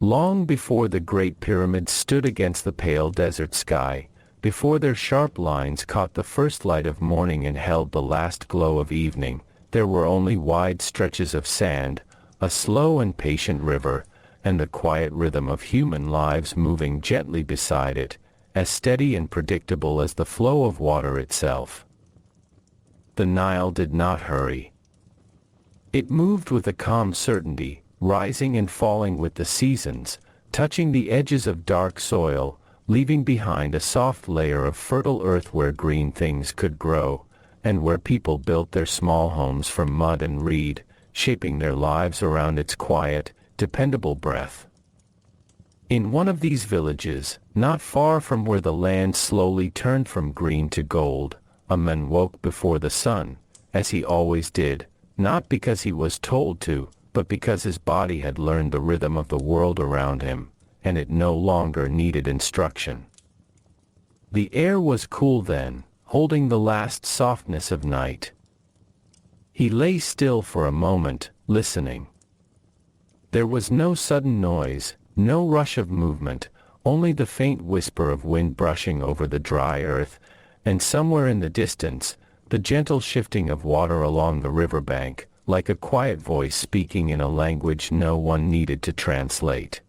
Long before the Great Pyramids stood against the pale desert sky, before their sharp lines caught the first light of morning and held the last glow of evening, there were only wide stretches of sand, a slow and patient river, and the quiet rhythm of human lives moving gently beside it, as steady and predictable as the flow of water itself. The Nile did not hurry. It moved with a calm certainty, rising and falling with the seasons, touching the edges of dark soil, leaving behind a soft layer of fertile earth where green things could grow, and where people built their small homes from mud and reed, shaping their lives around its quiet, dependable breath. In one of these villages, not far from where the land slowly turned from green to gold, a man woke before the sun, as he always did, not because he was told to, but because his body had learned the rhythm of the world around him, and it no longer needed instruction. The air was cool then, holding the last softness of night. He lay still for a moment, listening. There was no sudden noise, no rush of movement, only the faint whisper of wind brushing over the dry earth, and somewhere in the distance, the gentle shifting of water along the riverbank, like a quiet voice speaking in a language no one needed to translate.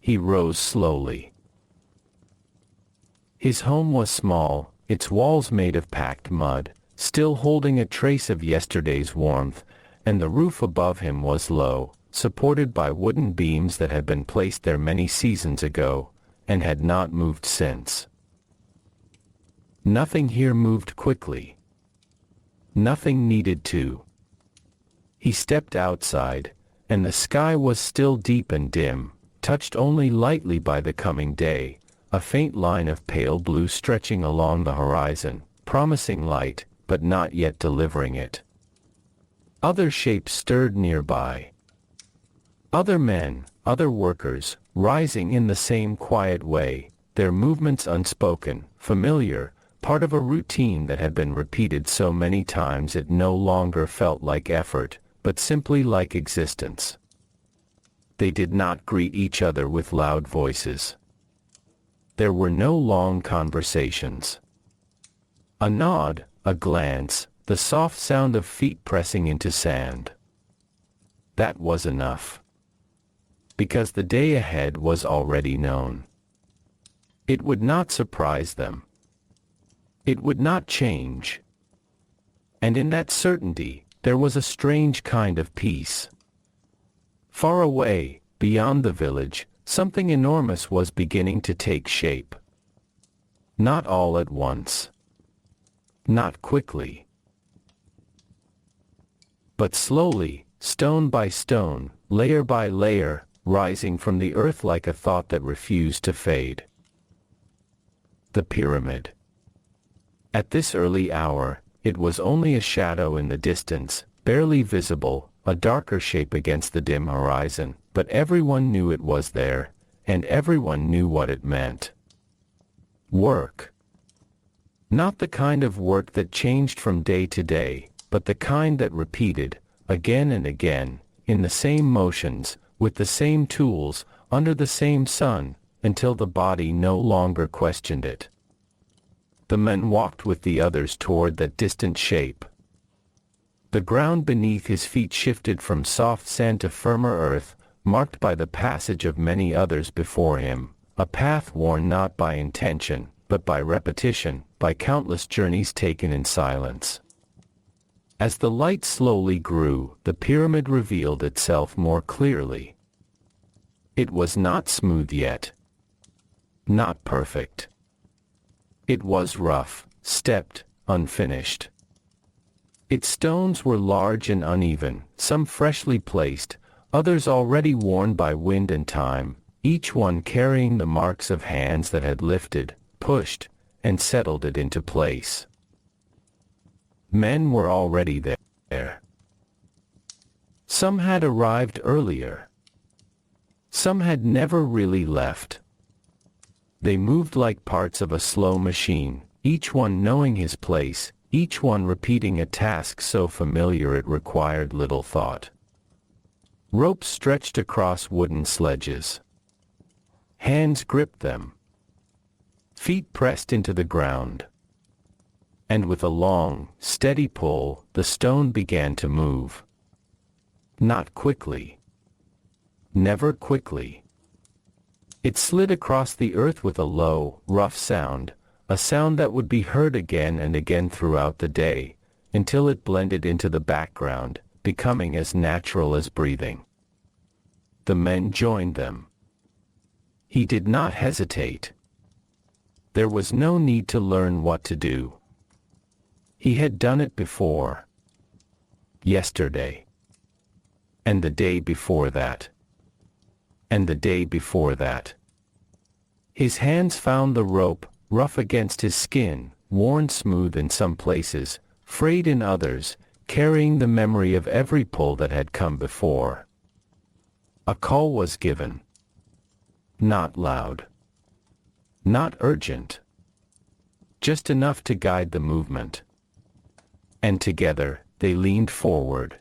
He rose slowly. His home was small, its walls made of packed mud, still holding a trace of yesterday's warmth, and the roof above him was low, supported by wooden beams that had been placed there many seasons ago, and had not moved since. Nothing here moved quickly. Nothing needed to. He stepped outside, and the sky was still deep and dim, touched only lightly by the coming day, a faint line of pale blue stretching along the horizon, promising light, but not yet delivering it. Other shapes stirred nearby. Other men, other workers, rising in the same quiet way, their movements unspoken, familiar, part of a routine that had been repeated so many times it no longer felt like effort, but simply like existence. They did not greet each other with loud voices. There were no long conversations. A nod, a glance, the soft sound of feet pressing into sand. That was enough. Because the day ahead was already known. It would not surprise them. It would not change. And in that certainty, there was a strange kind of peace. Far away, beyond the village, something enormous was beginning to take shape. Not all at once. Not quickly. But slowly, stone by stone, layer by layer, rising from the earth like a thought that refused to fade. The pyramid. At this early hour, it was only a shadow in the distance, barely visible, a darker shape against the dim horizon, but everyone knew it was there, and everyone knew what it meant. Work. Not the kind of work that changed from day to day, but the kind that repeated, again and again, in the same motions, with the same tools, under the same sun, until the body no longer questioned it. The man walked with the others toward that distant shape. The ground beneath his feet shifted from soft sand to firmer earth, marked by the passage of many others before him, a path worn not by intention, but by repetition, by countless journeys taken in silence. As the light slowly grew, the pyramid revealed itself more clearly. It was not smooth yet. Not perfect. It was rough, stepped, unfinished. Its stones were large and uneven, some freshly placed, others already worn by wind and time, each one carrying the marks of hands that had lifted, pushed, and settled it into place. Men were already there. Some had arrived earlier. Some had never really left. They moved like parts of a slow machine, each one knowing his place, each one repeating a task so familiar it required little thought. Ropes stretched across wooden sledges. Hands gripped them. Feet pressed into the ground. And with a long, steady pull, the stone began to move. Not quickly. Never quickly. It slid across the earth with a low, rough sound, a sound that would be heard again and again throughout the day, until it blended into the background, becoming as natural as breathing. The men joined them. He did not hesitate. There was no need to learn what to do. He had done it before. Yesterday. And the day before that. And the day before that. His hands found the rope, rough against his skin, worn smooth in some places, frayed in others, carrying the memory of every pull that had come before. A call was given. Not loud. Not urgent. Just enough to guide the movement. And together, they leaned forward.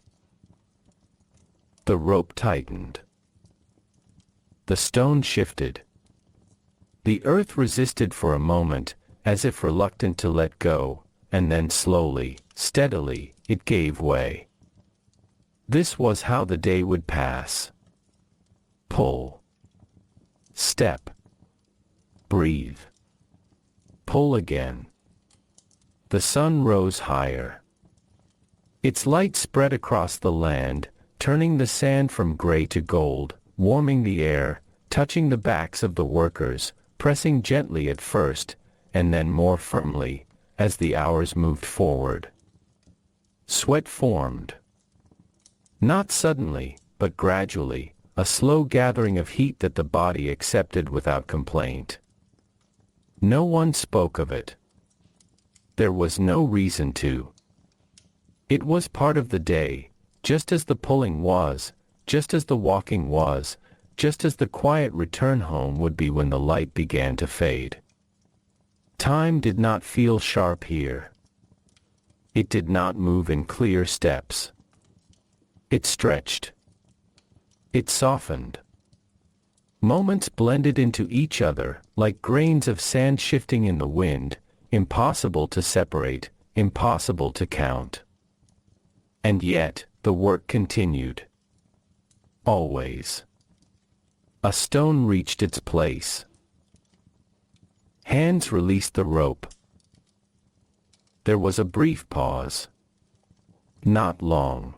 The rope tightened. The stone shifted. The earth resisted for a moment, as if reluctant to let go, and then slowly, steadily, it gave way. This was how the day would pass. Pull. Step. Breathe. Pull again. The sun rose higher. Its light spread across the land, turning the sand from gray to gold, warming the air, touching the backs of the workers, pressing gently at first, and then more firmly, as the hours moved forward. Sweat formed. Not suddenly, but gradually, a slow gathering of heat that the body accepted without complaint. No one spoke of it. There was no reason to. It was part of the day, just as the pulling was, just as the walking was, just as the quiet return home would be when the light began to fade. Time did not feel sharp here. It did not move in clear steps. It stretched. It softened. Moments blended into each other, like grains of sand shifting in the wind, impossible to separate, impossible to count. And yet, the work continued. Always. A stone reached its place. Hands released the rope. There was a brief pause. Not long.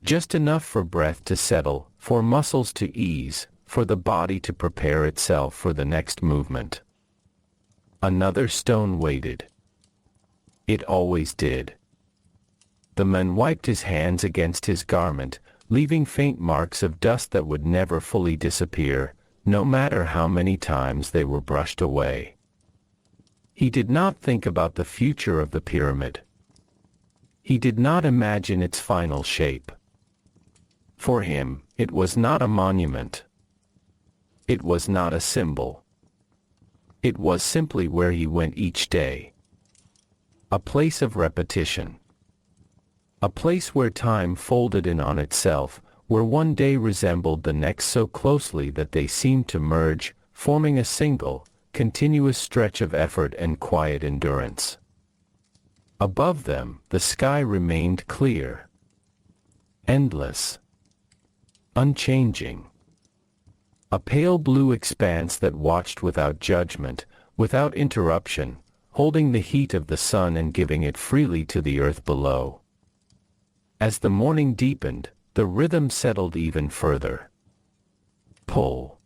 Just enough for breath to settle, for muscles to ease, for the body to prepare itself for the next movement. Another stone waited. It always did. The man wiped his hands against his garment, leaving faint marks of dust that would never fully disappear, no matter how many times they were brushed away. He did not think about the future of the pyramid. He did not imagine its final shape. For him, it was not a monument. It was not a symbol. It was simply where he went each day. A place of repetition. A place where time folded in on itself, where one day resembled the next so closely that they seemed to merge, forming a single, continuous stretch of effort and quiet endurance. Above them, the sky remained clear. Endless. Unchanging. A pale blue expanse that watched without judgment, without interruption, holding the heat of the sun and giving it freely to the earth below. As the morning deepened, the rhythm settled even further. Pull.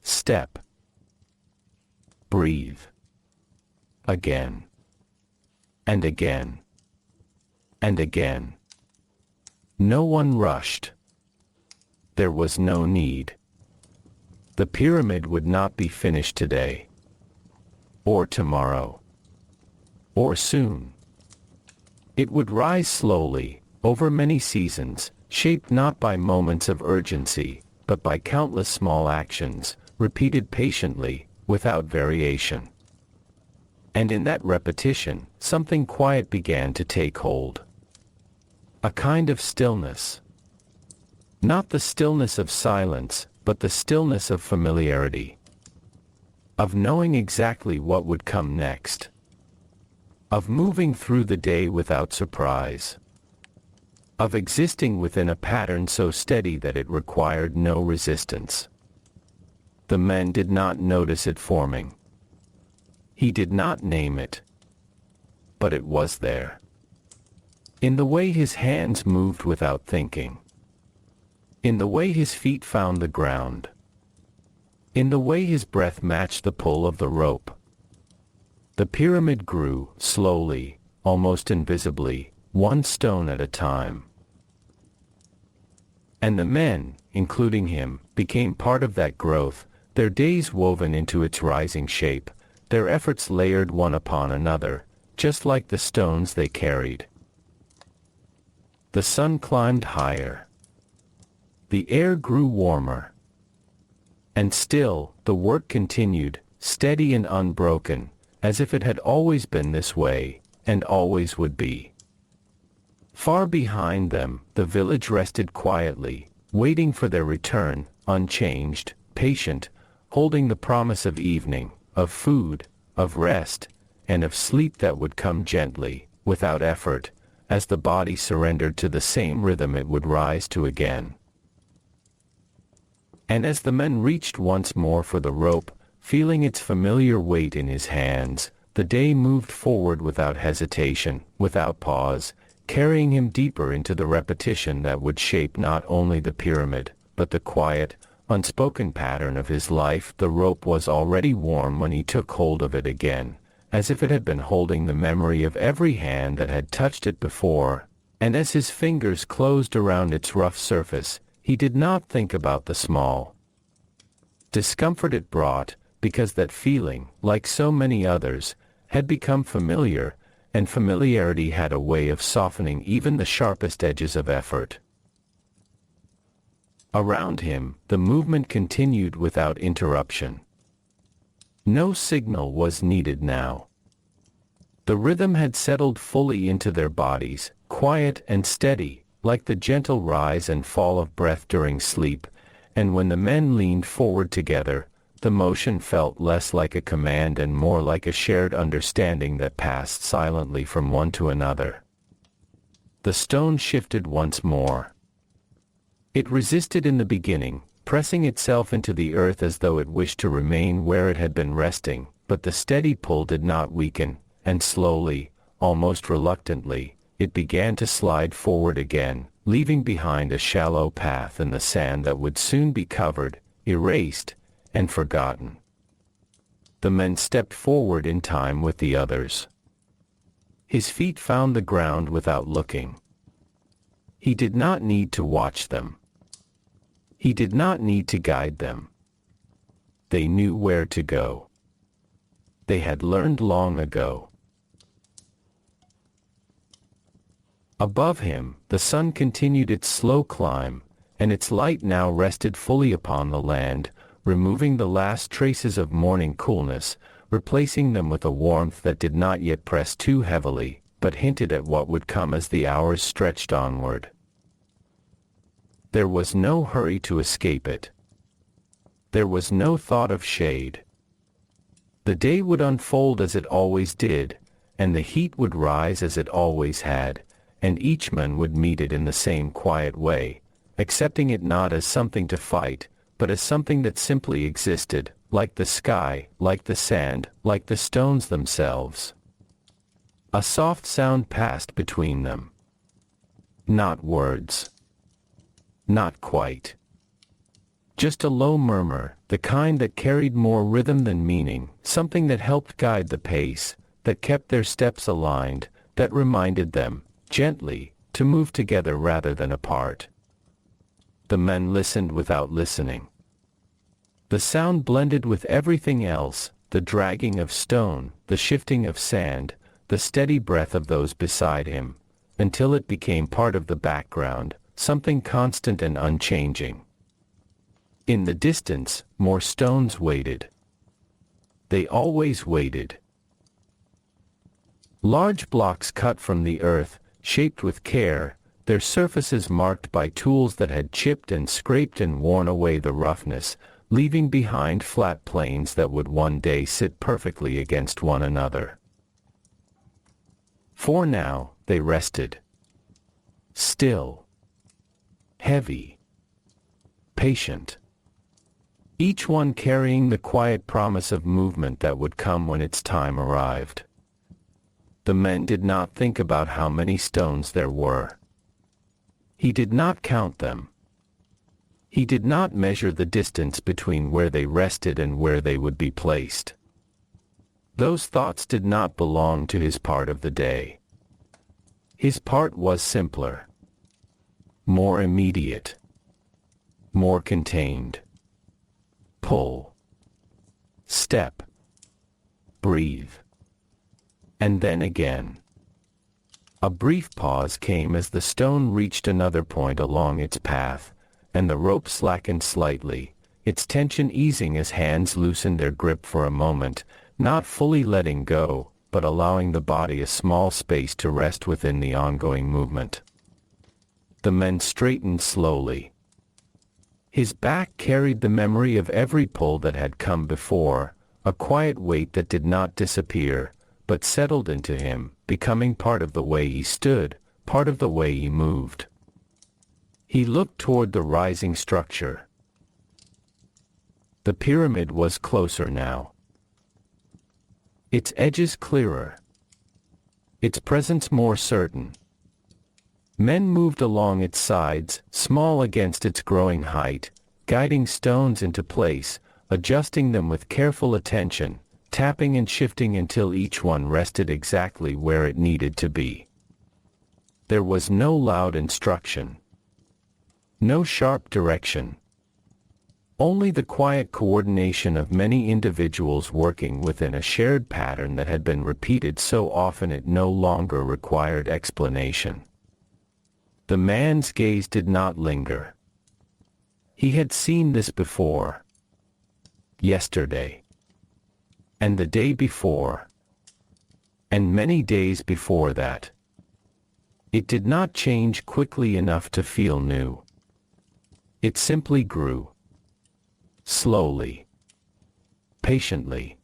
Step. Breathe. Again. And again. And again. No one rushed. There was no need. The pyramid would not be finished today. Or tomorrow. Or soon. It would rise slowly, over many seasons, shaped not by moments of urgency, but by countless small actions, repeated patiently, without variation. And in that repetition, something quiet began to take hold. A kind of stillness. Not the stillness of silence, but the stillness of familiarity. Of knowing exactly what would come next. Of moving through the day without surprise. Of existing within a pattern so steady that it required no resistance. The men did not notice it forming. He did not name it. But it was there. In the way his hands moved without thinking. In the way his feet found the ground. In the way his breath matched the pull of the rope. The pyramid grew, slowly, almost invisibly, one stone at a time. And the men, including him, became part of that growth, their days woven into its rising shape, their efforts layered one upon another, just like the stones they carried. The sun climbed higher. The air grew warmer. And still, the work continued, steady and unbroken, as if it had always been this way, and always would be. Far behind them, the village rested quietly, waiting for their return, unchanged, patient, holding the promise of evening, of food, of rest, and of sleep that would come gently, without effort, as the body surrendered to the same rhythm it would rise to again. And as the men reached once more for the rope, feeling its familiar weight in his hands, the day moved forward without hesitation, without pause, carrying him deeper into the repetition that would shape not only the pyramid, but the quiet, unspoken pattern of his life. The rope was already warm when he took hold of it again, as if it had been holding the memory of every hand that had touched it before, and as his fingers closed around its rough surface, he did not think about the small discomfort it brought, because that feeling, like so many others, had become familiar, and familiarity had a way of softening even the sharpest edges of effort. Around him, the movement continued without interruption. No signal was needed now. The rhythm had settled fully into their bodies, quiet and steady, like the gentle rise and fall of breath during sleep, and when the men leaned forward together, the motion felt less like a command and more like a shared understanding that passed silently from one to another. The stone shifted once more. It resisted in the beginning, pressing itself into the earth as though it wished to remain where it had been resting, but the steady pull did not weaken, and slowly, almost reluctantly, it began to slide forward again, leaving behind a shallow path in the sand that would soon be covered, erased, and forgotten. The men stepped forward in time with the others. His feet found the ground without looking. He did not need to watch them. He did not need to guide them. They knew where to go. They had learned long ago. Above him, the sun continued its slow climb, and its light now rested fully upon the land, removing the last traces of morning coolness, replacing them with a warmth that did not yet press too heavily, but hinted at what would come as the hours stretched onward. There was no hurry to escape it. There was no thought of shade. The day would unfold as it always did, and the heat would rise as it always had, and each man would meet it in the same quiet way, accepting it not as something to fight, but as something that simply existed, like the sky, like the sand, like the stones themselves. A soft sound passed between them. Not words. Not quite. Just a low murmur, the kind that carried more rhythm than meaning, something that helped guide the pace, that kept their steps aligned, that reminded them, gently, to move together rather than apart. The men listened without listening. The sound blended with everything else, the dragging of stone, the shifting of sand, the steady breath of those beside him, until it became part of the background, something constant and unchanging. In the distance, more stones waited. They always waited. Large blocks cut from the earth, shaped with care, their surfaces marked by tools that had chipped and scraped and worn away the roughness, leaving behind flat planes that would one day sit perfectly against one another. For now, they rested. Still. Heavy. Patient. Each one carrying the quiet promise of movement that would come when its time arrived. The men did not think about how many stones there were. He did not count them. He did not measure the distance between where they rested and where they would be placed. Those thoughts did not belong to his part of the day. His part was simpler, more immediate, more contained. Pull. Step. Breathe. And then again. A brief pause came as the stone reached another point along its path, and the rope slackened slightly, its tension easing as hands loosened their grip for a moment, not fully letting go, but allowing the body a small space to rest within the ongoing movement. The men straightened slowly. His back carried the memory of every pull that had come before, a quiet weight that did not disappear, but settled into him, becoming part of the way he stood, part of the way he moved. He looked toward the rising structure. The pyramid was closer now. Its edges clearer. Its presence more certain. Men moved along its sides, small against its growing height, guiding stones into place, adjusting them with careful attention, tapping and shifting until each one rested exactly where it needed to be. There was no loud instruction. No sharp direction. Only the quiet coordination of many individuals working within a shared pattern that had been repeated so often it no longer required explanation. The man's gaze did not linger. He had seen this before. Yesterday. And the day before. And many days before that. It did not change quickly enough to feel new. It simply grew. Slowly. Patiently.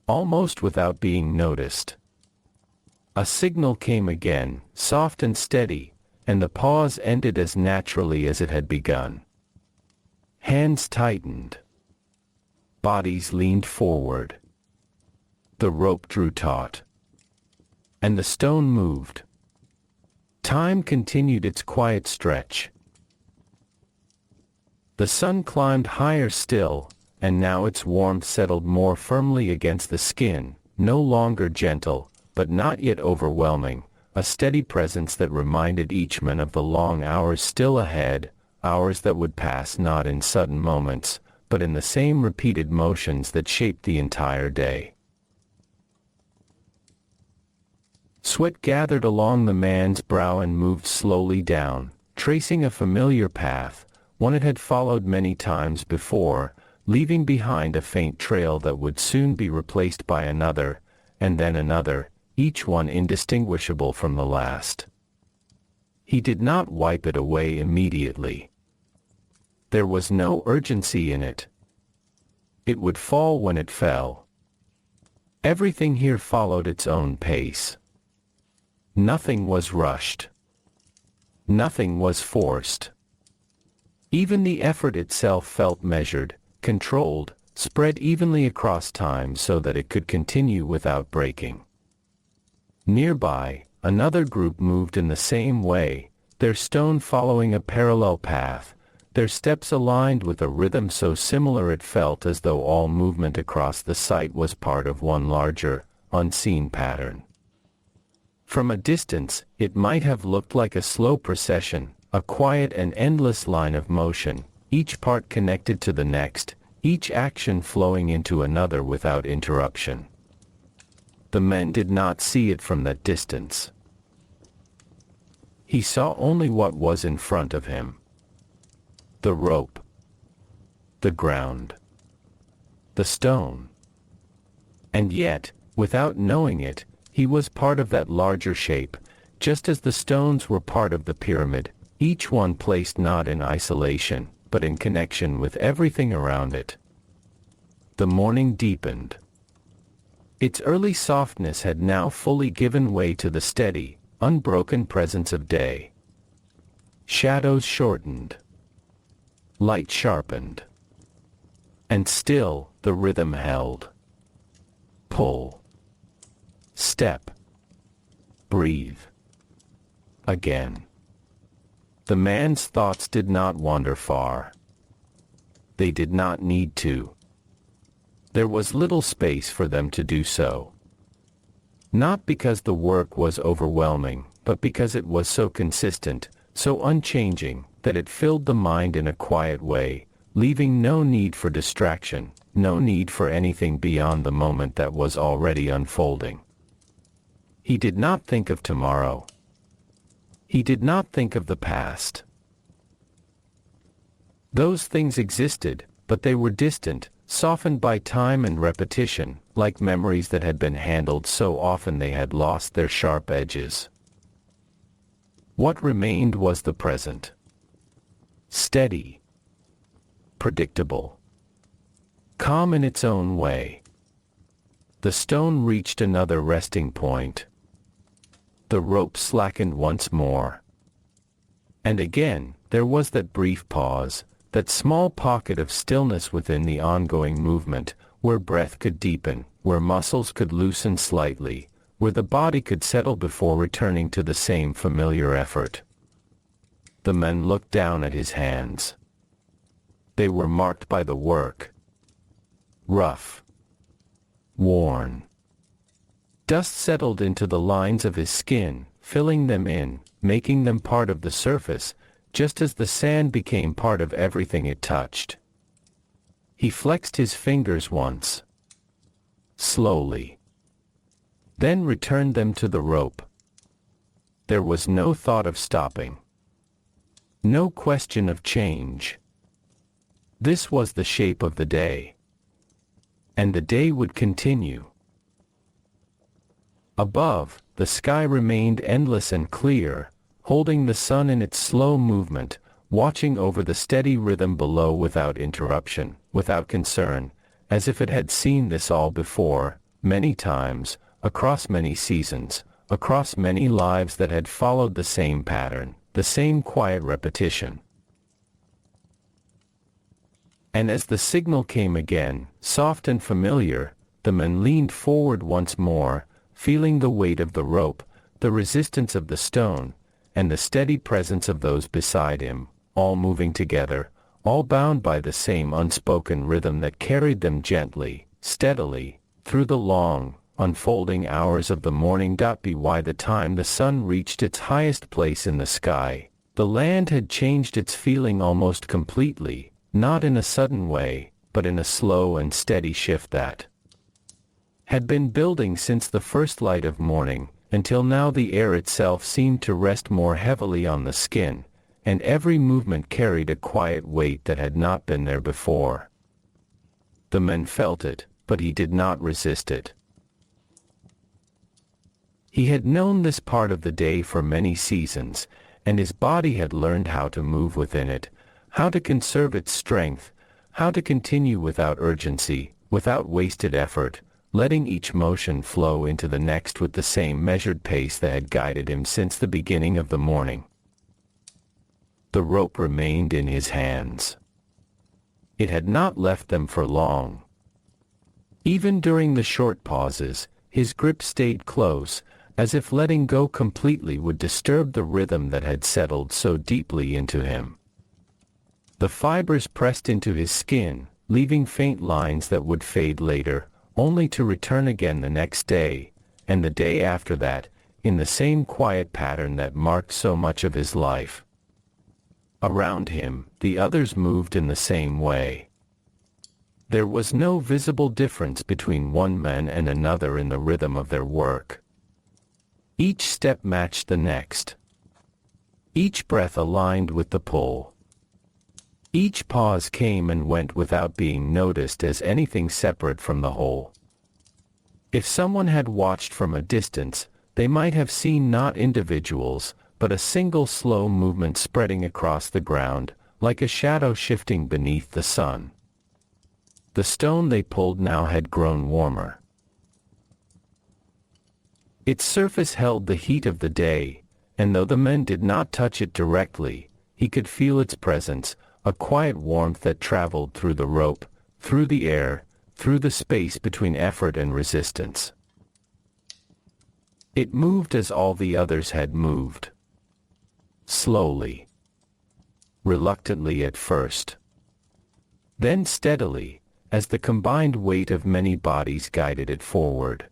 Almost without being noticed. A signal came again, soft and steady, and the pause ended as naturally as it had begun. Hands tightened. Bodies leaned forward. The rope drew taut. And the stone moved. Time continued its quiet stretch. The sun climbed higher still, and now its warmth settled more firmly against the skin, no longer gentle, but not yet overwhelming, a steady presence that reminded each man of the long hours still ahead, hours that would pass not in sudden moments, but in the same repeated motions that shaped the entire day. Sweat gathered along the man's brow and moved slowly down, tracing a familiar path, one it had followed many times before, leaving behind a faint trail that would soon be replaced by another, and then another, each one indistinguishable from the last. He did not wipe it away immediately. There was no urgency in it. It would fall when it fell. Everything here followed its own pace. Nothing was rushed. Nothing was forced. Even the effort itself felt measured, controlled, spread evenly across time so that it could continue without breaking. Nearby, another group moved in the same way, their stone following a parallel path, their steps aligned with a rhythm so similar it felt as though all movement across the site was part of one larger, unseen pattern. From a distance, it might have looked like a slow procession, a quiet and endless line of motion, each part connected to the next, each action flowing into another without interruption. The men did not see it from that distance. He saw only what was in front of him. The rope. The ground. The stone. And yet, without knowing it, he was part of that larger shape, just as the stones were part of the pyramid, each one placed not in isolation, but in connection with everything around it. The morning deepened. Its early softness had now fully given way to the steady, unbroken presence of day. Shadows shortened. Light sharpened. And still, the rhythm held. Pull. Step. Breathe. Again. The man's thoughts did not wander far. They did not need to. There was little space for them to do so. Not because the work was overwhelming, but because it was so consistent, so unchanging, that it filled the mind in a quiet way, leaving no need for distraction, no need for anything beyond the moment that was already unfolding. He did not think of tomorrow. He did not think of the past. Those things existed, but they were distant, softened by time and repetition, like memories that had been handled so often they had lost their sharp edges. What remained was the present. Steady. Predictable. Calm in its own way. The stone reached another resting point. The rope slackened once more. And again, there was that brief pause, that small pocket of stillness within the ongoing movement, where breath could deepen, where muscles could loosen slightly, where the body could settle before returning to the same familiar effort. The man looked down at his hands. They were marked by the work. Rough. Worn. Dust settled into the lines of his skin, filling them in, making them part of the surface, just as the sand became part of everything it touched. He flexed his fingers once. Slowly. Then returned them to the rope. There was no thought of stopping. No question of change. This was the shape of the day. And the day would continue. Above, the sky remained endless and clear, holding the sun in its slow movement, watching over the steady rhythm below without interruption, without concern, as if it had seen this all before, many times, across many seasons, across many lives that had followed the same pattern, the same quiet repetition. And as the signal came again, soft and familiar, the man leaned forward once more, feeling the weight of the rope, the resistance of the stone, and the steady presence of those beside him, all moving together, all bound by the same unspoken rhythm that carried them gently, steadily, through the long, unfolding hours of the morning. By the time the sun reached its highest place in the sky, the land had changed its feeling almost completely, not in a sudden way, but in a slow and steady shift that had been building since the first light of morning, until now the air itself seemed to rest more heavily on the skin, and every movement carried a quiet weight that had not been there before. The man felt it, but he did not resist it. He had known this part of the day for many seasons, and his body had learned how to move within it, how to conserve its strength, how to continue without urgency, without wasted effort, letting each motion flow into the next with the same measured pace that had guided him since the beginning of the morning. The rope remained in his hands. It had not left them for long. Even during the short pauses, his grip stayed close, as if letting go completely would disturb the rhythm that had settled so deeply into him. The fibers pressed into his skin, leaving faint lines that would fade later, only to return again the next day, and the day after that, in the same quiet pattern that marked so much of his life. Around him, the others moved in the same way. There was no visible difference between one man and another in the rhythm of their work. Each step matched the next. Each breath aligned with the pull. Each pause came and went without being noticed as anything separate from the whole. If someone had watched from a distance, they might have seen not individuals, but a single slow movement spreading across the ground, like a shadow shifting beneath the sun. The stone they pulled now had grown warmer. Its surface held the heat of the day, and though the men did not touch it directly, he could feel its presence, a quiet warmth that traveled through the rope, through the air, through the space between effort and resistance. It moved as all the others had moved. Slowly. Reluctantly at first. Then steadily, as the combined weight of many bodies guided it forward.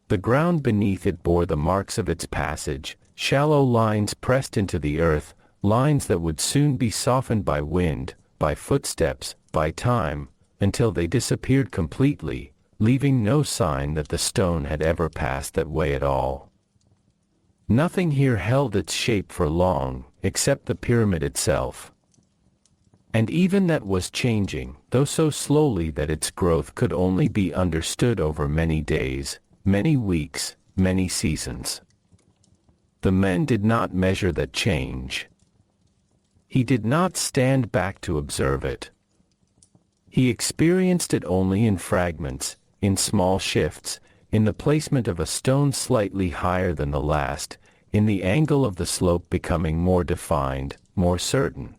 The ground beneath it bore the marks of its passage, shallow lines pressed into the earth, lines that would soon be softened by wind, by footsteps, by time, until they disappeared completely, leaving no sign that the stone had ever passed that way at all. Nothing here held its shape for long, except the pyramid itself. And even that was changing, though so slowly that its growth could only be understood over many days, many weeks, many seasons. The men did not measure that change. He did not stand back to observe it. He experienced it only in fragments, in small shifts, in the placement of a stone slightly higher than the last, in the angle of the slope becoming more defined, more certain.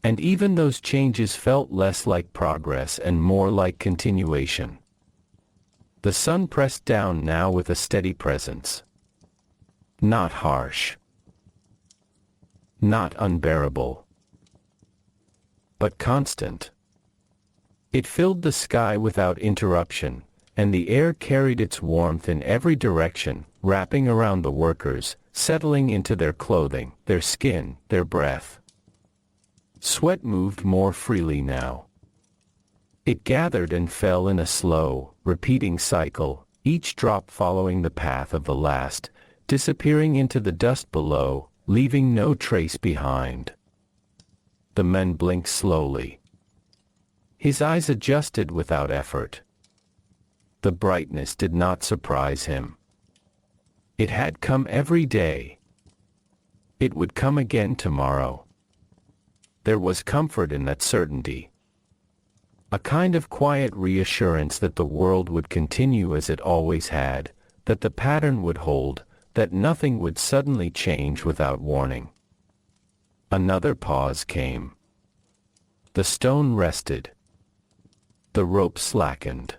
And even those changes felt less like progress and more like continuation. The sun pressed down now with a steady presence. Not harsh. Not unbearable. But constant. It filled the sky without interruption, and the air carried its warmth in every direction, wrapping around the workers, settling into their clothing, their skin, their breath. Sweat moved more freely now. It gathered and fell in a slow, repeating cycle, each drop following the path of the last, disappearing into the dust below, leaving no trace behind. The men blinked slowly. His eyes adjusted without effort. The brightness did not surprise him. It had come every day. It would come again tomorrow. There was comfort in that certainty. A kind of quiet reassurance that the world would continue as it always had, that the pattern would hold, that nothing would suddenly change without warning. Another pause came. The stone rested. The rope slackened.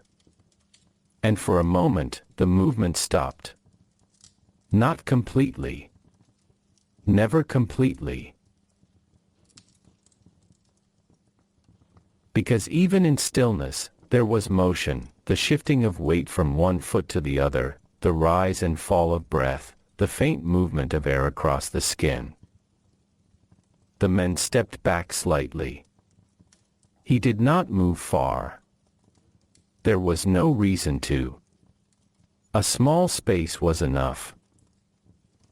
And for a moment, the movement stopped. Not completely. Never completely. Because even in stillness, there was motion, the shifting of weight from one foot to the other, the rise and fall of breath, the faint movement of air across the skin. The men stepped back slightly. He did not move far. There was no reason to. A small space was enough.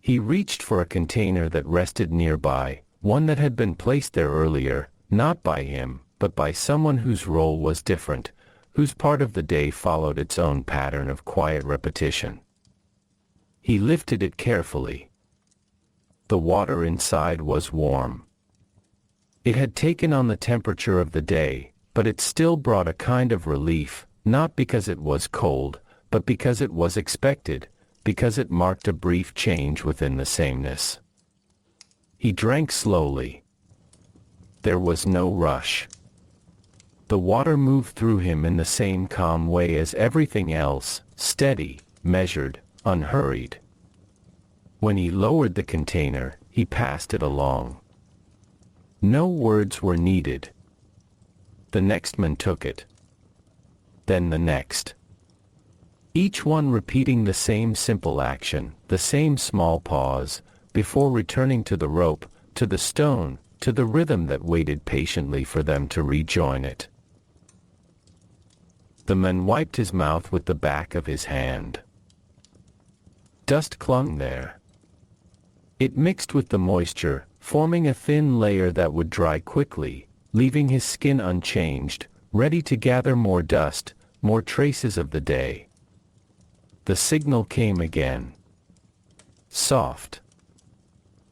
He reached for a container that rested nearby, one that had been placed there earlier, not by him, but by someone whose role was different, whose part of the day followed its own pattern of quiet repetition. He lifted it carefully. The water inside was warm. It had taken on the temperature of the day, but it still brought a kind of relief, not because it was cold, but because it was expected, because it marked a brief change within the sameness. He drank slowly. There was no rush. The water moved through him in the same calm way as everything else, steady, measured, unhurried. When he lowered the container, he passed it along. No words were needed. The next man took it. Then the next. Each one repeating the same simple action, the same small pause, before returning to the rope, to the stone, to the rhythm that waited patiently for them to rejoin it. The man wiped his mouth with the back of his hand. Dust clung there. It mixed with the moisture, forming a thin layer that would dry quickly, leaving his skin unchanged, ready to gather more dust, more traces of the day. the signal came again. Soft.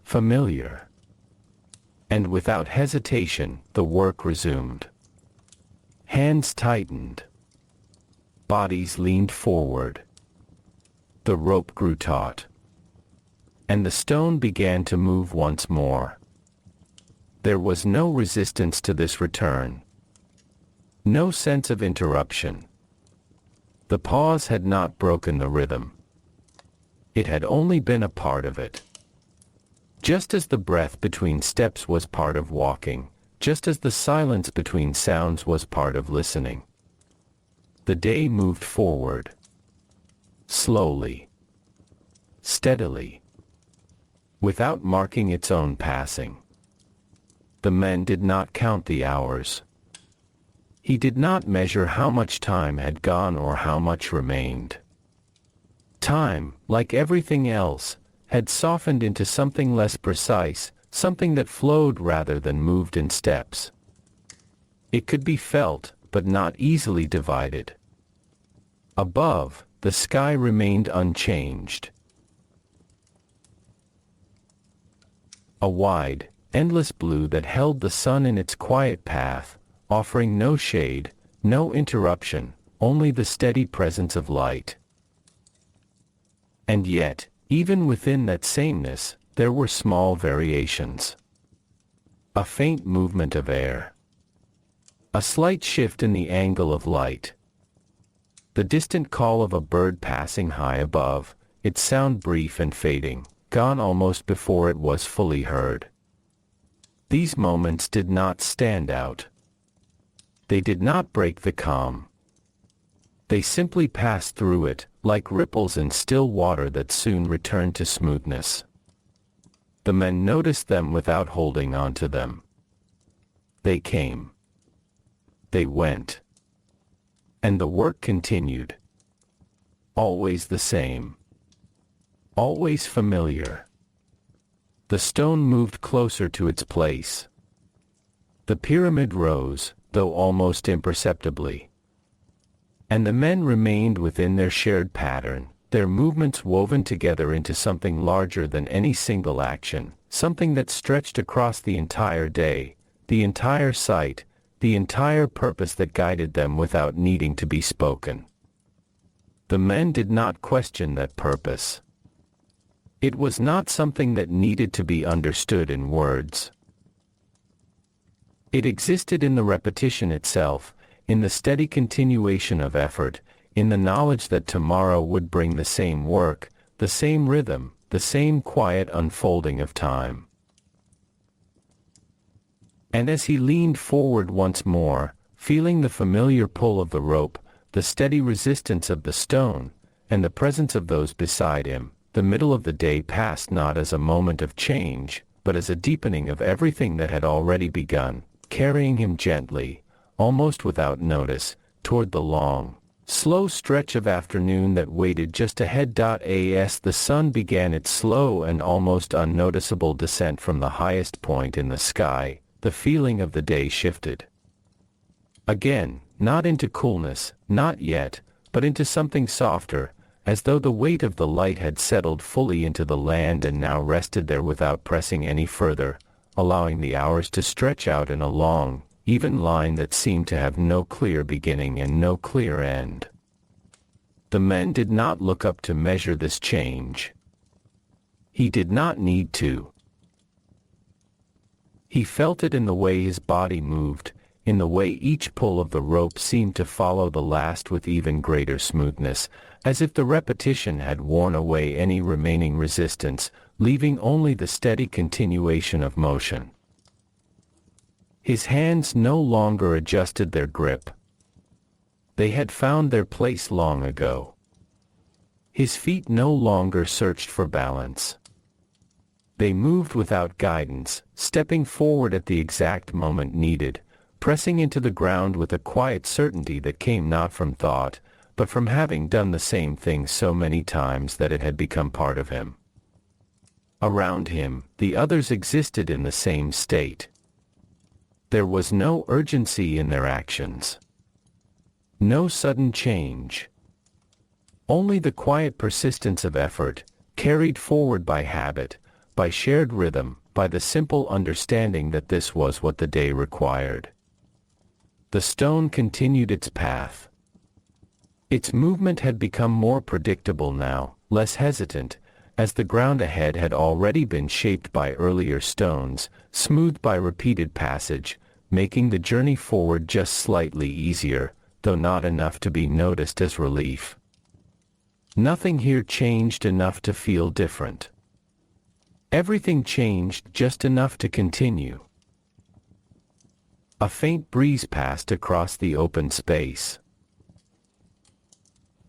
Familiar. And without hesitation, the work resumed. Hands tightened. Bodies leaned forward. The rope grew taut. And the stone began to move once more. There was no resistance to this return. No sense of interruption. The pause had not broken the rhythm. It had only been a part of it. Just as the breath between steps was part of walking, just as the silence between sounds was part of listening. The day moved forward. Slowly. Steadily. Without marking its own passing. The men did not count the hours. He did not measure how much time had gone or how much remained. Time, like everything else, had softened into something less precise, something that flowed rather than moved in steps. It could be felt, but not easily divided. Above, the sky remained unchanged. A wide, endless blue that held the sun in its quiet path, offering no shade, no interruption, only the steady presence of light. And yet, even within that sameness, there were small variations. A faint movement of air. A slight shift in the angle of light. The distant call of a bird passing high above, its sound brief and fading, gone almost before it was fully heard. These moments did not stand out. They did not break the calm. They simply passed through it, like ripples in still water that soon returned to smoothness. The men noticed them without holding on to them. They came. They went. And the work continued. Always the same. Always familiar. The stone moved closer to its place. The pyramid rose, though almost imperceptibly. And the men remained within their shared pattern, their movements woven together into something larger than any single action, something that stretched across the entire day, the entire sight, the entire purpose that guided them without needing to be spoken. The men did not question that purpose. It was not something that needed to be understood in words. It existed in the repetition itself, in the steady continuation of effort, in the knowledge that tomorrow would bring the same work, the same rhythm, the same quiet unfolding of time. And as he leaned forward once more, feeling the familiar pull of the rope, the steady resistance of the stone, and the presence of those beside him, the middle of the day passed not as a moment of change, but as a deepening of everything that had already begun, carrying him gently, almost without notice, toward the long, slow stretch of afternoon that waited just ahead. As the sun began its slow and almost unnoticeable descent from the highest point in the sky, the feeling of the day shifted. Again, not into coolness, not yet, but into something softer, as though the weight of the light had settled fully into the land and now rested there without pressing any further, allowing the hours to stretch out in a long, even line that seemed to have no clear beginning and no clear end. The men did not look up to measure this change. He did not need to. He felt it in the way his body moved, in the way each pull of the rope seemed to follow the last with even greater smoothness, as if the repetition had worn away any remaining resistance, leaving only the steady continuation of motion. His hands no longer adjusted their grip. They had found their place long ago. His feet no longer searched for balance. They moved without guidance, stepping forward at the exact moment needed, pressing into the ground with a quiet certainty that came not from thought, but from having done the same thing so many times that it had become part of him. Around him, the others existed in the same state. There was no urgency in their actions. No sudden change. Only the quiet persistence of effort, carried forward by habit, by shared rhythm, by the simple understanding that this was what the day required. The stone continued its path. Its movement had become more predictable now, less hesitant, as the ground ahead had already been shaped by earlier stones, smoothed by repeated passage, making the journey forward just slightly easier, though not enough to be noticed as relief. Nothing here changed enough to feel different. Everything changed just enough to continue. A faint breeze passed across the open space.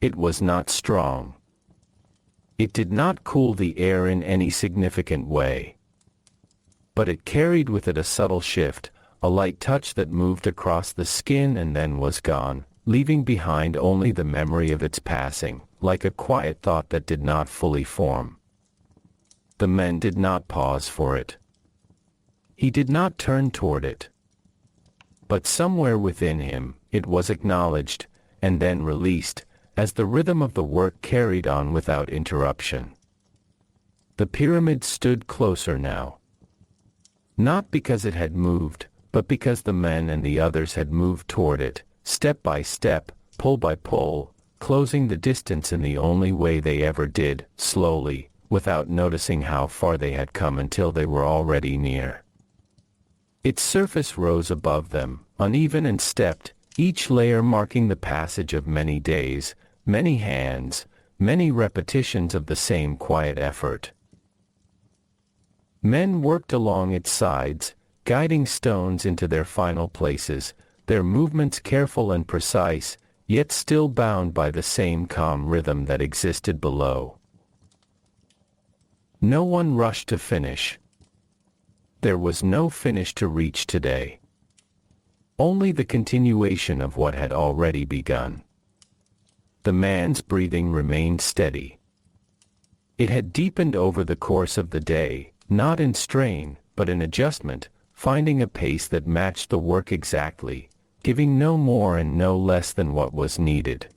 It was not strong. It did not cool the air in any significant way. But it carried with it a subtle shift, a light touch that moved across the skin and then was gone, leaving behind only the memory of its passing, like a quiet thought that did not fully form. The men did not pause for it. He did not turn toward it. But somewhere within him, it was acknowledged, and then released, as the rhythm of the work carried on without interruption. The pyramid stood closer now. Not because it had moved, but because the men and the others had moved toward it, step by step, pull by pull, closing the distance in the only way they ever did, slowly, without noticing how far they had come until they were already near. Its surface rose above them, uneven and stepped, each layer marking the passage of many days, many hands, many repetitions of the same quiet effort. Men worked along its sides, guiding stones into their final places, their movements careful and precise, yet still bound by the same calm rhythm that existed below. No one rushed to finish. There was no finish to reach today. Only the continuation of what had already begun. The man's breathing remained steady. It had deepened over the course of the day, not in strain, but in adjustment, finding a pace that matched the work exactly, giving no more and no less than what was needed.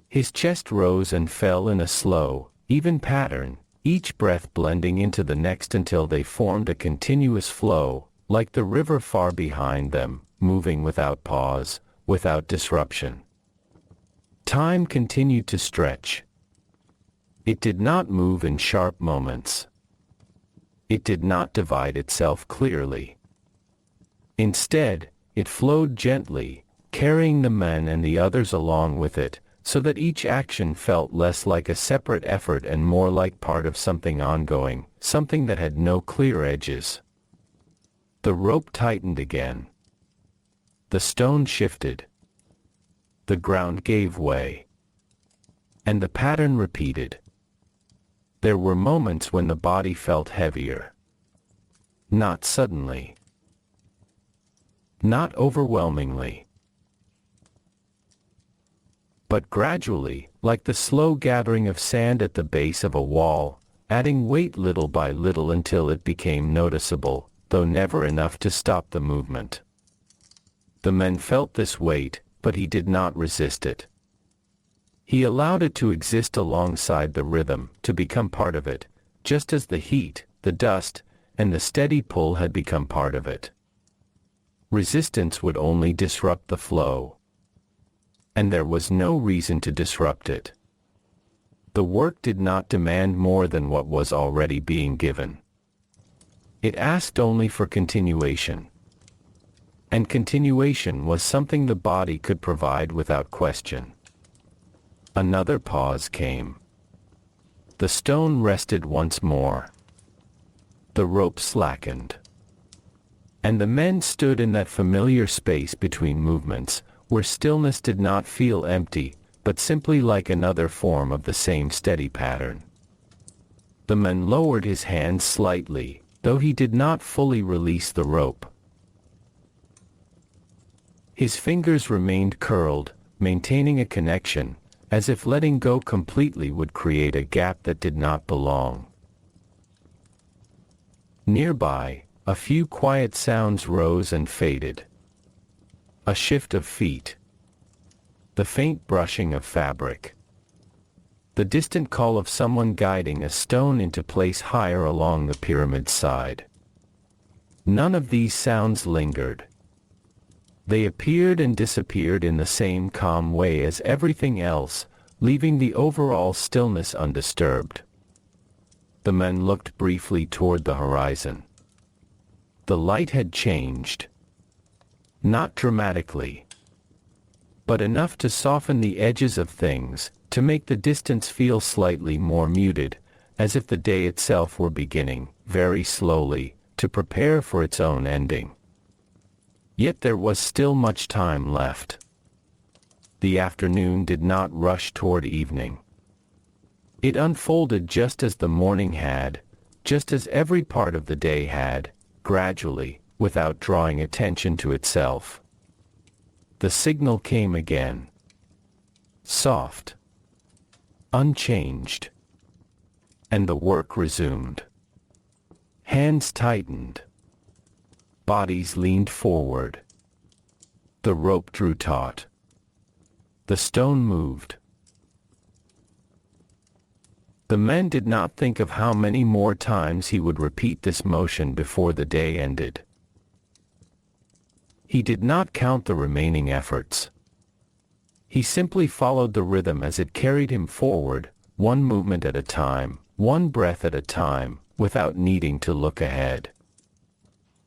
His chest rose and fell in a slow, even pattern, each breath blending into the next until they formed a continuous flow, like the river far behind them, moving without pause, without disruption. Time continued to stretch. It did not move in sharp moments. It did not divide itself clearly. Instead, it flowed gently, carrying the men and the others along with it, so that each action felt less like a separate effort and more like part of something ongoing, something that had no clear edges. The rope tightened again. The stone shifted. The ground gave way. And the pattern repeated. There were moments when the body felt heavier. Not suddenly. Not overwhelmingly. But gradually, like the slow gathering of sand at the base of a wall, adding weight little by little until it became noticeable, though never enough to stop the movement. The men felt this weight, but he did not resist it. He allowed it to exist alongside the rhythm, to become part of it, just as the heat, the dust, and the steady pull had become part of it. Resistance would only disrupt the flow. And there was no reason to disrupt it. The work did not demand more than what was already being given. It asked only for continuation. And continuation was something the body could provide without question. Another pause came. The stone rested once more. The rope slackened. And the men stood in that familiar space between movements, where stillness did not feel empty, but simply like another form of the same steady pattern. The man lowered his hands slightly, though he did not fully release the rope. His fingers remained curled, maintaining a connection, as if letting go completely would create a gap that did not belong. Nearby, a few quiet sounds rose and faded. A shift of feet. The faint brushing of fabric. the distant call of someone guiding a stone into place higher along the pyramid's side. None of these sounds lingered. They appeared and disappeared in the same calm way as everything else, leaving the overall stillness undisturbed. The men looked briefly toward the horizon. The light had changed. Not dramatically, but enough to soften the edges of things, to make the distance feel slightly more muted, as if the day itself were beginning, very slowly, to prepare for its own ending. Yet there was still much time left. The afternoon did not rush toward evening. It unfolded just as the morning had, just as every part of the day had, gradually, without drawing attention to itself. The signal came again. Soft. Unchanged. And the work resumed. Hands tightened. Bodies leaned forward. The rope drew taut. The stone moved. The men did not think of how many more times he would repeat this motion before the day ended. He did not count the remaining efforts. He simply followed the rhythm as it carried him forward, one movement at a time, one breath at a time, without needing to look ahead.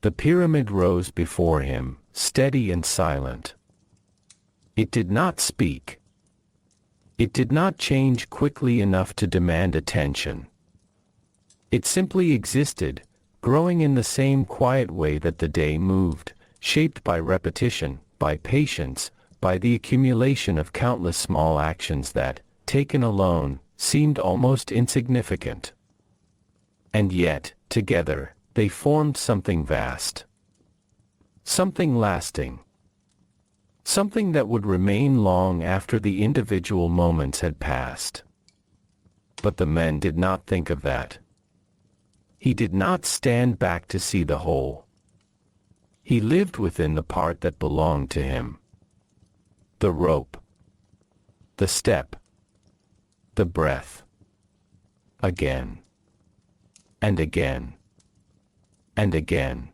The pyramid rose before him, steady and silent. It did not speak. It did not change quickly enough to demand attention. It simply existed, growing in the same quiet way that the day moved, shaped by repetition, by patience, by the accumulation of countless small actions that, taken alone, seemed almost insignificant. And yet, together, they formed something vast. Something lasting. Something that would remain long after the individual moments had passed. But the men did not think of that. He did not stand back to see the whole. He lived within the part that belonged to him. The rope. The step. The breath. Again. And again. And again.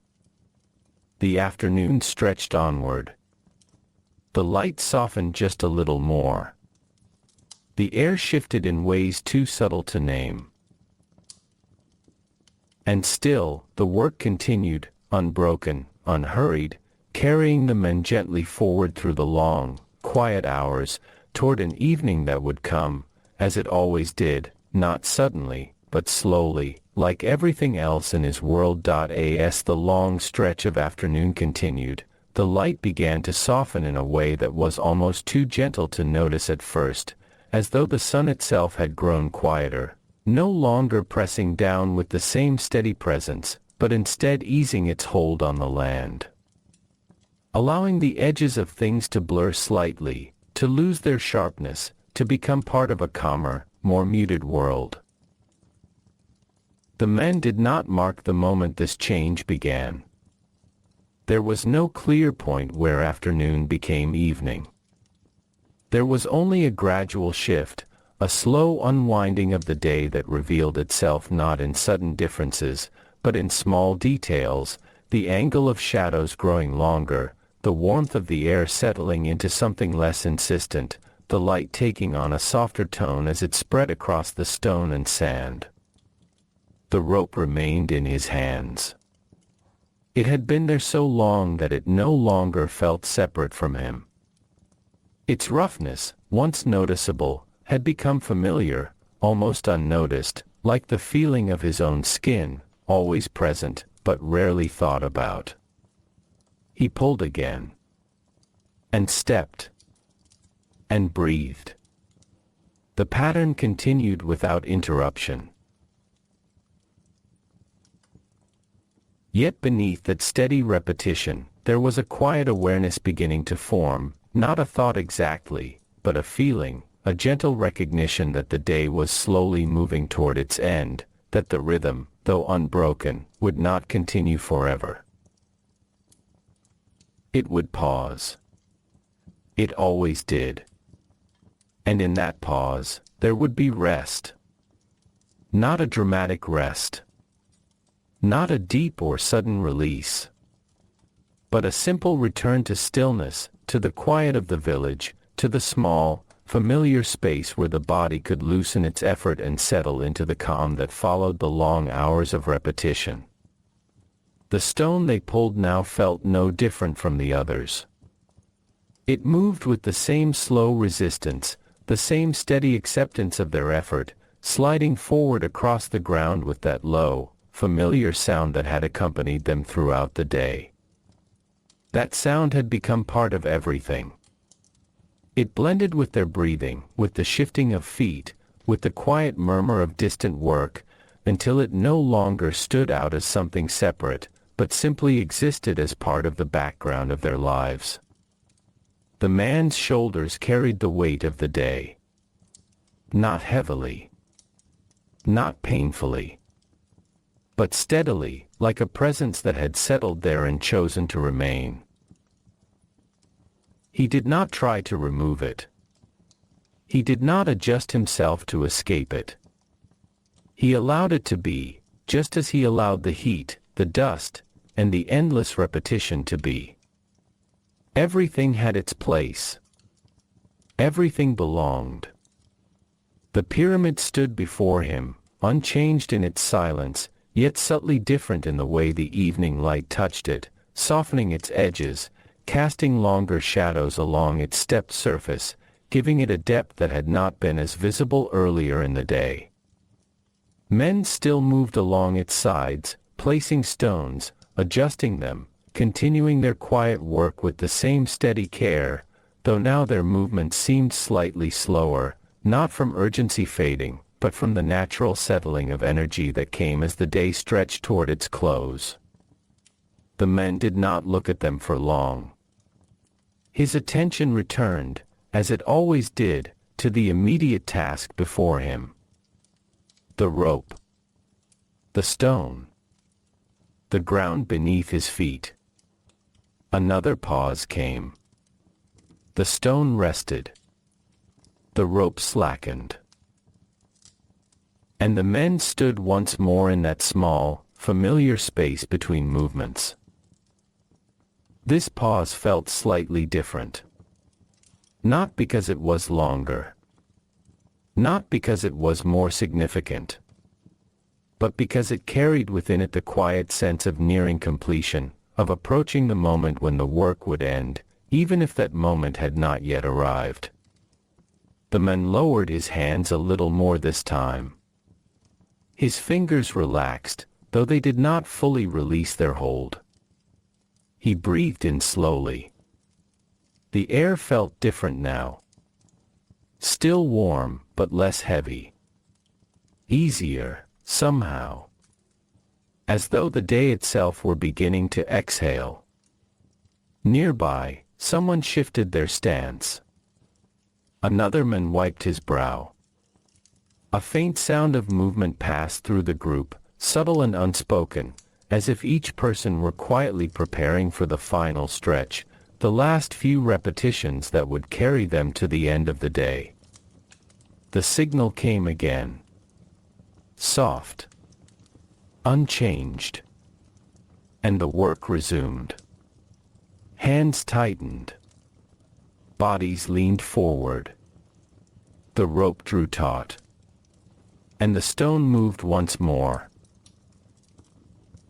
The afternoon stretched onward. The light softened just a little more. The air shifted in ways too subtle to name. And still, the work continued, unbroken, unhurried, carrying the men gently forward through the long, quiet hours, toward an evening that would come, as it always did, not suddenly, but slowly, like everything else in his world. As the long stretch of afternoon continued, the light began to soften in a way that was almost too gentle to notice at first, as though the sun itself had grown quieter, no longer pressing down with the same steady presence, but instead easing its hold on the land. Allowing the edges of things to blur slightly, to lose their sharpness, to become part of a calmer, more muted world. The men did not mark the moment this change began. There was no clear point where afternoon became evening. There was only a gradual shift, a slow unwinding of the day that revealed itself not in sudden differences, but in small details, the angle of shadows growing longer, the warmth of the air settling into something less insistent, the light taking on a softer tone as it spread across the stone and sand. The rope remained in his hands. It had been there so long that it no longer felt separate from him. Its roughness, once noticeable, had become familiar, almost unnoticed, like the feeling of his own skin, always present, but rarely thought about. He pulled again. And stepped. And breathed. The pattern continued without interruption. Yet beneath that steady repetition, there was a quiet awareness beginning to form, not a thought exactly, but a feeling, a gentle recognition that the day was slowly moving toward its end, that the rhythm, though unbroken, would not continue forever. It would pause. It always did. And in that pause, there would be rest. Not a dramatic rest. Not a deep or sudden release. But a simple return to stillness, to the quiet of the village, to the small, familiar space where the body could loosen its effort and settle into the calm that followed the long hours of repetition. The stone they pulled now felt no different from the others. It moved with the same slow resistance, the same steady acceptance of their effort, sliding forward across the ground with that low, familiar sound that had accompanied them throughout the day. That sound had become part of everything. It blended with their breathing, with the shifting of feet, with the quiet murmur of distant work, until it no longer stood out as something separate, but simply existed as part of the background of their lives. The man's shoulders carried the weight of the day. Not heavily. Not painfully. But steadily, like a presence that had settled there and chosen to remain. He did not try to remove it. He did not adjust himself to escape it. He allowed it to be, just as he allowed the heat, the dust, and the endless repetition to be. Everything had its place. Everything belonged. The pyramid stood before him, unchanged in its silence, yet subtly different in the way the evening light touched it, softening its edges, casting longer shadows along its stepped surface, giving it a depth that had not been as visible earlier in the day. Men still moved along its sides, placing stones, adjusting them, continuing their quiet work with the same steady care, though now their movements seemed slightly slower, not from urgency fading, but from the natural settling of energy that came as the day stretched toward its close. The men did not look at them for long. His attention returned, as it always did, to the immediate task before him. The rope. The stone. The ground beneath his feet. Another pause came. The stone rested. The rope slackened. And the men stood once more in that small, familiar space between movements. This pause felt slightly different. Not because it was longer. Not because it was more significant. But because it carried within it the quiet sense of nearing completion, of approaching the moment when the work would end, even if that moment had not yet arrived. The man lowered his hands a little more this time. His fingers relaxed, though they did not fully release their hold. He breathed in slowly. The air felt different now. Still warm, but less heavy. Easier, somehow. As though the day itself were beginning to exhale. Nearby, someone shifted their stance. Another man wiped his brow. A faint sound of movement passed through the group, subtle and unspoken, as if each person were quietly preparing for the final stretch, the last few repetitions that would carry them to the end of the day. The signal came again. Soft. Unchanged. And the work resumed. Hands tightened. Bodies leaned forward. The rope drew taut. And the stone moved once more.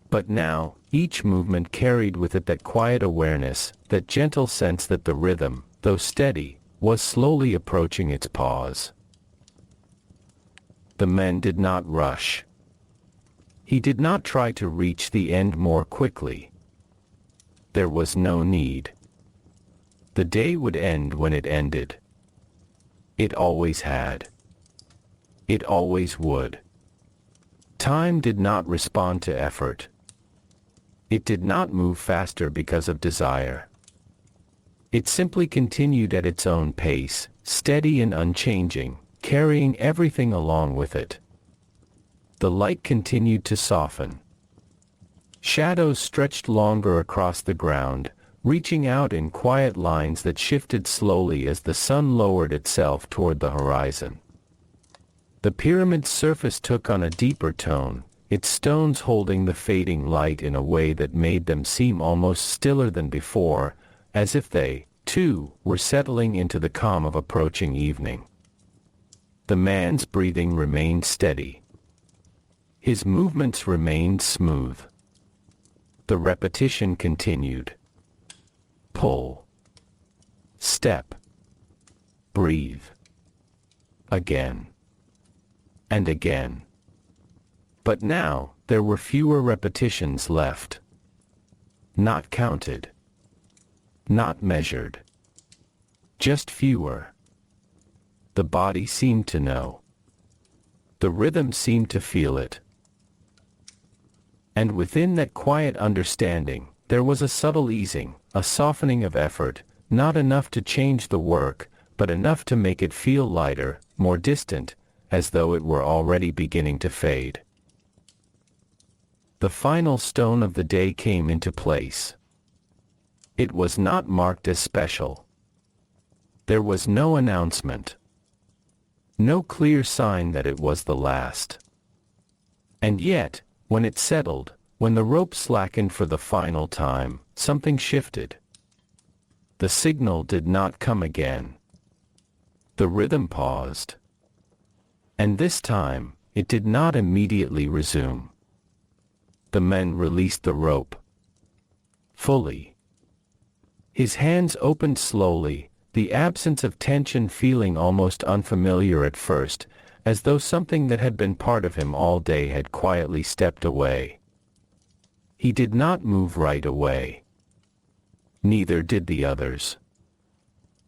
But now, each movement carried with it that quiet awareness, that gentle sense that the rhythm, though steady, was slowly approaching its pause. The men did not rush. He did not try to reach the end more quickly. There was no need. The day would end when it ended. It always had. It always would. Time did not respond to effort. It did not move faster because of desire. It simply continued at its own pace, steady and unchanging, carrying everything along with it. The light continued to soften. Shadows stretched longer across the ground, reaching out in quiet lines that shifted slowly as the sun lowered itself toward the horizon. The pyramid's surface took on a deeper tone, its stones holding the fading light in a way that made them seem almost stiller than before, as if they, too, were settling into the calm of approaching evening. The man's breathing remained steady. His movements remained smooth. The repetition continued. Pull. Step. Breathe. Again. And again. But now, there were fewer repetitions left. Not counted. Not measured. Just fewer. The body seemed to know. The rhythm seemed to feel it. And within that quiet understanding, there was a subtle easing, a softening of effort, not enough to change the work, but enough to make it feel lighter, more distant, as though it were already beginning to fade. The final stone of the day came into place. It was not marked as special. There was no announcement. No clear sign that it was the last. And yet, when it settled, when the rope slackened for the final time, something shifted. The signal did not come again. The rhythm paused. And this time, it did not immediately resume. The man released the rope. Fully. His hands opened slowly, the absence of tension feeling almost unfamiliar at first, as though something that had been part of him all day had quietly stepped away. He did not move right away. Neither did the others.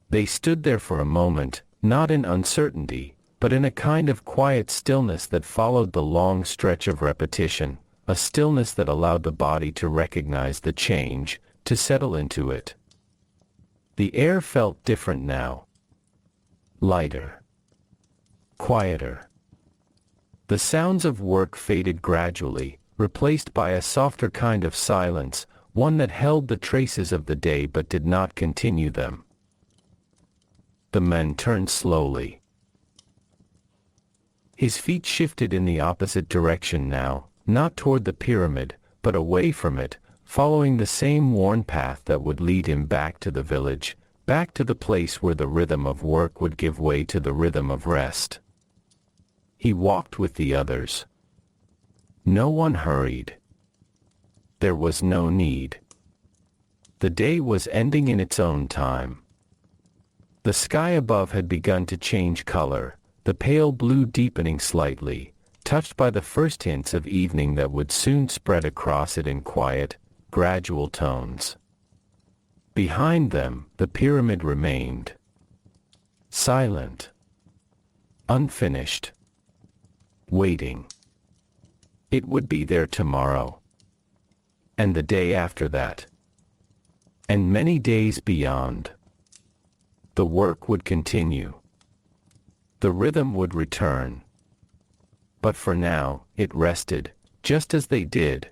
They stood there for a moment, not in uncertainty, but in a kind of quiet stillness that followed the long stretch of repetition, a stillness that allowed the body to recognize the change, to settle into it. The air felt different now. Lighter. Quieter. The sounds of work faded gradually, replaced by a softer kind of silence, one that held the traces of the day but did not continue them. The man turned slowly. His feet shifted in the opposite direction now, not toward the pyramid, but away from it, following the same worn path that would lead him back to the village, back to the place where the rhythm of work would give way to the rhythm of rest. He walked with the others. No one hurried. There was no need. The day was ending in its own time. The sky above had begun to change color, the pale blue deepening slightly, touched by the first hints of evening that would soon spread across it in quiet, gradual tones. Behind them, the pyramid remained. Silent. Unfinished. Waiting. It would be there tomorrow. And the day after that. And many days beyond. The work would continue. The rhythm would return. But for now, it rested, just as they did.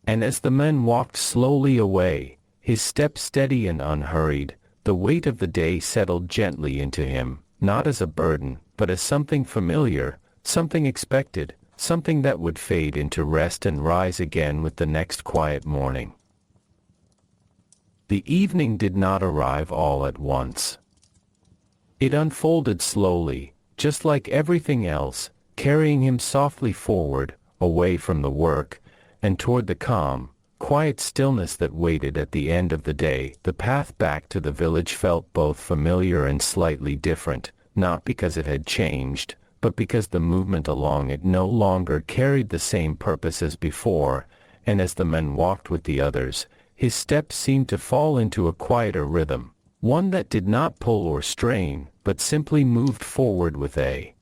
And as the man walked slowly away, his step steady and unhurried, the weight of the day settled gently into him, not as a burden, but as something familiar, something expected, something that would fade into rest and rise again with the next quiet morning. The evening did not arrive all at once. It unfolded slowly, just like everything else, carrying him softly forward, away from the work, and toward the calm, quiet stillness that waited at the end of the day. The path back to the village felt both familiar and slightly different, not because it had changed, but because the movement along it no longer carried the same purpose as before, and as the man walked with the others, his steps seemed to fall into a quieter rhythm, one that did not pull or strain, but simply moved forward with a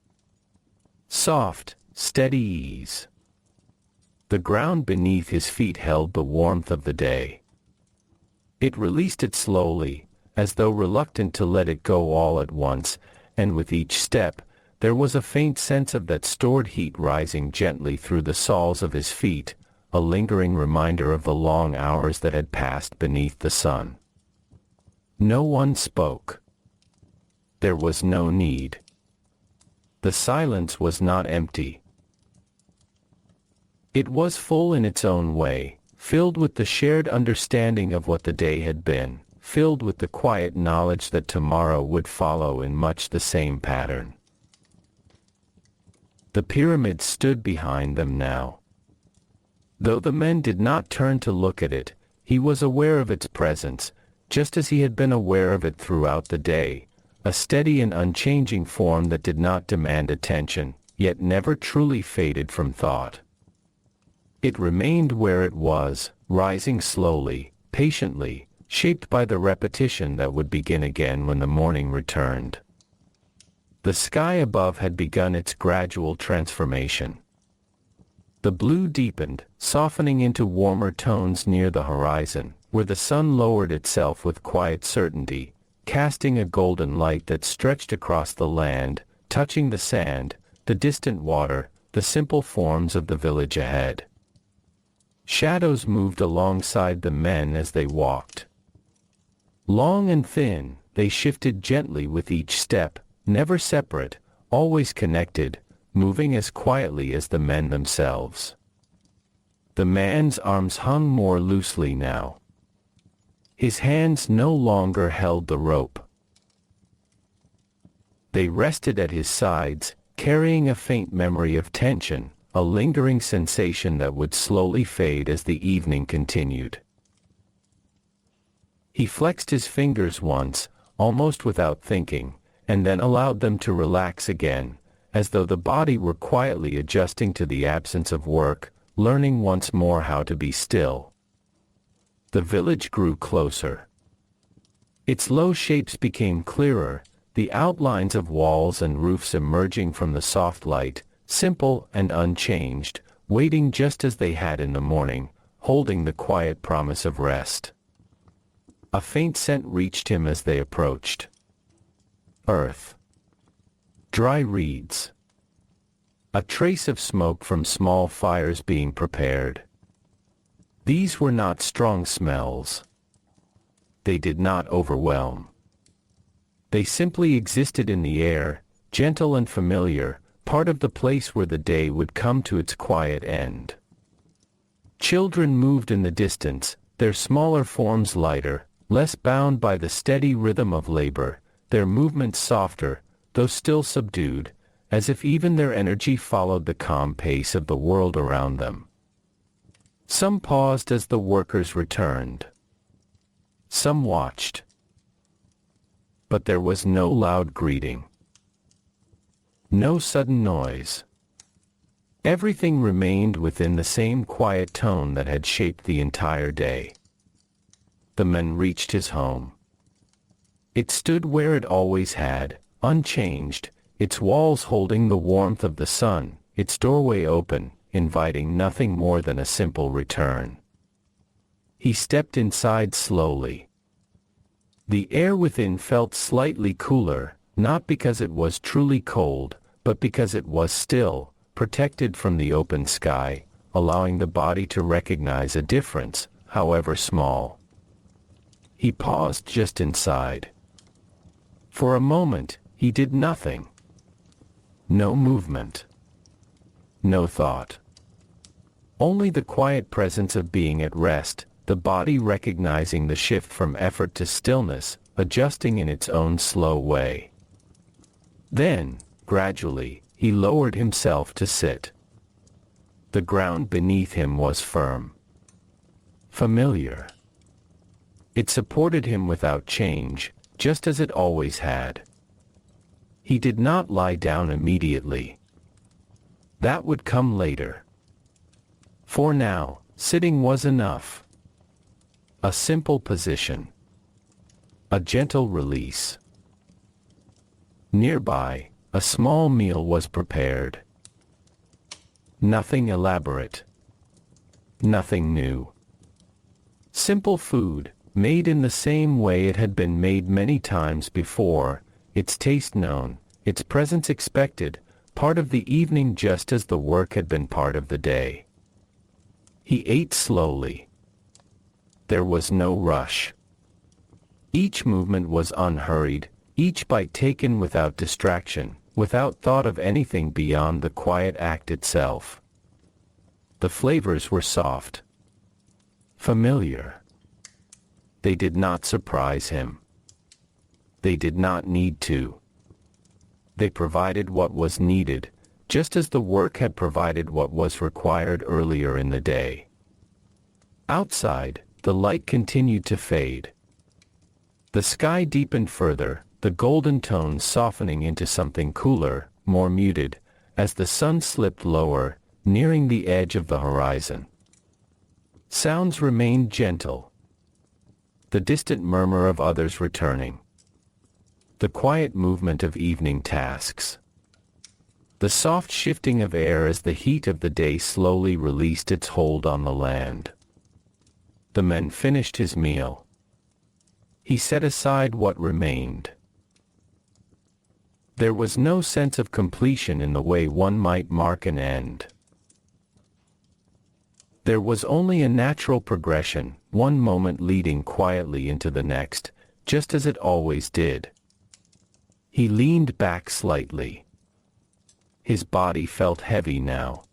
soft, steady ease. The ground beneath his feet held the warmth of the day. It released it slowly, as though reluctant to let it go all at once, and with each step, there was a faint sense of that stored heat rising gently through the soles of his feet, a lingering reminder of the long hours that had passed beneath the sun. No one spoke. There was no need. The silence was not empty. It was full in its own way, filled with the shared understanding of what the day had been, filled with the quiet knowledge that tomorrow would follow in much the same pattern. The pyramid stood behind them now. Though the men did not turn to look at it, he was aware of its presence, just as he had been aware of it throughout the day, a steady and unchanging form that did not demand attention, yet never truly faded from thought. It remained where it was, rising slowly, patiently, shaped by the repetition that would begin again when the morning returned. The sky above had begun its gradual transformation. The blue deepened, softening into warmer tones near the horizon, where the sun lowered itself with quiet certainty, casting a golden light that stretched across the land, touching the sand, the distant water, the simple forms of the village ahead. Shadows moved alongside the men as they walked. Long and thin, they shifted gently with each step, never separate, always connected, moving as quietly as the men themselves. The man's arms hung more loosely now. His hands no longer held the rope. They rested at his sides, carrying a faint memory of tension, a lingering sensation that would slowly fade as the evening continued. He flexed his fingers once, almost without thinking, and then allowed them to relax again, as though the body were quietly adjusting to the absence of work, learning once more how to be still. The village grew closer. Its low shapes became clearer, the outlines of walls and roofs emerging from the soft light, simple and unchanged, waiting just as they had in the morning, holding the quiet promise of rest. A faint scent reached him as they approached. Earth. Dry reeds. A trace of smoke from small fires being prepared. These were not strong smells. They did not overwhelm. They simply existed in the air, gentle and familiar, part of the place where the day would come to its quiet end. Children moved in the distance, their smaller forms lighter, less bound by the steady rhythm of labor, their movements softer, though still subdued, as if even their energy followed the calm pace of the world around them. Some paused as the workers returned. Some watched. But there was no loud greeting. No sudden noise. Everything remained within the same quiet tone that had shaped the entire day. The man reached his home. It stood where it always had, unchanged, its walls holding the warmth of the sun, its doorway open, inviting nothing more than a simple return. He stepped inside slowly. The air within felt slightly cooler, not because it was truly cold, but because it was still, protected from the open sky, allowing the body to recognize a difference, however small. He paused just inside. For a moment, he did nothing. No movement. No thought. Only the quiet presence of being at rest, the body recognizing the shift from effort to stillness, adjusting in its own slow way. Then, gradually, he lowered himself to sit. The ground beneath him was firm. Familiar. It supported him without change, just as it always had. He did not lie down immediately. That would come later. For now, sitting was enough. A simple position. A gentle release. Nearby, a small meal was prepared. Nothing elaborate. Nothing new. Simple food, made in the same way it had been made many times before, its taste known, its presence expected, part of the evening just as the work had been part of the day. He ate slowly. There was no rush. Each movement was unhurried, each bite taken without distraction, without thought of anything beyond the quiet act itself. The flavors were soft, familiar. They did not surprise him. They did not need to. They provided what was needed, just as the work had provided what was required earlier in the day. Outside, the light continued to fade. The sky deepened further, the golden tones softening into something cooler, more muted, as the sun slipped lower, nearing the edge of the horizon. Sounds remained gentle. The distant murmur of others returning. The quiet movement of evening tasks. The soft shifting of air as the heat of the day slowly released its hold on the land. The man finished his meal. He set aside what remained. There was no sense of completion in the way one might mark an end. There was only a natural progression, one moment leading quietly into the next, just as it always did. He leaned back slightly. His body felt heavy now.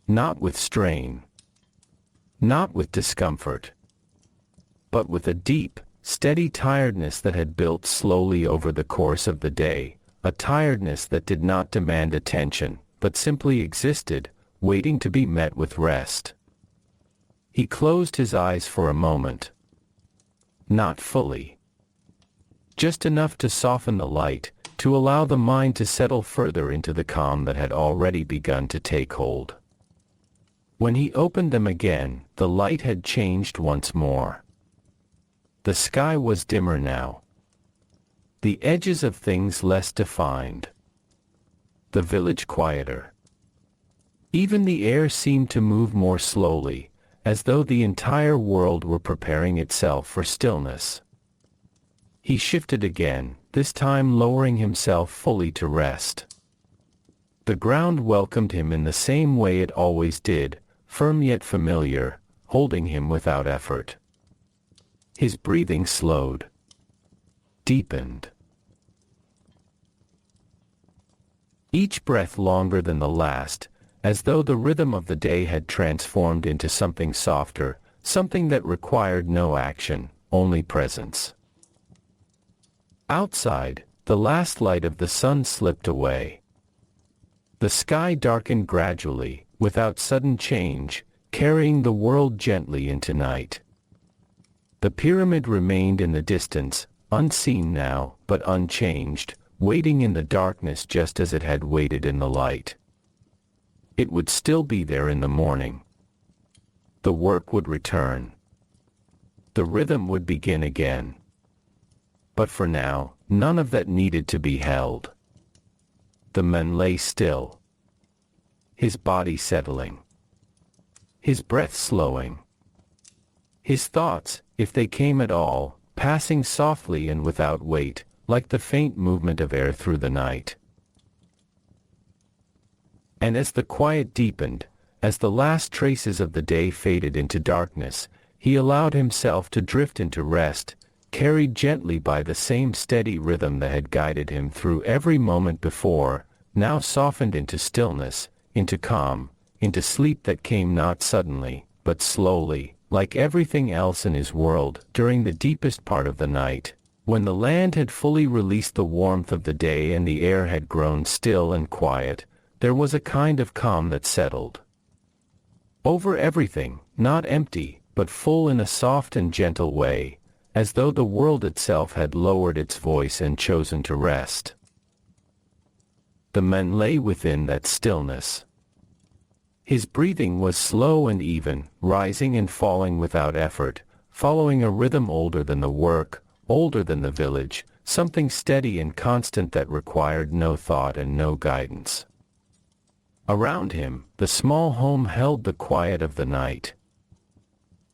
Not with strain. Not with discomfort. But with a deep, steady tiredness that had built slowly over the course of the day, a tiredness that did not demand attention, but simply existed, waiting to be met with rest. He closed his eyes for a moment. Not fully. Just enough to soften the light, to allow the mind to settle further into the calm that had already begun to take hold. When he opened them again, the light had changed once more. The sky was dimmer now. The edges of things less defined. The village quieter. Even the air seemed to move more slowly, as though the entire world were preparing itself for stillness. He shifted again, this time lowering himself fully to rest. The ground welcomed him in the same way it always did, firm yet familiar, holding him without effort. His breathing slowed. Deepened. Each breath longer than the last, as though the rhythm of the day had transformed into something softer, something that required no action, only presence. Outside, the last light of the sun slipped away. The sky darkened gradually, without sudden change, carrying the world gently into night. The pyramid remained in the distance, unseen now, but unchanged, waiting in the darkness just as it had waited in the light. It would still be there in the morning. The work would return. The rhythm would begin again. But for now, none of that needed to be held. The man lay still. His body settling. His breath slowing. His thoughts, if they came at all, passing softly and without weight, like the faint movement of air through the night. And as the quiet deepened, as the last traces of the day faded into darkness, he allowed himself to drift into rest, carried gently by the same steady rhythm that had guided him through every moment before, now softened into stillness, into calm, into sleep that came not suddenly, but slowly, like everything else in his world, during the deepest part of the night, when the land had fully released the warmth of the day and the air had grown still and quiet. There was a kind of calm that settled over everything, not empty, but full in a soft and gentle way, as though the world itself had lowered its voice and chosen to rest. The man lay within that stillness. His breathing was slow and even, rising and falling without effort, following a rhythm older than the work, older than the village, something steady and constant that required no thought and no guidance. Around him, the small home held the quiet of the night.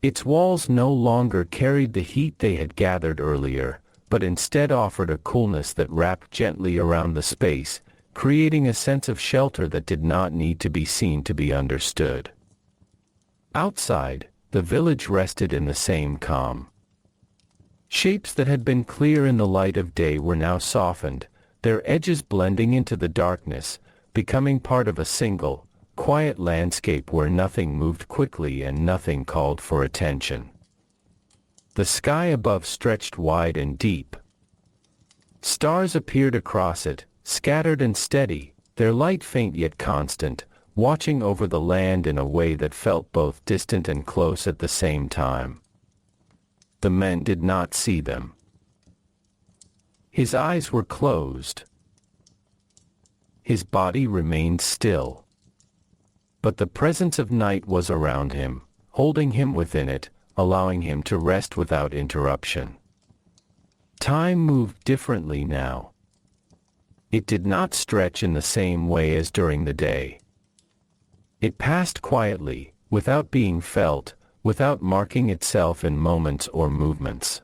Its walls no longer carried the heat they had gathered earlier, but instead offered a coolness that wrapped gently around the space, creating a sense of shelter that did not need to be seen to be understood. Outside, the village rested in the same calm. Shapes that had been clear in the light of day were now softened, their edges blending into the darkness, becoming part of a single, quiet landscape where nothing moved quickly and nothing called for attention. The sky above stretched wide and deep. Stars appeared across it, scattered and steady, their light faint yet constant, watching over the land in a way that felt both distant and close at the same time. The men did not see them. His eyes were closed. His body remained still. But the presence of night was around him, holding him within it, allowing him to rest without interruption. Time moved differently now. It did not stretch in the same way as during the day. It passed quietly, without being felt, without marking itself in moments or movements.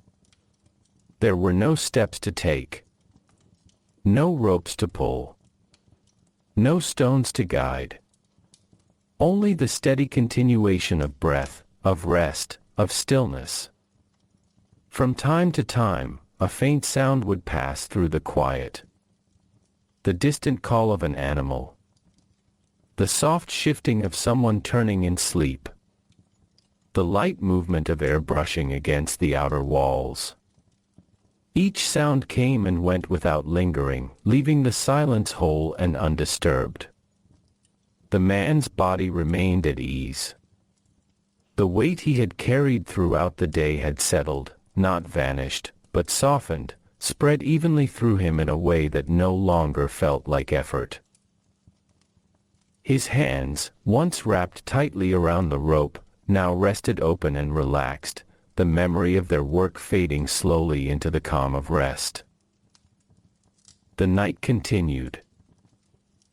There were no steps to take. No ropes to pull. No stones to guide. Only the steady continuation of breath, of rest, of stillness. From time to time, a faint sound would pass through the quiet. The distant call of an animal. The soft shifting of someone turning in sleep. The light movement of air brushing against the outer walls. Each sound came and went without lingering, leaving the silence whole and undisturbed. The man's body remained at ease. The weight he had carried throughout the day had settled, not vanished, but softened, spread evenly through him in a way that no longer felt like effort. His hands, once wrapped tightly around the rope, now rested open and relaxed, the memory of their work fading slowly into the calm of rest. The night continued.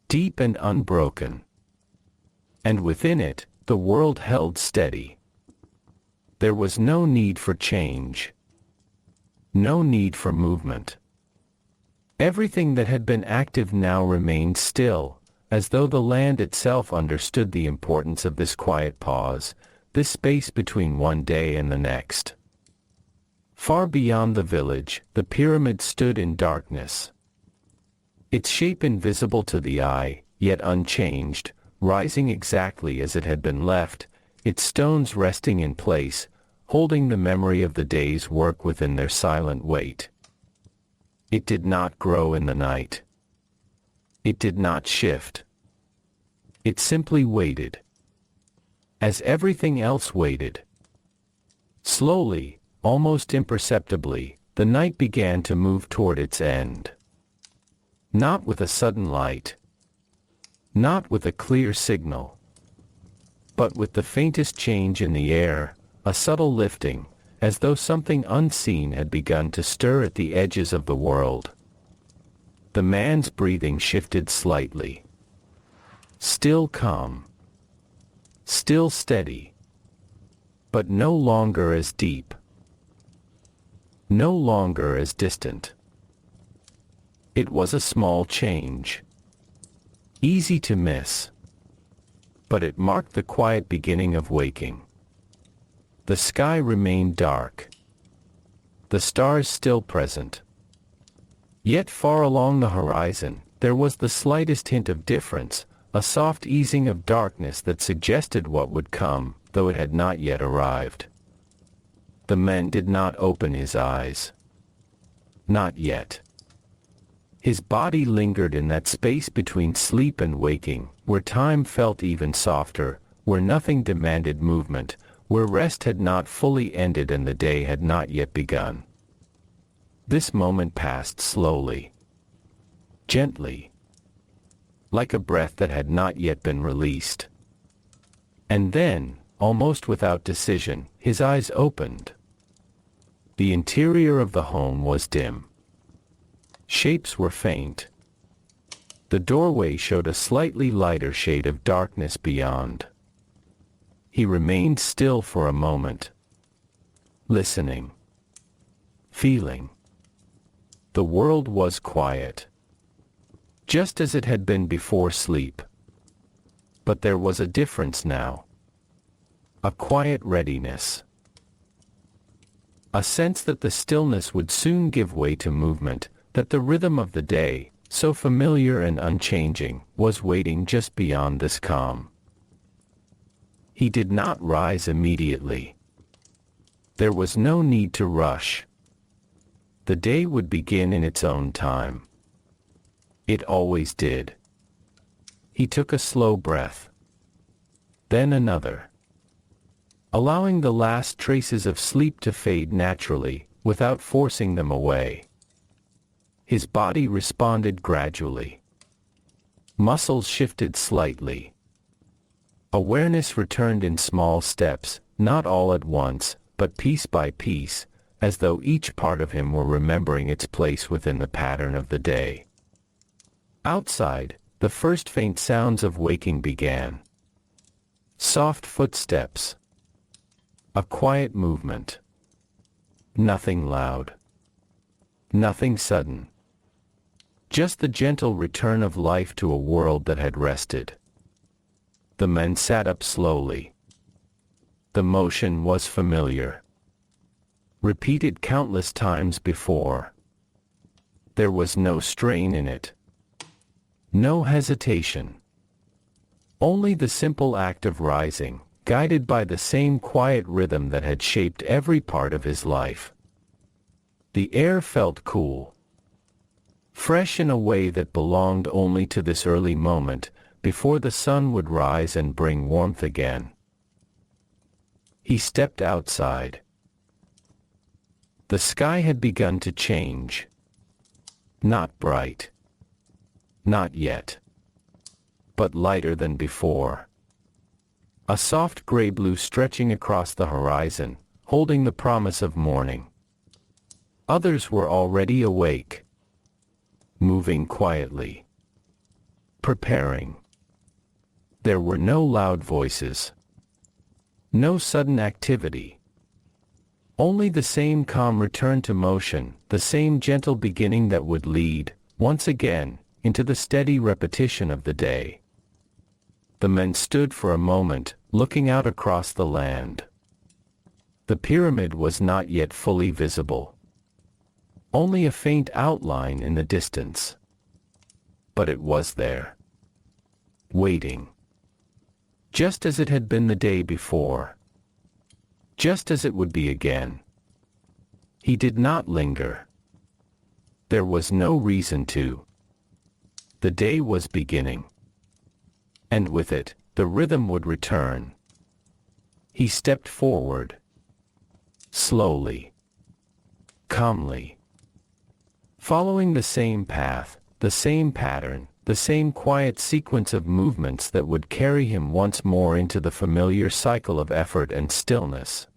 Deep and unbroken. And within it, the world held steady. There was no need for change. No need for movement. Everything that had been active now remained still, as though the land itself understood the importance of this quiet pause, this space between one day and the next. Far beyond the village, the pyramid stood in darkness. Its shape invisible to the eye, yet unchanged, rising exactly as it had been left, its stones resting in place, holding the memory of the day's work within their silent weight. It did not grow in the night. It did not shift. It simply waited. As everything else waited. Slowly, almost imperceptibly, the night began to move toward its end. Not with a sudden light. Not with a clear signal. But with the faintest change in the air, a subtle lifting, as though something unseen had begun to stir at the edges of the world. The man's breathing shifted slightly. Still calm. Still steady. But no longer as deep. No longer as distant. It was a small change. Easy to miss. But it marked the quiet beginning of waking. The sky remained dark. The stars still present. Yet far along the horizon, there was the slightest hint of difference, a soft easing of darkness that suggested what would come, though it had not yet arrived. The man did not open his eyes. Not yet. His body lingered in that space between sleep and waking, where time felt even softer, where nothing demanded movement, where rest had not fully ended and the day had not yet begun. This moment passed slowly. Gently. Like a breath that had not yet been released. And then, almost without decision, his eyes opened. The interior of the home was dim. Shapes were faint. The doorway showed a slightly lighter shade of darkness beyond. He remained still for a moment. Listening. Feeling. The world was quiet. Just as it had been before sleep. But there was a difference now. A quiet readiness. A sense that the stillness would soon give way to movement, that the rhythm of the day, so familiar and unchanging, was waiting just beyond this calm. He did not rise immediately. There was no need to rush. The day would begin in its own time. It always did. He took a slow breath. Then another. Allowing the last traces of sleep to fade naturally, without forcing them away. His body responded gradually. Muscles shifted slightly. Awareness returned in small steps, not all at once, but piece by piece, as though each part of him were remembering its place within the pattern of the day. Outside, the first faint sounds of waking began. Soft footsteps. A quiet movement. Nothing loud. Nothing sudden. Just the gentle return of life to a world that had rested. The men sat up slowly. The motion was familiar. Repeated countless times before. There was no strain in it. No hesitation. Only the simple act of rising, guided by the same quiet rhythm that had shaped every part of his life. The air felt cool. Fresh in a way that belonged only to this early moment, before the sun would rise and bring warmth again. He stepped outside. The sky had begun to change. Not bright. Not yet. But lighter than before. A soft gray blue stretching across the horizon, holding the promise of morning. Others were already awake. Moving quietly. Preparing. There were no loud voices. No sudden activity. Only the same calm return to motion, the same gentle beginning that would lead, once again, into the steady repetition of the day. The men stood for a moment, looking out across the land. The pyramid was not yet fully visible. Only a faint outline in the distance. But it was there. Waiting. Just as it had been the day before. Just as it would be again. He did not linger. There was no reason to. The day was beginning. And with it, the rhythm would return. He stepped forward. Slowly. Calmly. Following the same path, the same pattern, the same quiet sequence of movements that would carry him once more into the familiar cycle of effort and stillness.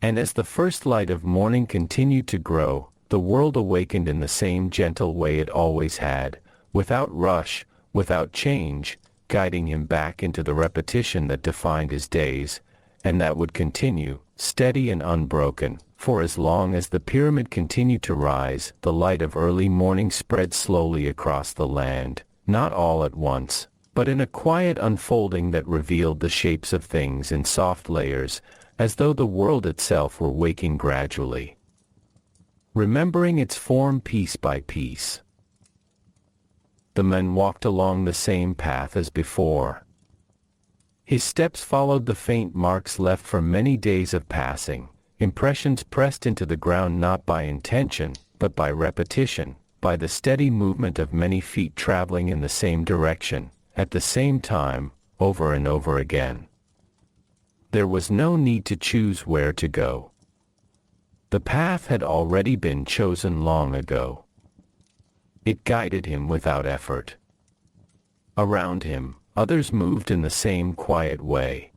And as the first light of morning continued to grow, the world awakened in the same gentle way it always had, without rush, without change, guiding him back into the repetition that defined his days, and that would continue, steady and unbroken, for as long as the pyramid continued to rise. The light of early morning spread slowly across the land, not all at once, but in a quiet unfolding that revealed the shapes of things in soft layers, as though the world itself were waking gradually. Remembering its form piece by piece. The men walked along the same path as before. His steps followed the faint marks left from many days of passing, impressions pressed into the ground not by intention, but by repetition, by the steady movement of many feet traveling in the same direction, at the same time, over and over again. There was no need to choose where to go. The path had already been chosen long ago. It guided him without effort. Around him, others moved in the same quiet way.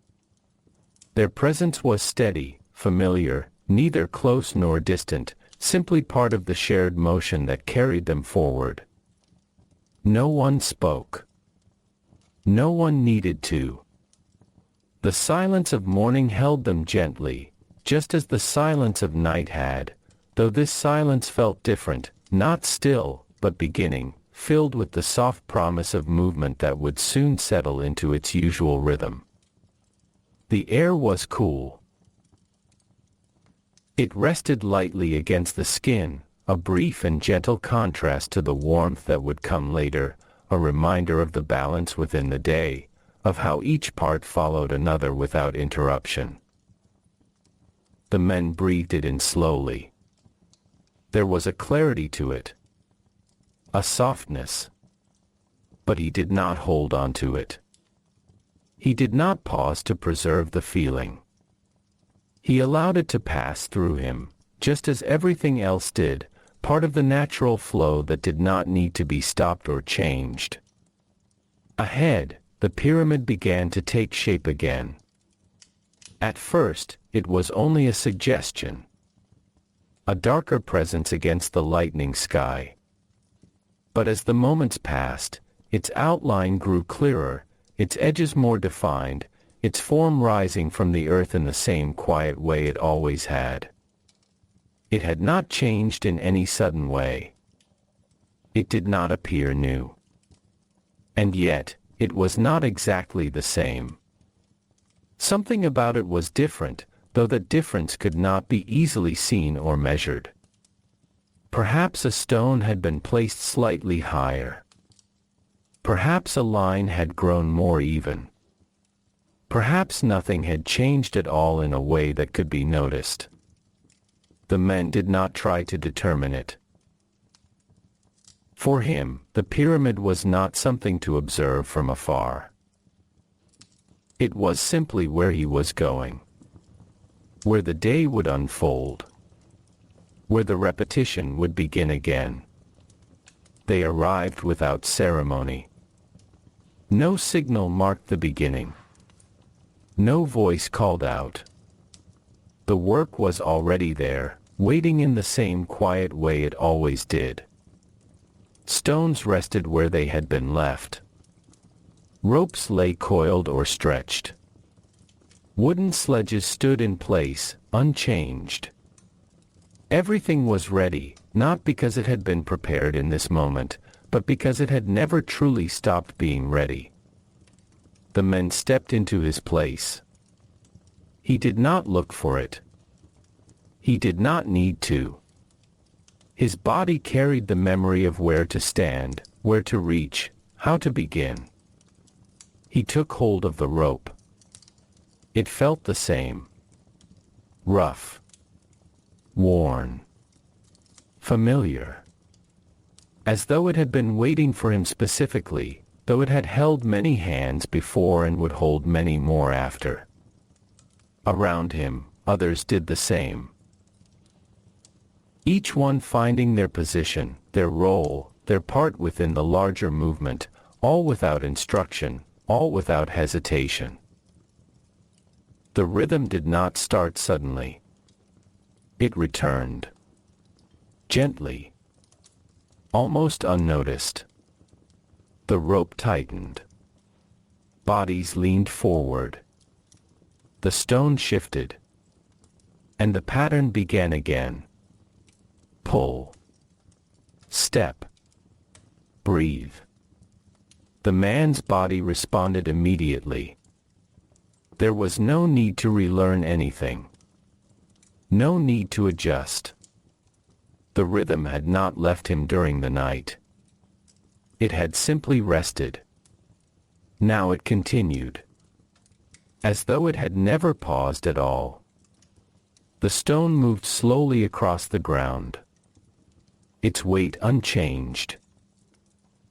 Their presence was steady, familiar, neither close nor distant, simply part of the shared motion that carried them forward. No one spoke. No one needed to. The silence of morning held them gently, just as the silence of night had, though this silence felt different, not still, but beginning, filled with the soft promise of movement that would soon settle into its usual rhythm. The air was cool. It rested lightly against the skin, a brief and gentle contrast to the warmth that would come later, a reminder of the balance within the day, of how each part followed another without interruption. The men breathed it in slowly. There was a clarity to it, a softness. But he did not hold on to it. He did not pause to preserve the feeling. He allowed it to pass through him, just as everything else did, part of the natural flow that did not need to be stopped or changed. Ahead, the pyramid began to take shape again. At first, it was only a suggestion, a darker presence against the lightning sky. But as the moments passed, its outline grew clearer, its edges more defined, its form rising from the earth in the same quiet way it always had. It had not changed in any sudden way. It did not appear new. And yet, it was not exactly the same. Something about it was different, though that difference could not be easily seen or measured. Perhaps a stone had been placed slightly higher. Perhaps a line had grown more even. Perhaps nothing had changed at all in a way that could be noticed. The men did not try to determine it. For him, the pyramid was not something to observe from afar. It was simply where he was going, where the day would unfold, where the repetition would begin again. They arrived without ceremony. No signal marked the beginning. No voice called out. The work was already there, waiting in the same quiet way it always did. Stones rested where they had been left. Ropes lay coiled or stretched. Wooden sledges stood in place, unchanged. Everything was ready, not because it had been prepared in this moment, but because it had never truly stopped being ready. The men stepped into his place. He did not look for it. He did not need to. His body carried the memory of where to stand, where to reach, how to begin. He took hold of the rope. It felt the same. Rough. Worn. Familiar. As though it had been waiting for him specifically, though it had held many hands before and would hold many more after. Around him, others did the same. Each one finding their position, their role, their part within the larger movement, all without instruction, all without hesitation. The rhythm did not start suddenly. It returned. Gently. Almost unnoticed. The rope tightened. Bodies leaned forward. The stone shifted. And the pattern began again. Pull. Step. Breathe. The man's body responded immediately. There was no need to relearn anything. No need to adjust. The rhythm had not left him during the night. It had simply rested. Now it continued. As though it had never paused at all. The stone moved slowly across the ground. Its weight unchanged.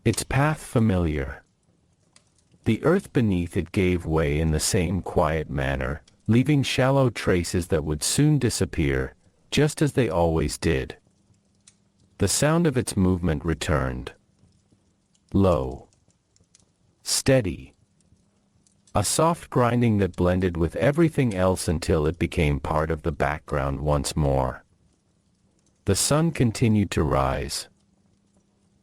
Its path familiar. The earth beneath it gave way in the same quiet manner, leaving shallow traces that would soon disappear, just as they always did. The sound of its movement returned. Low. Steady. A soft grinding that blended with everything else until it became part of the background once more. The sun continued to rise.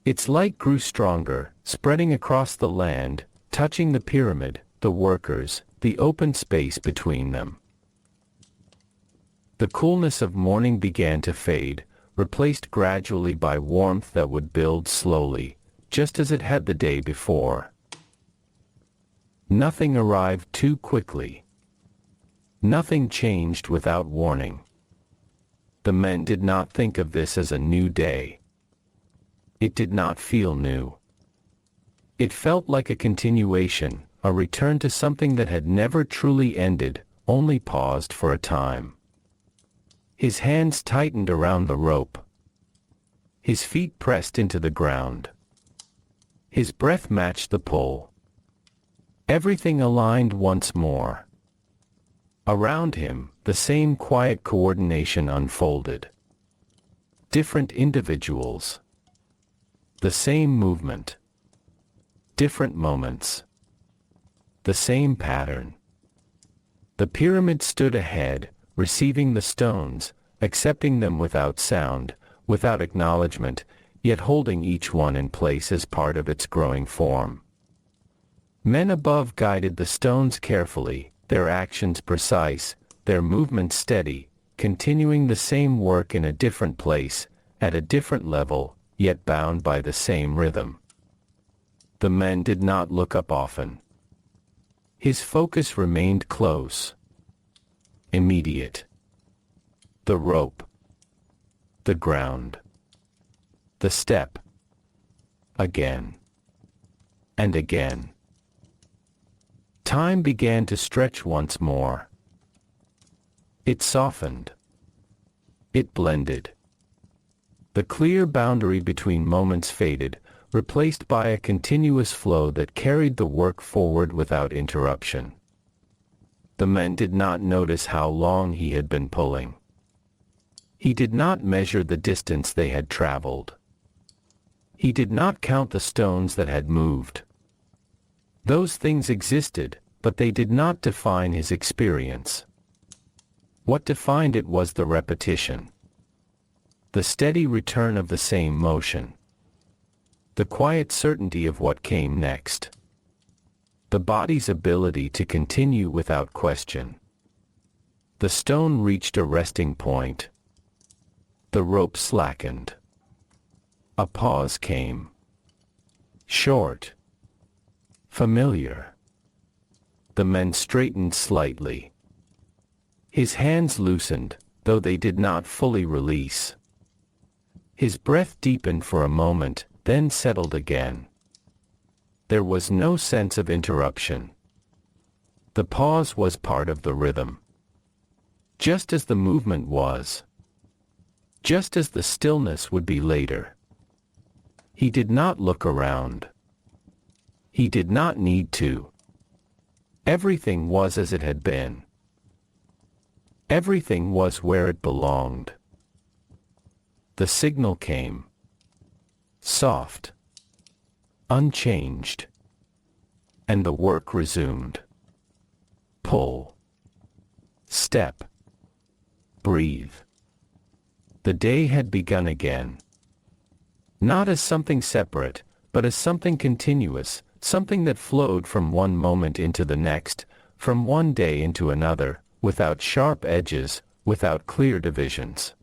Its light grew stronger, spreading across the land, touching the pyramid, the workers, the open space between them. The coolness of morning began to fade, replaced gradually by warmth that would build slowly, just as it had the day before. Nothing arrived too quickly. Nothing changed without warning. The men did not think of this as a new day. It did not feel new. It felt like a continuation, a return to something that had never truly ended, only paused for a time. His hands tightened around the rope. His feet pressed into the ground. His breath matched the pull. Everything aligned once more. Around him, the same quiet coordination unfolded. Different individuals. The same movement. Different moments. The same pattern. The pyramid stood ahead, receiving the stones, accepting them without sound, without acknowledgement, yet holding each one in place as part of its growing form. Men above guided the stones carefully, their actions precise, their movements steady, continuing the same work in a different place, at a different level, yet bound by the same rhythm. The men did not look up often. His focus remained close. Immediate. The rope. The ground. The step. Again. And again. Time began to stretch once more. It softened. It blended. The clear boundary between moments faded, replaced by a continuous flow that carried the work forward without interruption. The men did not notice how long he had been pulling. He did not measure the distance they had traveled. He did not count the stones that had moved. Those things existed, but they did not define his experience. What defined it was the repetition. The steady return of the same motion. The quiet certainty of what came next. The body's ability to continue without question. The stone reached a resting point. The rope slackened. A pause came. Short. Familiar. The men straightened slightly. His hands loosened, though they did not fully release. His breath deepened for a moment, then settled again. There was no sense of interruption. The pause was part of the rhythm. Just as the movement was. Just as the stillness would be later. He did not look around. He did not need to. Everything was as it had been. Everything was where it belonged. The signal came. Soft. Unchanged. And the work resumed. Pull. Step. Breathe. The day had begun again. Not as something separate, but as something continuous, something that flowed from one moment into the next, from one day into another, without sharp edges, without clear divisions.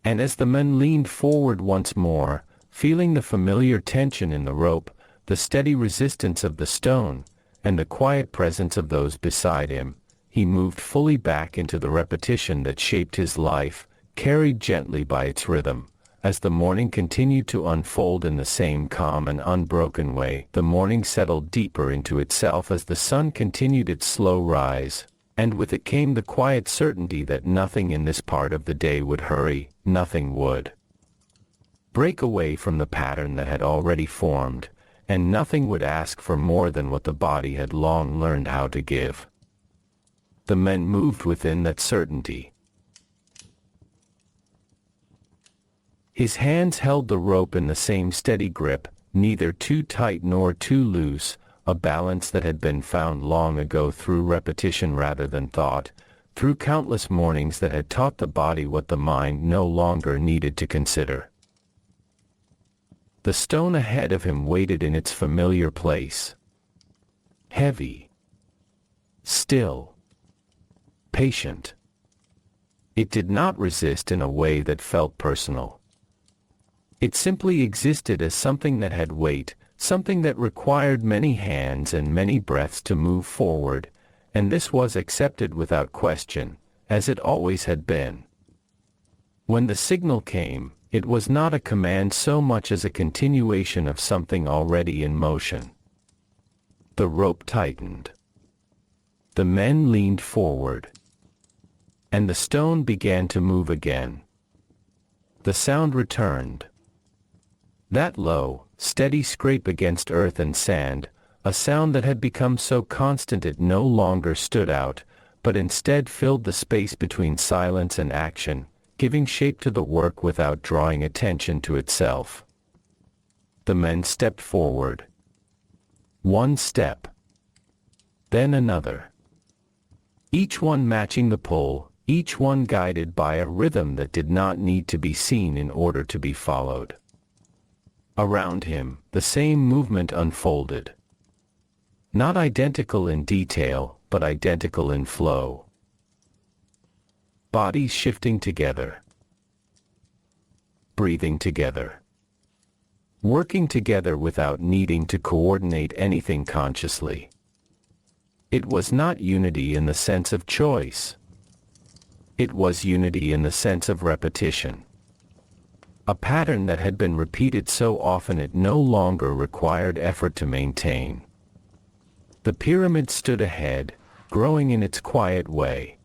And as the men leaned forward once more, feeling the familiar tension in the rope, the steady resistance of the stone, and the quiet presence of those beside him, he moved fully back into the repetition that shaped his life, carried gently by its rhythm. As the morning continued to unfold in the same calm and unbroken way, the morning settled deeper into itself as the sun continued its slow rise, and with it came the quiet certainty that nothing in this part of the day would hurry, nothing would break away from the pattern that had already formed, and nothing would ask for more than what the body had long learned how to give. The men moved within that certainty. His hands held the rope in the same steady grip, neither too tight nor too loose, a balance that had been found long ago through repetition rather than thought, through countless mornings that had taught the body what the mind no longer needed to consider. The stone ahead of him waited in its familiar place. Heavy. Still. Patient. It did not resist in a way that felt personal. It simply existed as something that had weight, something that required many hands and many breaths to move forward, and this was accepted without question, as it always had been. When the signal came, it was not a command so much as a continuation of something already in motion. The rope tightened. The men leaned forward. And the stone began to move again. The sound returned. That low, steady scrape against earth and sand, a sound that had become so constant it no longer stood out, but instead filled the space between silence and action, giving shape to the work without drawing attention to itself. The men stepped forward. One step. Then another. Each one matching the pull, each one guided by a rhythm that did not need to be seen in order to be followed. Around him, the same movement unfolded. Not identical in detail, but identical in flow. Bodies shifting together. Breathing together. Working together without needing to coordinate anything consciously. It was not unity in the sense of choice. It was unity in the sense of repetition. A pattern that had been repeated so often it no longer required effort to maintain. The pyramid stood ahead, growing in its quiet way.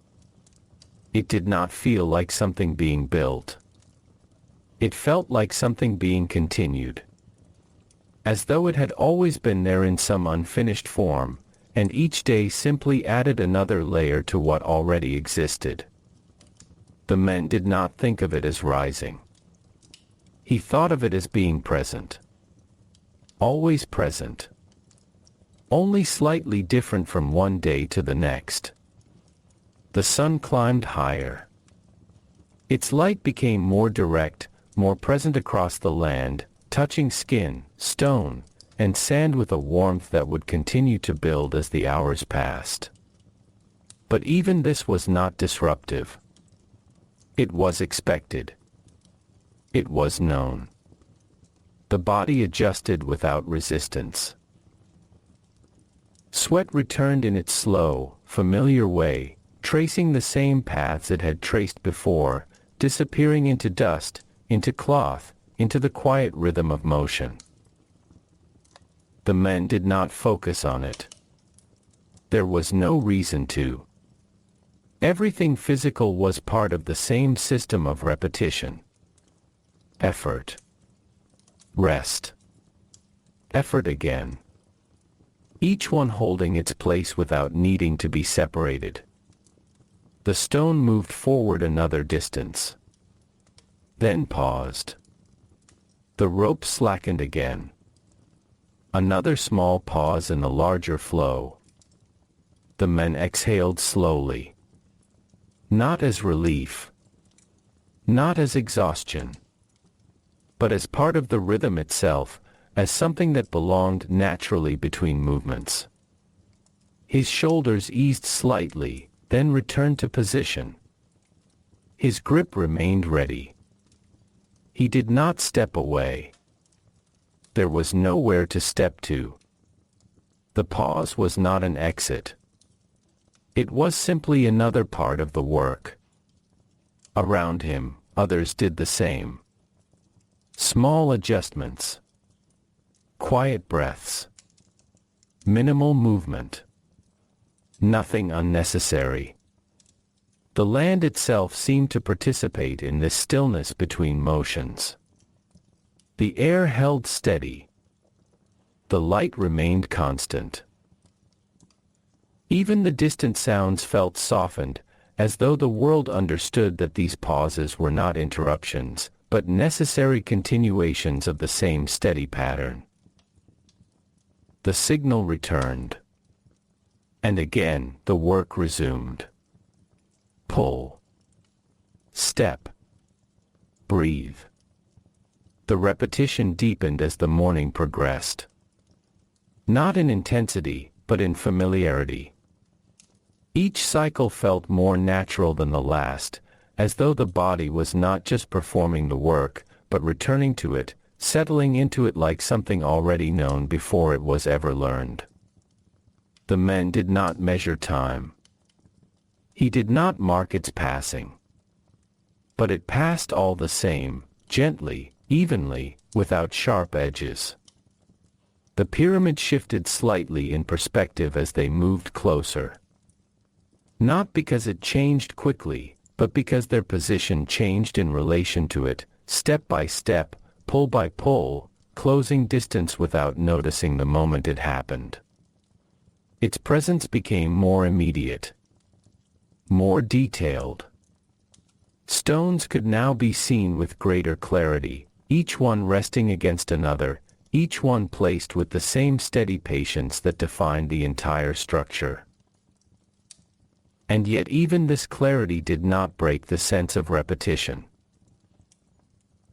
It did not feel like something being built. It felt like something being continued. As though it had always been there in some unfinished form, and each day simply added another layer to what already existed. The men did not think of it as rising. He thought of it as being present. Always present. Only slightly different from one day to the next. The sun climbed higher. Its light became more direct, more present across the land, touching skin, stone, and sand with a warmth that would continue to build as the hours passed. But even this was not disruptive. It was expected. It was known. The body adjusted without resistance. Sweat returned in its slow, familiar way, tracing the same paths it had traced before, disappearing into dust, into cloth, into the quiet rhythm of motion. The men did not focus on it. There was no reason to. Everything physical was part of the same system of repetition. Effort. Rest. Effort again. Each one holding its place without needing to be separated. The stone moved forward another distance. Then paused. The rope slackened again. Another small pause in the larger flow. The men exhaled slowly. Not as relief. Not as exhaustion. But as part of the rhythm itself, as something that belonged naturally between movements. His shoulders eased slightly, then returned to position. His grip remained ready. He did not step away. There was nowhere to step to. The pause was not an exit. It was simply another part of the work. Around him, others did the same. Small adjustments. Quiet breaths. Minimal movement. Nothing unnecessary. The land itself seemed to participate in this stillness between motions. The air held steady. The light remained constant. Even the distant sounds felt softened, as though the world understood that these pauses were not interruptions, but necessary continuations of the same steady pattern. The signal returned. And again, the work resumed. Pull. Step. Breathe. The repetition deepened as the morning progressed. Not in intensity, but in familiarity. Each cycle felt more natural than the last, as though the body was not just performing the work, but returning to it, settling into it like something already known before it was ever learned. The men did not measure time. He did not mark its passing. But it passed all the same, gently, evenly, without sharp edges. The pyramid shifted slightly in perspective as they moved closer. Not because it changed quickly, but because their position changed in relation to it, step by step, pull by pull, closing distance without noticing the moment it happened. Its presence became more immediate, more detailed. Stones could now be seen with greater clarity, each one resting against another, each one placed with the same steady patience that defined the entire structure. And yet even this clarity did not break the sense of repetition.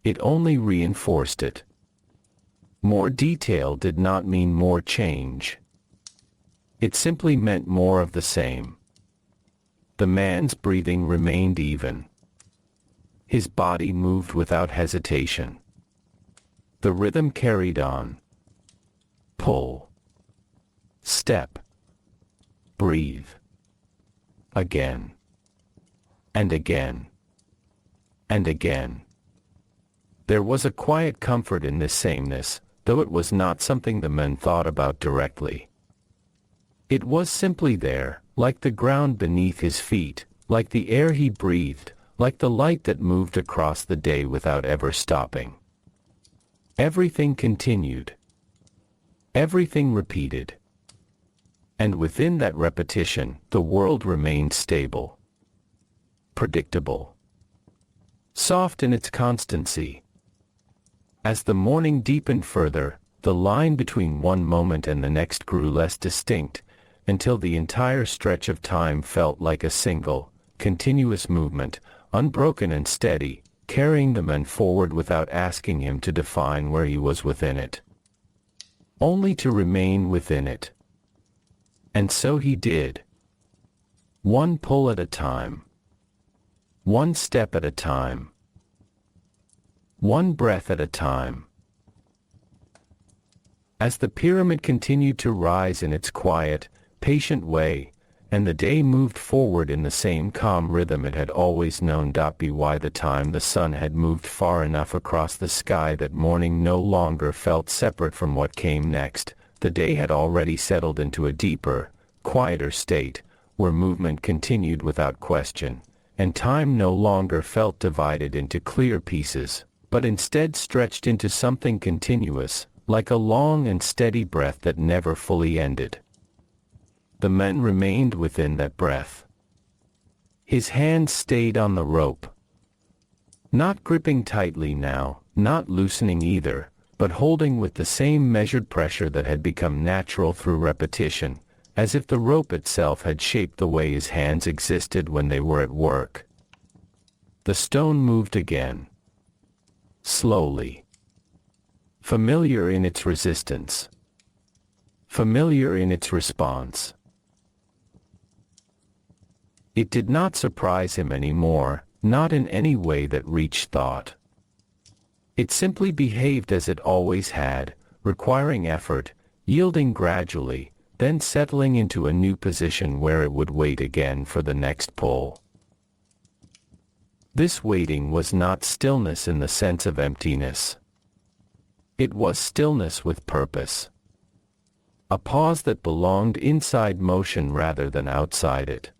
It only reinforced it. More detail did not mean more change. It simply meant more of the same. The man's breathing remained even. His body moved without hesitation. The rhythm carried on. Pull. Step. Breathe. Again. And again. And again. There was a quiet comfort in this sameness, though it was not something the men thought about directly. It was simply there, like the ground beneath his feet, like the air he breathed, like the light that moved across the day without ever stopping. Everything continued. Everything repeated. And within that repetition, the world remained stable. Predictable. Soft in its constancy. As the morning deepened further, the line between one moment and the next grew less distinct, until the entire stretch of time felt like a single, continuous movement, unbroken and steady, carrying the man forward without asking him to define where he was within it. Only to remain within it. And so he did. One pull at a time. One step at a time. One breath at a time. As the pyramid continued to rise in its quiet, patient way, and the day moved forward in the same calm rhythm it had always known. By the time the sun had moved far enough across the sky that morning no longer felt separate from what came next, the day had already settled into a deeper, quieter state, where movement continued without question, and time no longer felt divided into clear pieces, but instead stretched into something continuous, like a long and steady breath that never fully ended. The man remained within that breath. His hands stayed on the rope. Not gripping tightly now, not loosening either, but holding with the same measured pressure that had become natural through repetition, as if the rope itself had shaped the way his hands existed when they were at work. The stone moved again. Slowly. Familiar in its resistance. Familiar in its response. It did not surprise him anymore, not in any way that reached thought. It simply behaved as it always had, requiring effort, yielding gradually, then settling into a new position where it would wait again for the next pull. This waiting was not stillness in the sense of emptiness. It was stillness with purpose. A pause that belonged inside motion rather than outside it.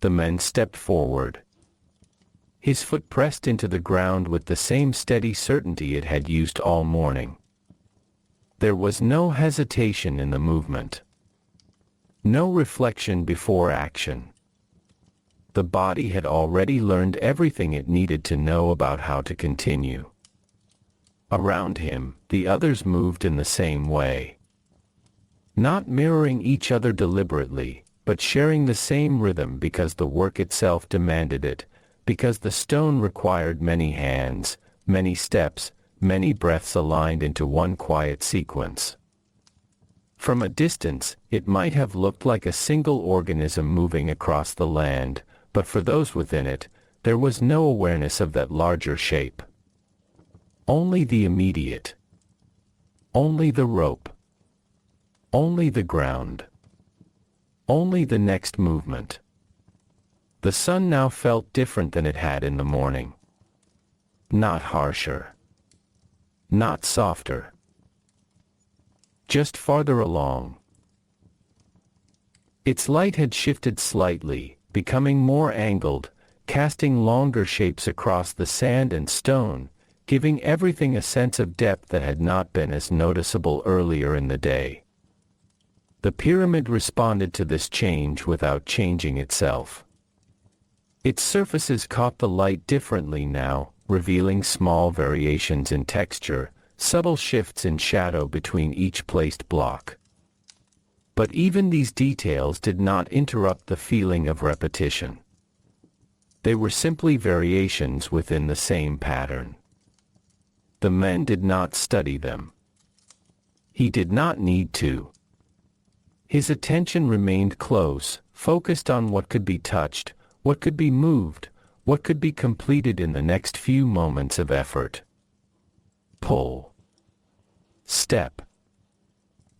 The man stepped forward. His foot pressed into the ground with the same steady certainty it had used all morning. There was no hesitation in the movement. No reflection before action. The body had already learned everything it needed to know about how to continue. Around him, the others moved in the same way. Not mirroring each other deliberately, but sharing the same rhythm because the work itself demanded it, because the stone required many hands, many steps, many breaths aligned into one quiet sequence. From a distance, it might have looked like a single organism moving across the land, but for those within it, there was no awareness of that larger shape. Only the immediate. Only the rope. Only the ground. only the next movement. The sun now felt different than it had in the morning. Not harsher. Not softer. Just farther along. Its light had shifted slightly, becoming more angled, casting longer shapes across the sand and stone, giving everything a sense of depth that had not been as noticeable earlier in the day. The pyramid responded to this change without changing itself. Its surfaces caught the light differently now, revealing small variations in texture, subtle shifts in shadow between each placed block. But even these details did not interrupt the feeling of repetition. They were simply variations within the same pattern. The man did not study them. He did not need to. His attention remained close, focused on what could be touched, what could be moved, what could be completed in the next few moments of effort. Pull. Step.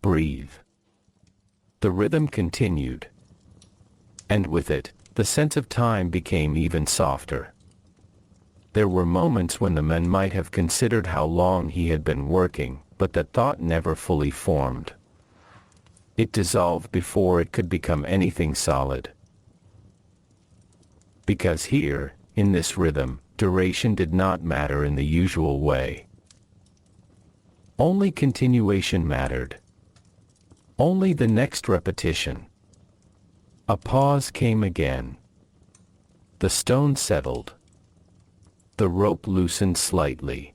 Breathe. The rhythm continued. And with it, the sense of time became even softer. There were moments when the man might have considered how long he had been working, but that thought never fully formed. It dissolved before it could become anything solid. Because here, in this rhythm, duration did not matter in the usual way. Only continuation mattered. Only the next repetition. A pause came again. The stone settled. The rope loosened slightly.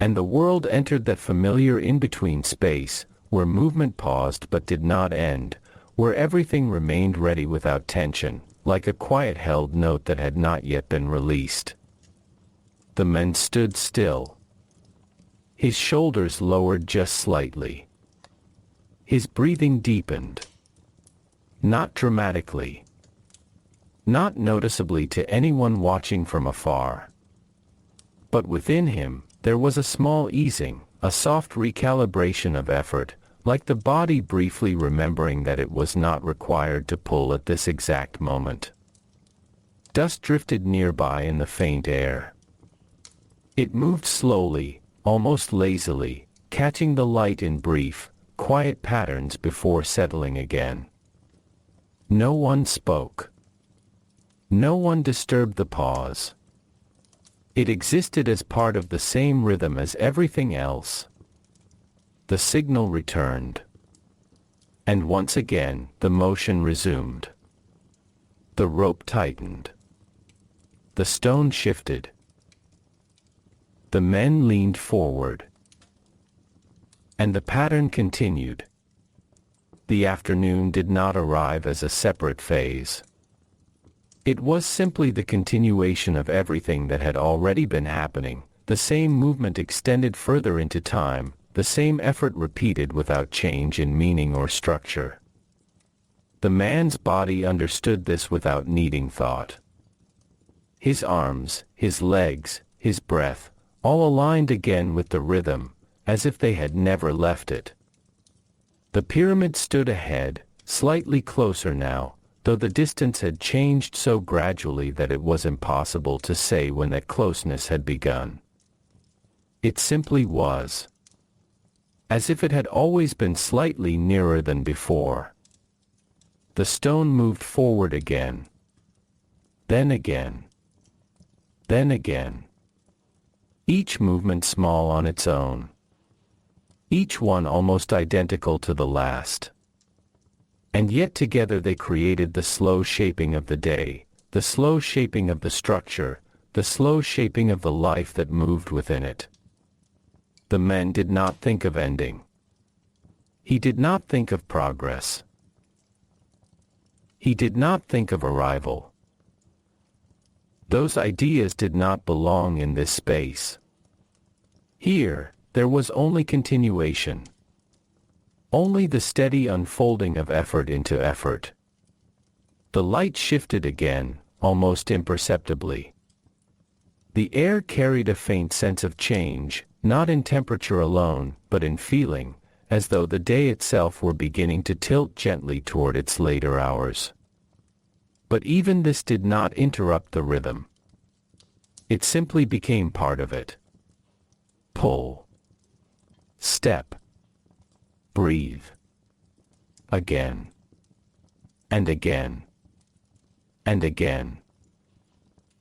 And the world entered that familiar in-between space, where movement paused but did not end, where everything remained ready without tension, like a quiet held note that had not yet been released. The man stood still. His shoulders lowered just slightly. His breathing deepened. Not dramatically. Not noticeably to anyone watching from afar. But within him, there was a small easing, a soft recalibration of effort, like the body briefly remembering that it was not required to pull at this exact moment. Dust drifted nearby in the faint air. It moved slowly, almost lazily, catching the light in brief, quiet patterns before settling again. No one spoke. No one disturbed the pause. It existed as part of the same rhythm as everything else. The signal returned. And once again, the motion resumed. The rope tightened. The stone shifted. The men leaned forward. And the pattern continued. The afternoon did not arrive as a separate phase. It was simply the continuation of everything that had already been happening, the same movement extended further into time, the same effort repeated without change in meaning or structure. The man's body understood this without needing thought. His arms, his legs, his breath, all aligned again with the rhythm, as if they had never left it. The pyramid stood ahead, slightly closer now, though the distance had changed so gradually that it was impossible to say when that closeness had begun. It simply was. As if it had always been slightly nearer than before. The stone moved forward again. Then again. Then again. Each movement small on its own. Each one almost identical to the last. And yet together they created the slow shaping of the day, the slow shaping of the structure, the slow shaping of the life that moved within it. The man did not think of ending. He did not think of progress. He did not think of arrival. Those ideas did not belong in this space. Here, there was only continuation. Only the steady unfolding of effort into effort. The light shifted again, almost imperceptibly. The air carried a faint sense of change, not in temperature alone, but in feeling, as though the day itself were beginning to tilt gently toward its later hours. But even this did not interrupt the rhythm. It simply became part of it. Pull. Step. Breathe. Again. And again. And again.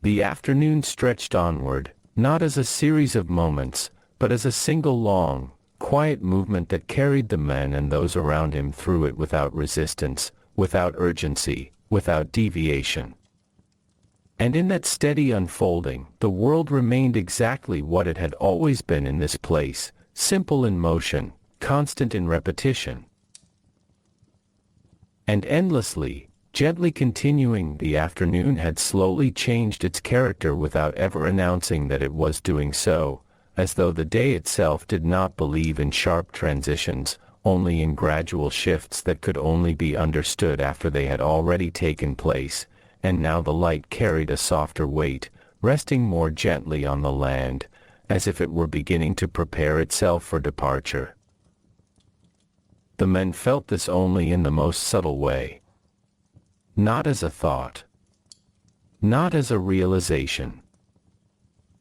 The afternoon stretched onward, not as a series of moments, but as a single long, quiet movement that carried the man and those around him through it without resistance, without urgency, without deviation. And in that steady unfolding, the world remained exactly what it had always been in this place, simple in motion, constant in repetition. And endlessly, gently continuing, the afternoon had slowly changed its character without ever announcing that it was doing so, as though the day itself did not believe in sharp transitions, only in gradual shifts that could only be understood after they had already taken place. And now the light carried a softer weight, resting more gently on the land, as if it were beginning to prepare itself for departure. The men felt this only in the most subtle way. Not as a thought. Not as a realization.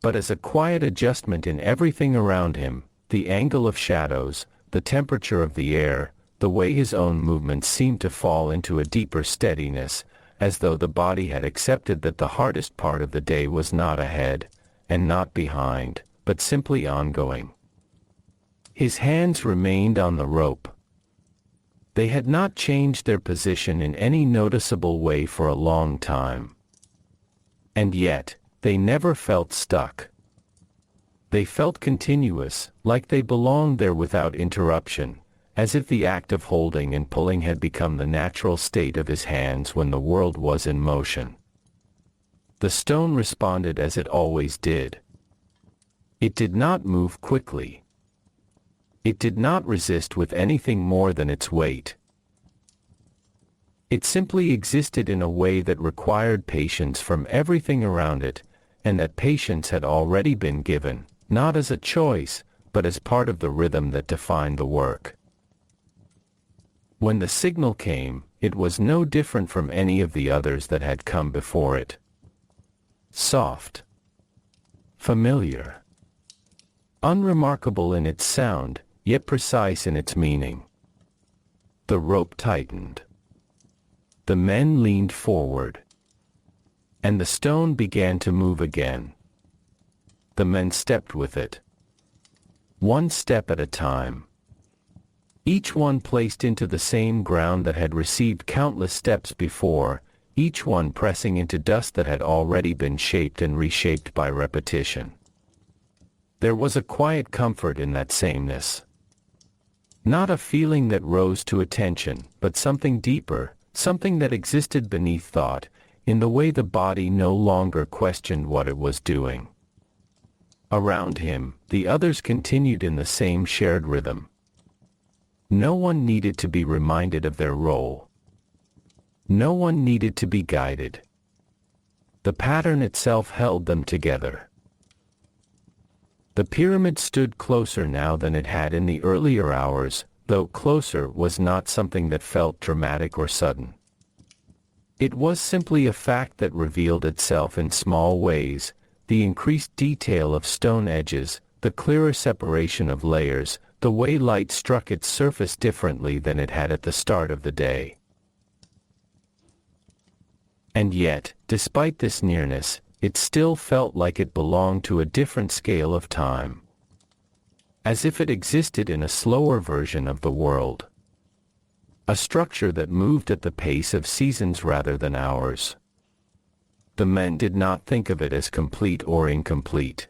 But as a quiet adjustment in everything around him, the angle of shadows, the temperature of the air, the way his own movements seemed to fall into a deeper steadiness, as though the body had accepted that the hardest part of the day was not ahead, and not behind, but simply ongoing. His hands remained on the rope. They had not changed their position in any noticeable way for a long time. And yet, they never felt stuck. They felt continuous, like they belonged there without interruption, as if the act of holding and pulling had become the natural state of his hands when the world was in motion. The stone responded as it always did. It did not move quickly. It did not resist with anything more than its weight. It simply existed in a way that required patience from everything around it, and that patience had already been given, not as a choice, but as part of the rhythm that defined the work. When the signal came, it was no different from any of the others that had come before it. Soft. Familiar. Unremarkable in its sound, yet precise in its meaning. The rope tightened. The men leaned forward. And the stone began to move again. The men stepped with it. One step at a time. Each one placed into the same ground that had received countless steps before, each one pressing into dust that had already been shaped and reshaped by repetition. There was a quiet comfort in that sameness. Not a feeling that rose to attention, but something deeper, something that existed beneath thought, in the way the body no longer questioned what it was doing. Around him, the others continued in the same shared rhythm. No one needed to be reminded of their role. No one needed to be guided. The pattern itself held them together. The pyramid stood closer now than it had in the earlier hours, though closer was not something that felt dramatic or sudden. It was simply a fact that revealed itself in small ways, the increased detail of stone edges, the clearer separation of layers, the way light struck its surface differently than it had at the start of the day. And yet, despite this nearness, it still felt like it belonged to a different scale of time. As if it existed in a slower version of the world. A structure that moved at the pace of seasons rather than hours. The men did not think of it as complete or incomplete.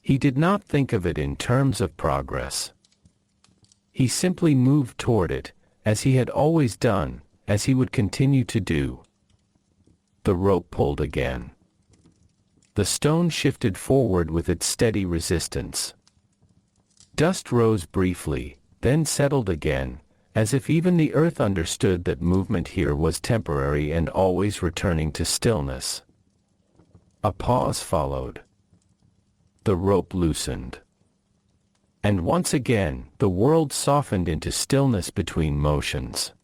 He did not think of it in terms of progress. He simply moved toward it, as he had always done, as he would continue to do. The rope pulled again. The stone shifted forward with its steady resistance. Dust rose briefly, then settled again, as if even the earth understood that movement here was temporary and always returning to stillness. A pause followed. The rope loosened. And once again, the world softened into stillness between motions.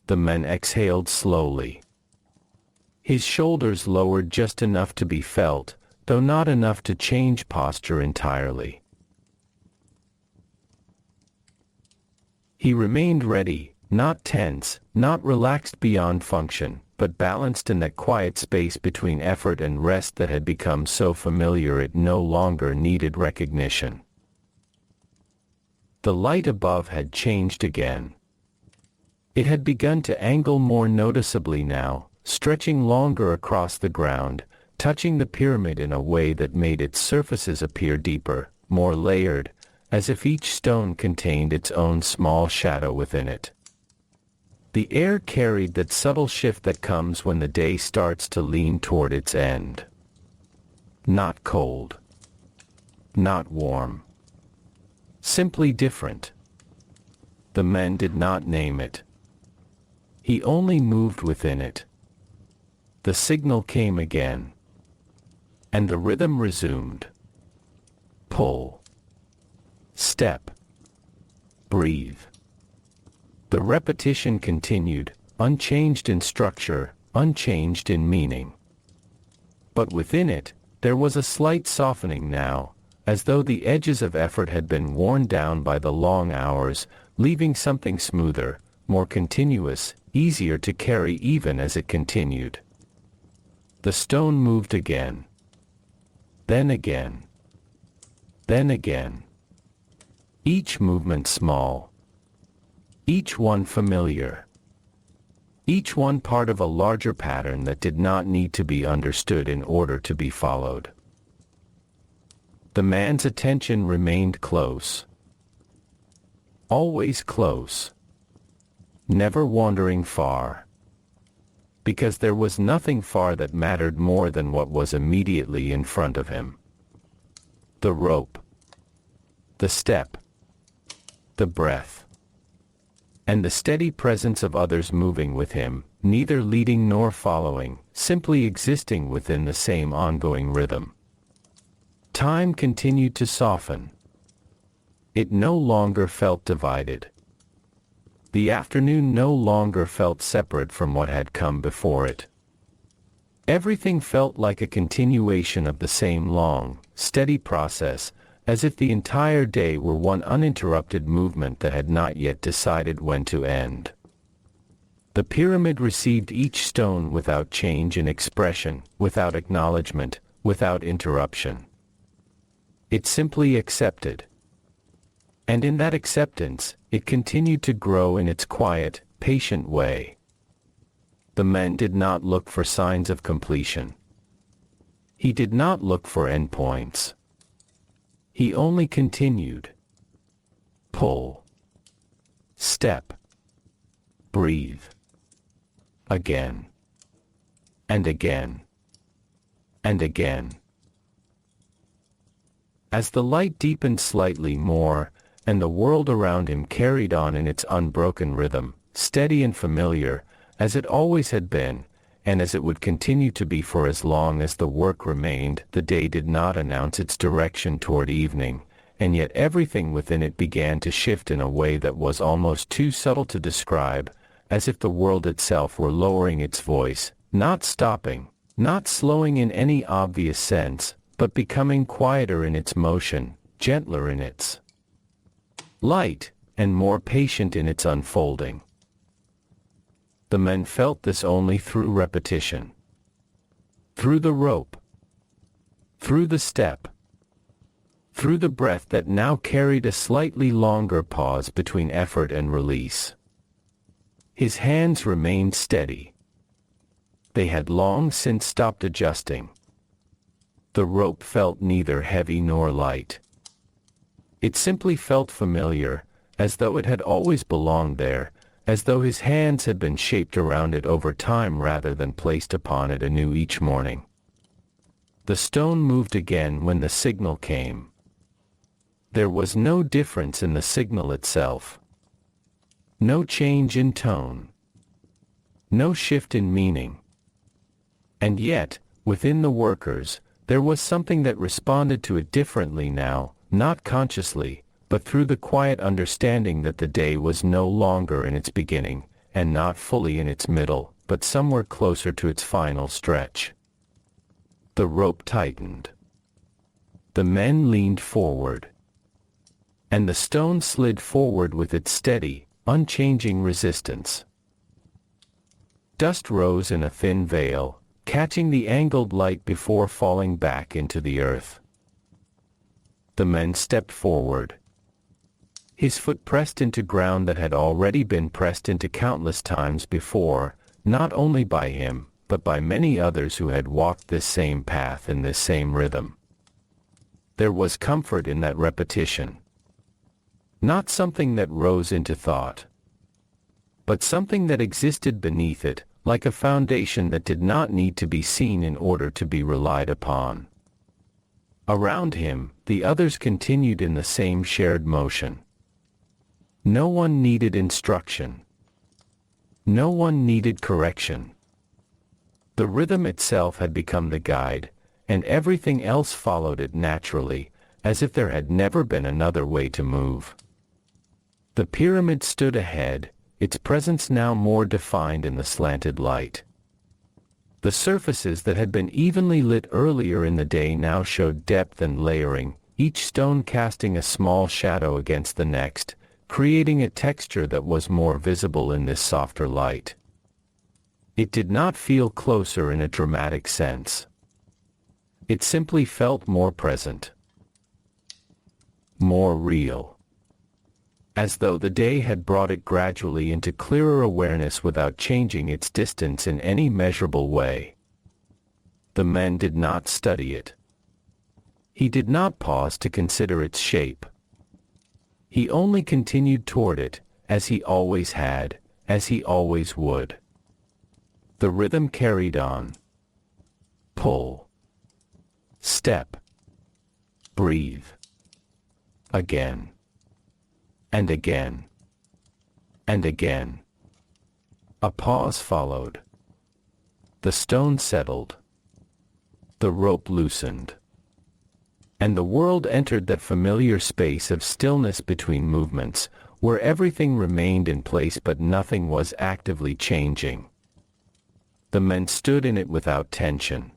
The man exhaled slowly. His shoulders lowered just enough to be felt, though not enough to change posture entirely. He remained ready, not tense, not relaxed beyond function, but balanced in that quiet space between effort and rest that had become so familiar it no longer needed recognition. The light above had changed again. It had begun to angle more noticeably now, stretching longer across the ground, touching the pyramid in a way that made its surfaces appear deeper, more layered, as if each stone contained its own small shadow within it. The air carried that subtle shift that comes when the day starts to lean toward its end. Not cold. Not warm. Simply different. The man did not name it. He only moved within it. The signal came again. And the rhythm resumed. Pull. Step. Breathe. The repetition continued, unchanged in structure, unchanged in meaning. But within it, there was a slight softening now, as though the edges of effort had been worn down by the long hours, leaving something smoother, more continuous, easier to carry even as it continued. The stone moved again. Then again. Then again. Each movement small. Each one familiar. Each one part of a larger pattern that did not need to be understood in order to be followed. The man's attention remained close. Always close. Never wandering far. Because there was nothing far that mattered more than what was immediately in front of him. The rope. The step. The breath. And the steady presence of others moving with him, neither leading nor following, simply existing within the same ongoing rhythm. Time continued to soften. It no longer felt divided. The afternoon no longer felt separate from what had come before it. Everything felt like a continuation of the same long, steady process, as if the entire day were one uninterrupted movement that had not yet decided when to end. The pyramid received each stone without change in expression, without acknowledgement, without interruption. It simply accepted. And in that acceptance, it continued to grow in its quiet, patient way. The man did not look for signs of completion. He did not look for endpoints. He only continued. Pull. Step. Breathe. Again. And again. And again. As the light deepened slightly more, and the world around him carried on in its unbroken rhythm, steady and familiar, as it always had been, and as it would continue to be for as long as the work remained, the day did not announce its direction toward evening, and yet everything within it began to shift in a way that was almost too subtle to describe, as if the world itself were lowering its voice, not stopping, not slowing in any obvious sense, but becoming quieter in its motion, gentler in its light, and more patient in its unfolding. The men felt this only through repetition. Through the rope. Through the step. Through the breath that now carried a slightly longer pause between effort and release. His hands remained steady. They had long since stopped adjusting. The rope felt neither heavy nor light. It simply felt familiar, as though it had always belonged there, as though his hands had been shaped around it over time rather than placed upon it anew each morning. The stone moved again when the signal came. There was no difference in the signal itself. No change in tone. No shift in meaning. And yet, within the workers, there was something that responded to it differently now, not consciously, but through the quiet understanding that the day was no longer in its beginning, and not fully in its middle, but somewhere closer to its final stretch. The rope tightened. The men leaned forward. And the stone slid forward with its steady, unchanging resistance. Dust rose in a thin veil, catching the angled light before falling back into the earth. The man stepped forward. His foot pressed into ground that had already been pressed into countless times before, not only by him, but by many others who had walked this same path in this same rhythm. There was comfort in that repetition. Not something that rose into thought, but something that existed beneath it, like a foundation that did not need to be seen in order to be relied upon. Around him, the others continued in the same shared motion. No one needed instruction. No one needed correction. The rhythm itself had become the guide, and everything else followed it naturally, as if there had never been another way to move. The pyramid stood ahead, its presence now more defined in the slanted light. The surfaces that had been evenly lit earlier in the day now showed depth and layering, each stone casting a small shadow against the next, creating a texture that was more visible in this softer light. It did not feel closer in a dramatic sense. It simply felt more present. More real. As though the day had brought it gradually into clearer awareness without changing its distance in any measurable way. The man did not study it. He did not pause to consider its shape. He only continued toward it, as he always had, as he always would. The rhythm carried on. Pull. Step. Breathe. Again. And again. And again. A pause followed. The stone settled. The rope loosened. And the world entered that familiar space of stillness between movements, where everything remained in place but nothing was actively changing. The man stood in it without tension.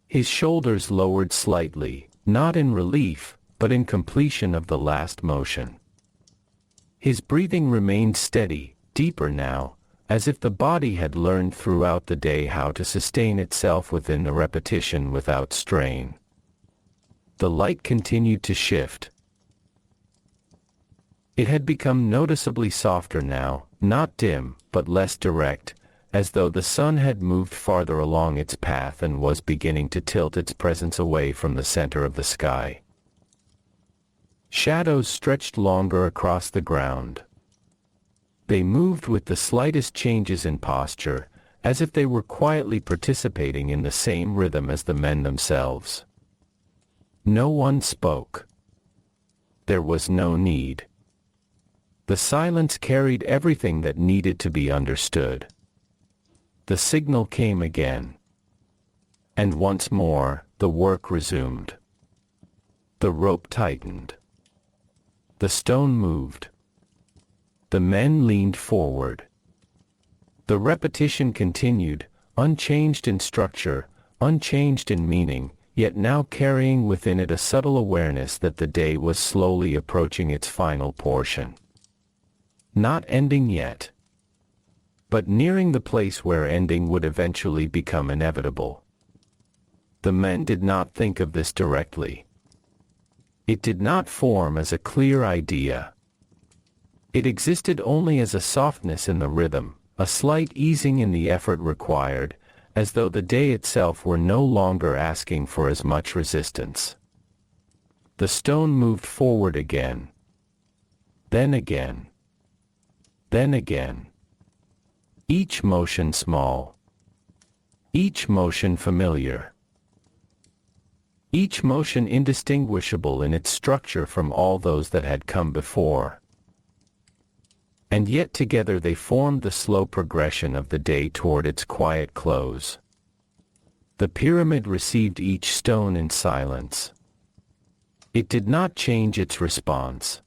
His shoulders lowered slightly, not in relief, but in completion of the last motion. His breathing remained steady, deeper now, as if the body had learned throughout the day how to sustain itself within the repetition without strain. The light continued to shift. It had become noticeably softer now, not dim, but less direct, as though the sun had moved farther along its path and was beginning to tilt its presence away from the center of the sky. Shadows stretched longer across the ground. They moved with the slightest changes in posture, as if they were quietly participating in the same rhythm as the men themselves. No one spoke. There was no need. The silence carried everything that needed to be understood. The signal came again. And once more, the work resumed. The rope tightened. The stone moved. The men leaned forward. The repetition continued, unchanged in structure, unchanged in meaning, yet now carrying within it a subtle awareness that the day was slowly approaching its final portion. Not ending yet, but nearing the place where ending would eventually become inevitable. The men did not think of this directly. It did not form as a clear idea. It existed only as a softness in the rhythm, a slight easing in the effort required, as though the day itself were no longer asking for as much resistance. The stone moved forward again. Then again. Then again. Each motion small. Each motion familiar. Each motion indistinguishable in its structure from all those that had come before. And yet together they formed the slow progression of the day toward its quiet close. The pyramid received each stone in silence. It did not change its response.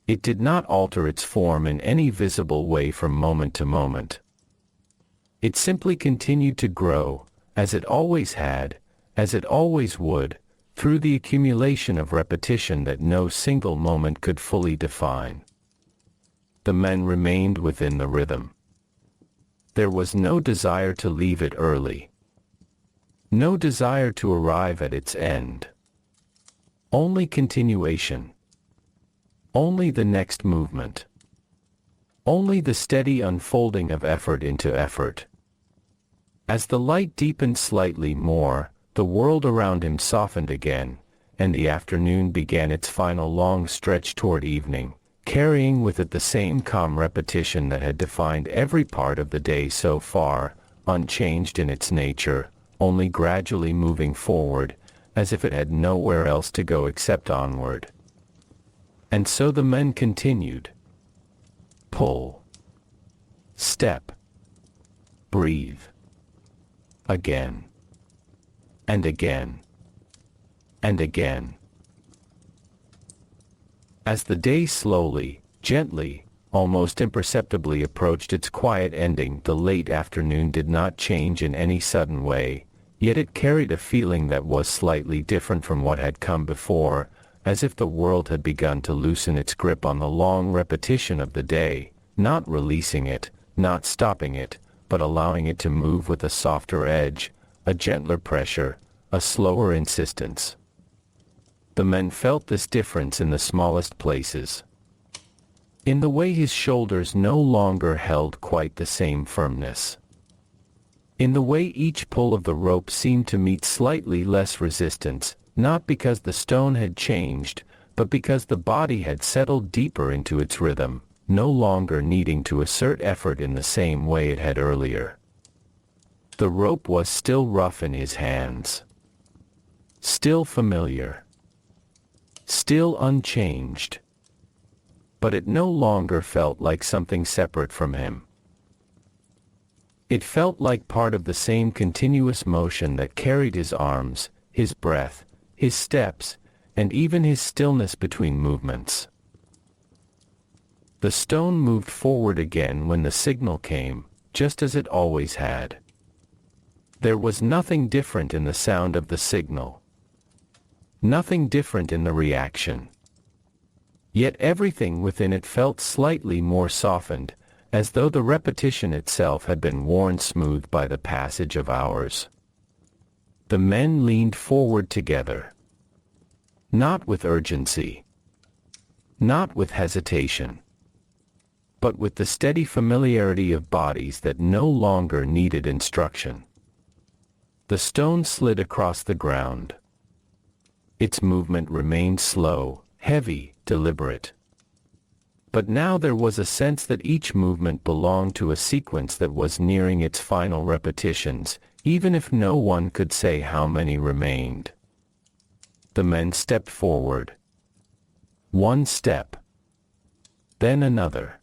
It did not alter its form in any visible way from moment to moment. It simply continued to grow, as it always had, as it always would, through the accumulation of repetition that no single moment could fully define. The men remained within the rhythm. There was no desire to leave it early. No desire to arrive at its end. Only continuation. Only the next movement. Only the steady unfolding of effort into effort. As the light deepened slightly more, the world around him softened again, and the afternoon began its final long stretch toward evening, carrying with it the same calm repetition that had defined every part of the day so far, unchanged in its nature, only gradually moving forward, as if it had nowhere else to go except onward. And so the men continued. Pull. Step. Breathe. Again. And again. And again. As the day slowly, gently, almost imperceptibly approached its quiet ending, the late afternoon did not change in any sudden way, yet it carried a feeling that was slightly different from what had come before, as if the world had begun to loosen its grip on the long repetition of the day, not releasing it, not stopping it, but allowing it to move with a softer edge, a gentler pressure, a slower insistence. The men felt this difference in the smallest places. In the way his shoulders no longer held quite the same firmness. In the way each pull of the rope seemed to meet slightly less resistance, not because the stone had changed, but because the body had settled deeper into its rhythm, no longer needing to assert effort in the same way it had earlier. The rope was still rough in his hands. Still familiar. Still unchanged. But it no longer felt like something separate from him. It felt like part of the same continuous motion that carried his arms, his breath, his steps, and even his stillness between movements. The stone moved forward again when the signal came, just as it always had. There was nothing different in the sound of the signal. Nothing different in the reaction. Yet everything within it felt slightly more softened, as though the repetition itself had been worn smooth by the passage of hours. The men leaned forward together. Not with urgency. Not with hesitation. But with the steady familiarity of bodies that no longer needed instruction. The stone slid across the ground. Its movement remained slow, heavy, deliberate. But now there was a sense that each movement belonged to a sequence that was nearing its final repetitions, even if no one could say how many remained. The men stepped forward. One step. Then another.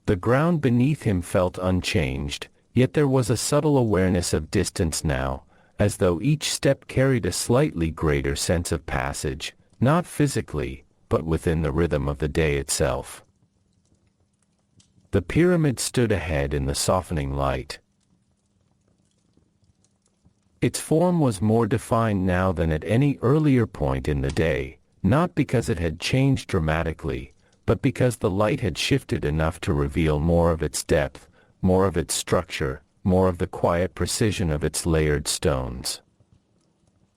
The ground beneath him felt unchanged, yet there was a subtle awareness of distance now, as though each step carried a slightly greater sense of passage, not physically, but within the rhythm of the day itself. The pyramid stood ahead in the softening light. Its form was more defined now than at any earlier point in the day, not because it had changed dramatically, but because the light had shifted enough to reveal more of its depth, more of its structure, more of the quiet precision of its layered stones.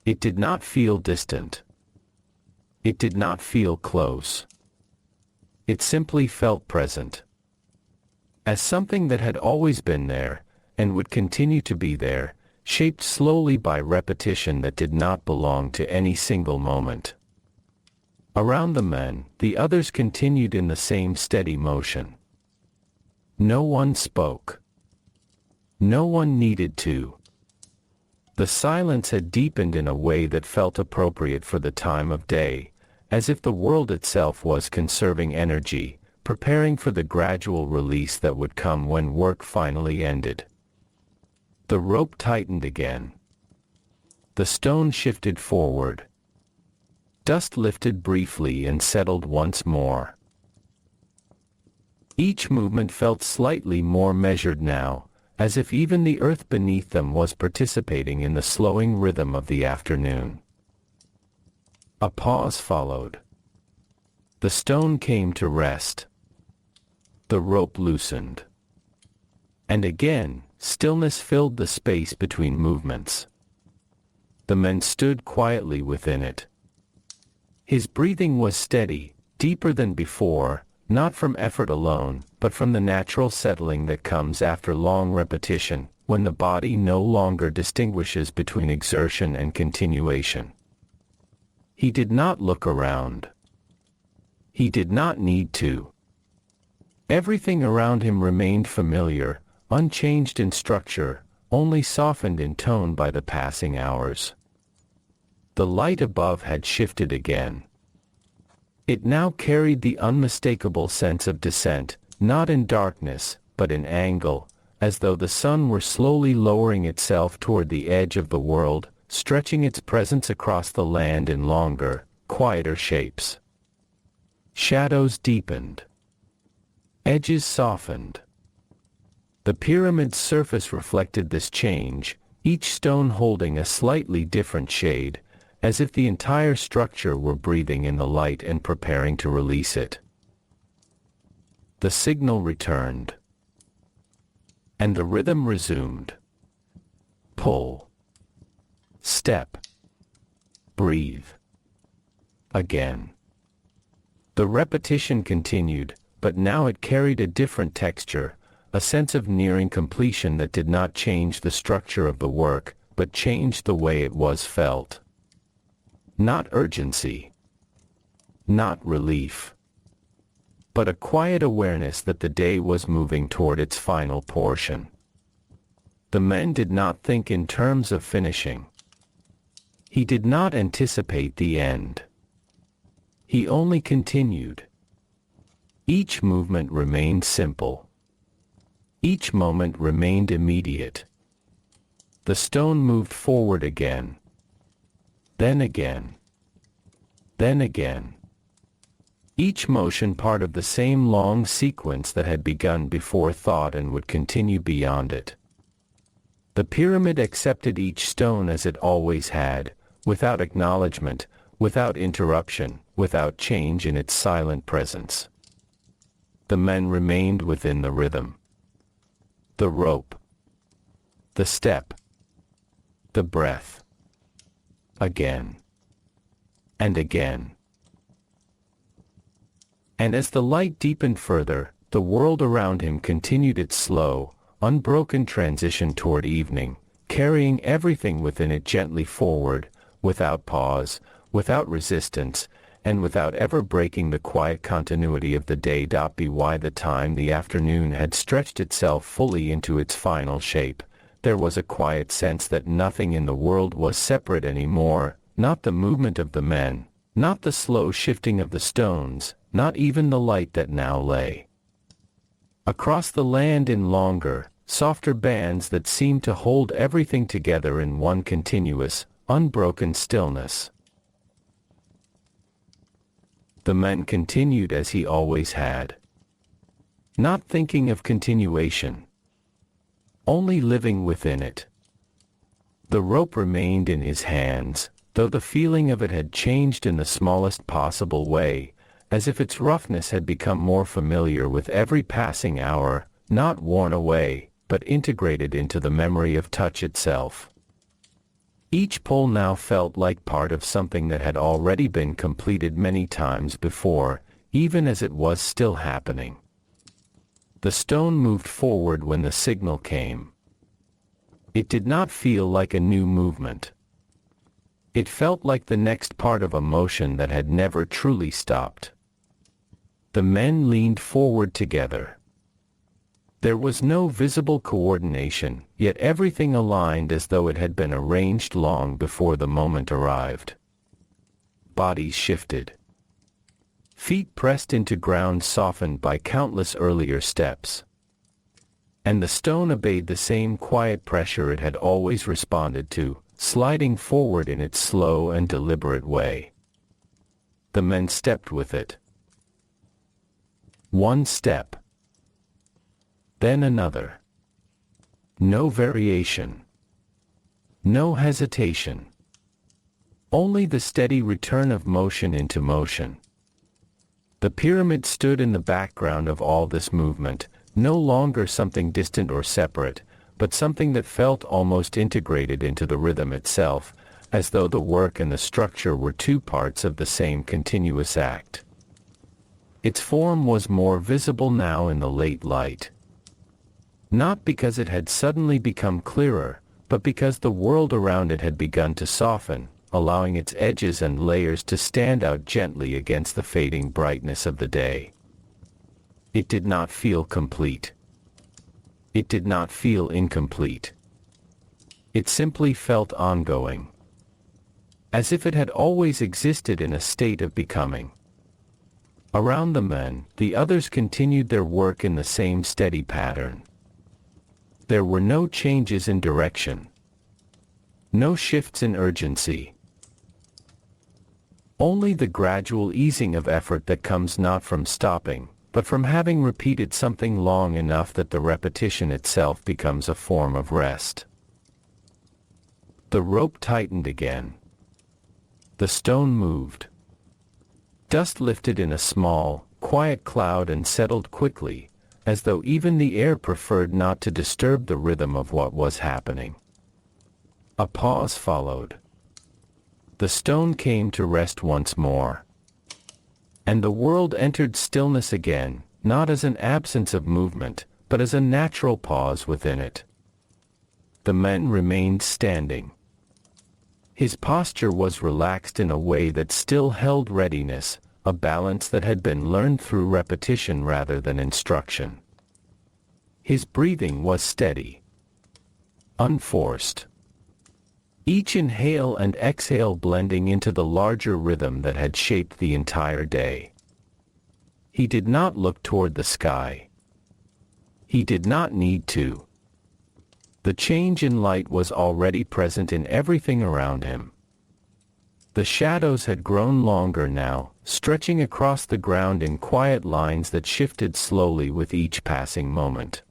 It did not feel distant. It did not feel close. It simply felt present. As something that had always been there, and would continue to be there, shaped slowly by repetition that did not belong to any single moment. Around the men, the others continued in the same steady motion. No one spoke. No one needed to. The silence had deepened in a way that felt appropriate for the time of day, as if the world itself was conserving energy, preparing for the gradual release that would come when work finally ended. The rope tightened again. The stone shifted forward. Dust lifted briefly and settled once more. Each movement felt slightly more measured now, as if even the earth beneath them was participating in the slowing rhythm of the afternoon. A pause followed. The stone came to rest. The rope loosened. And again, stillness filled the space between movements. The men stood quietly within it. His breathing was steady, deeper than before, not from effort alone, but from the natural settling that comes after long repetition, when the body no longer distinguishes between exertion and continuation. He did not look around. He did not need to. Everything around him remained familiar, unchanged in structure, only softened in tone by the passing hours. The light above had shifted again. It now carried the unmistakable sense of descent, not in darkness, but in angle, as though the sun were slowly lowering itself toward the edge of the world, stretching its presence across the land in longer, quieter shapes. Shadows deepened. Edges softened. The pyramid's surface reflected this change, each stone holding a slightly different shade, as if the entire structure were breathing in the light and preparing to release it. The signal returned. And the rhythm resumed. Pull. Step. Breathe. Again. The repetition continued, but now it carried a different texture, a sense of nearing completion that did not change the structure of the work, but changed the way it was felt. Not urgency. Not relief. But a quiet awareness that the day was moving toward its final portion. The men did not think in terms of finishing. He did not anticipate the end. He only continued. Each movement remained simple. Each moment remained immediate. The stone moved forward again. Then again. Then again. Each motion part of the same long sequence that had begun before thought and would continue beyond it. The pyramid accepted each stone as it always had, without acknowledgement, without interruption, without change in its silent presence. The men remained within the rhythm. The rope. The step. The breath. Again. And again. And as the light deepened further, the world around him continued its slow, unbroken transition toward evening, carrying everything within it gently forward, without pause, without resistance, and without ever breaking the quiet continuity of the day. By the time the afternoon had stretched itself fully into its final shape, there was a quiet sense that nothing in the world was separate anymore, not the movement of the men, not the slow shifting of the stones, not even the light that now lay across the land in longer, softer bands that seemed to hold everything together in one continuous, unbroken stillness. The man continued as he always had. Not thinking of continuation. Only living within it. The rope remained in his hands, though the feeling of it had changed in the smallest possible way, as if its roughness had become more familiar with every passing hour, not worn away, but integrated into the memory of touch itself. Each pull now felt like part of something that had already been completed many times before, even as it was still happening. The stone moved forward when the signal came. It did not feel like a new movement. It felt like the next part of a motion that had never truly stopped. The men leaned forward together. There was no visible coordination, yet everything aligned as though it had been arranged long before the moment arrived. Bodies shifted. Feet pressed into ground softened by countless earlier steps. And the stone obeyed the same quiet pressure it had always responded to, sliding forward in its slow and deliberate way. The men stepped with it. One step. Then another. No variation. No hesitation. Only the steady return of motion into motion. The pyramid stood in the background of all this movement, no longer something distant or separate, but something that felt almost integrated into the rhythm itself, as though the work and the structure were two parts of the same continuous act. Its form was more visible now in the late light. Not because it had suddenly become clearer, but because the world around it had begun to soften, allowing its edges and layers to stand out gently against the fading brightness of the day. It did not feel complete. It did not feel incomplete. It simply felt ongoing. As if it had always existed in a state of becoming. Around the men, the others continued their work in the same steady pattern. There were no changes in direction. No shifts in urgency. Only the gradual easing of effort that comes not from stopping, but from having repeated something long enough that the repetition itself becomes a form of rest. The rope tightened again. The stone moved. Dust lifted in a small, quiet cloud and settled quickly, as though even the air preferred not to disturb the rhythm of what was happening. A pause followed. The stone came to rest once more. And the world entered stillness again, not as an absence of movement, but as a natural pause within it. The men remained standing. His posture was relaxed in a way that still held readiness, a balance that had been learned through repetition rather than instruction. His breathing was steady. Unforced. Each inhale and exhale blending into the larger rhythm that had shaped the entire day. He did not look toward the sky. He did not need to. The change in light was already present in everything around him. The shadows had grown longer now, stretching across the ground in quiet lines that shifted slowly with each passing moment.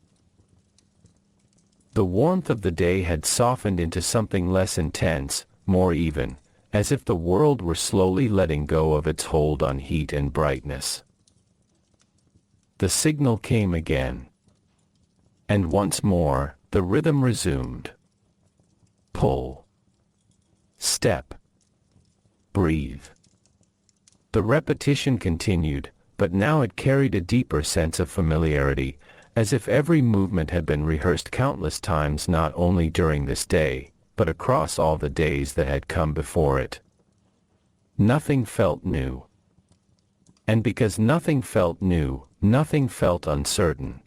The warmth of the day had softened into something less intense, more even, as if the world were slowly letting go of its hold on heat and brightness. The signal came again. And once more, the rhythm resumed. Pull. Step. Breathe. The repetition continued, but now it carried a deeper sense of familiarity, as if every movement had been rehearsed countless times not only during this day, but across all the days that had come before it. Nothing felt new. And because nothing felt new, nothing felt uncertain.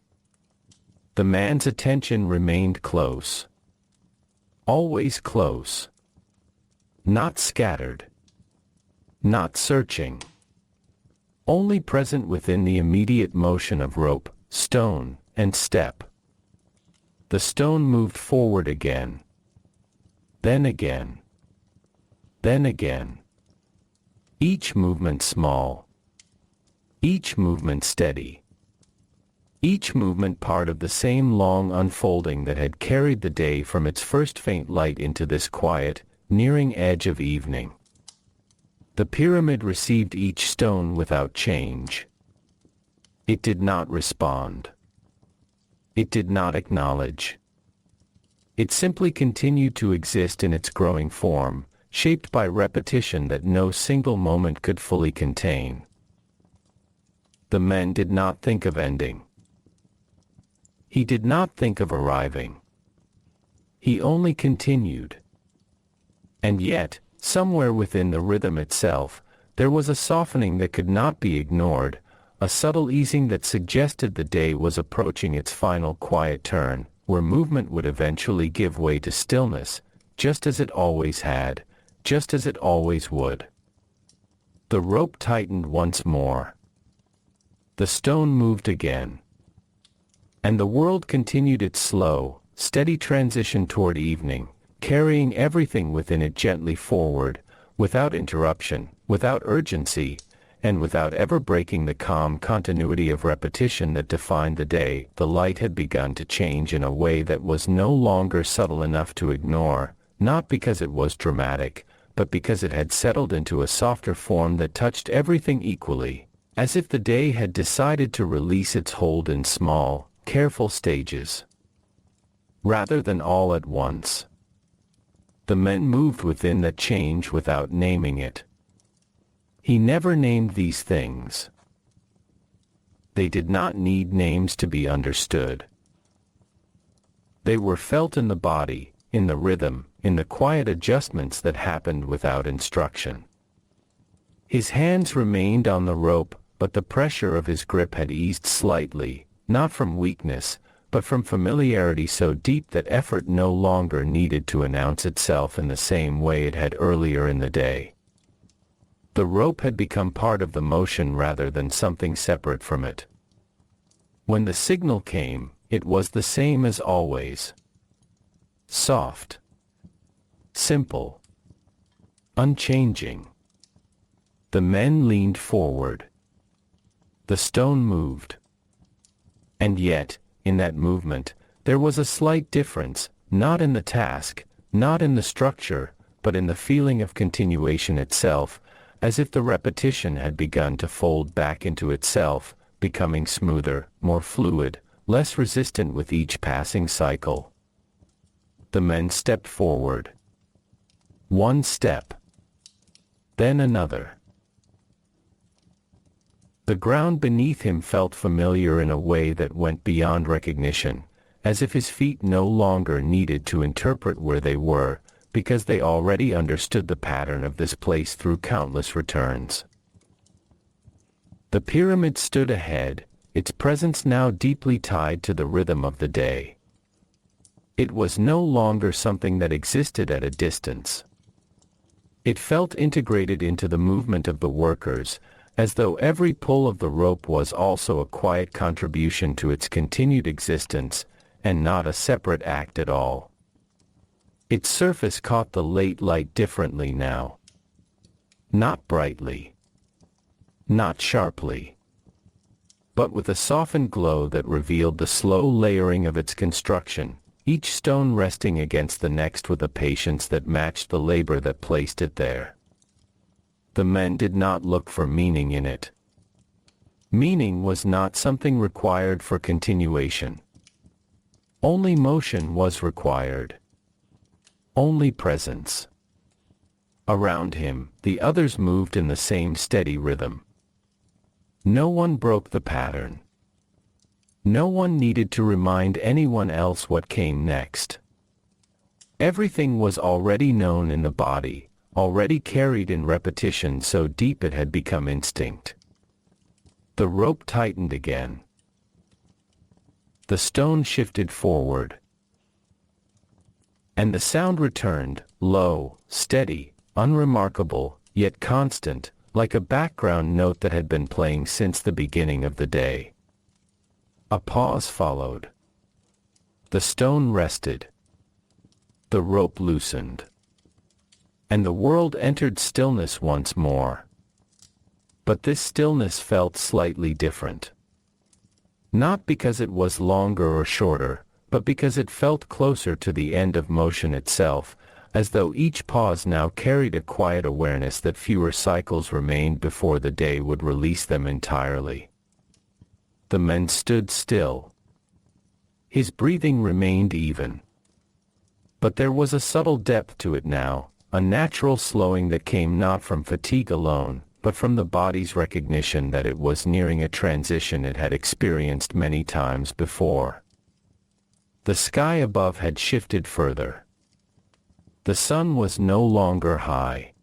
The man's attention remained close. Always close. Not scattered. Not searching. Only present within the immediate motion of rope, stone, and step. The stone moved forward again. Then again. Then again. Each movement small. Each movement steady. Each movement part of the same long unfolding that had carried the day from its first faint light into this quiet, nearing edge of evening. The pyramid received each stone without change. It did not respond. It did not acknowledge. It simply continued to exist in its growing form, shaped by repetition that no single moment could fully contain. The men did not think of ending. He did not think of arriving. He only continued. And yet, somewhere within the rhythm itself, there was a softening that could not be ignored, a subtle easing that suggested the day was approaching its final quiet turn, where movement would eventually give way to stillness, just as it always had, just as it always would. The rope tightened once more. The stone moved again. And the world continued its slow, steady transition toward evening, carrying everything within it gently forward, without interruption, without urgency, and without ever breaking the calm continuity of repetition that defined the day. The light had begun to change in a way that was no longer subtle enough to ignore, not because it was dramatic, but because it had settled into a softer form that touched everything equally, as if the day had decided to release its hold in small, careful stages, rather than all at once. The men moved within that change without naming it. He never named these things. They did not need names to be understood. They were felt in the body, in the rhythm, in the quiet adjustments that happened without instruction. His hands remained on the rope, but the pressure of his grip had eased slightly, not from weakness, but from familiarity so deep that effort no longer needed to announce itself in the same way it had earlier in the day. The rope had become part of the motion rather than something separate from it. When the signal came, it was the same as always. Soft. Simple. Unchanging. The men leaned forward. The stone moved. And yet, in that movement, there was a slight difference, not in the task, not in the structure, but in the feeling of continuation itself, as if the repetition had begun to fold back into itself, becoming smoother, more fluid, less resistant with each passing cycle. The men stepped forward. One step. Then another. The ground beneath him felt familiar in a way that went beyond recognition, as if his feet no longer needed to interpret where they were, because they already understood the pattern of this place through countless returns. The pyramid stood ahead, its presence now deeply tied to the rhythm of the day. It was no longer something that existed at a distance. It felt integrated into the movement of the workers, as though every pull of the rope was also a quiet contribution to its continued existence, and not a separate act at all. Its surface caught the late light differently now. Not brightly. Not sharply. But with a softened glow that revealed the slow layering of its construction, each stone resting against the next with a patience that matched the labor that placed it there. The men did not look for meaning in it. Meaning was not something required for continuation. Only motion was required. Only presence. Around him, the others moved in the same steady rhythm. No one broke the pattern. No one needed to remind anyone else what came next. Everything was already known in the body, already carried in repetition so deep it had become instinct. The rope tightened again. The stone shifted forward. And the sound returned, low, steady, unremarkable, yet constant, like a background note that had been playing since the beginning of the day. A pause followed. The stone rested. The rope loosened. And the world entered stillness once more. But this stillness felt slightly different. Not because it was longer or shorter, but because it felt closer to the end of motion itself, as though each pause now carried a quiet awareness that fewer cycles remained before the day would release them entirely. The men stood still. His breathing remained even. But there was a subtle depth to it now, a natural slowing that came not from fatigue alone, but from the body's recognition that it was nearing a transition it had experienced many times before. The sky above had shifted further. The sun was no longer high.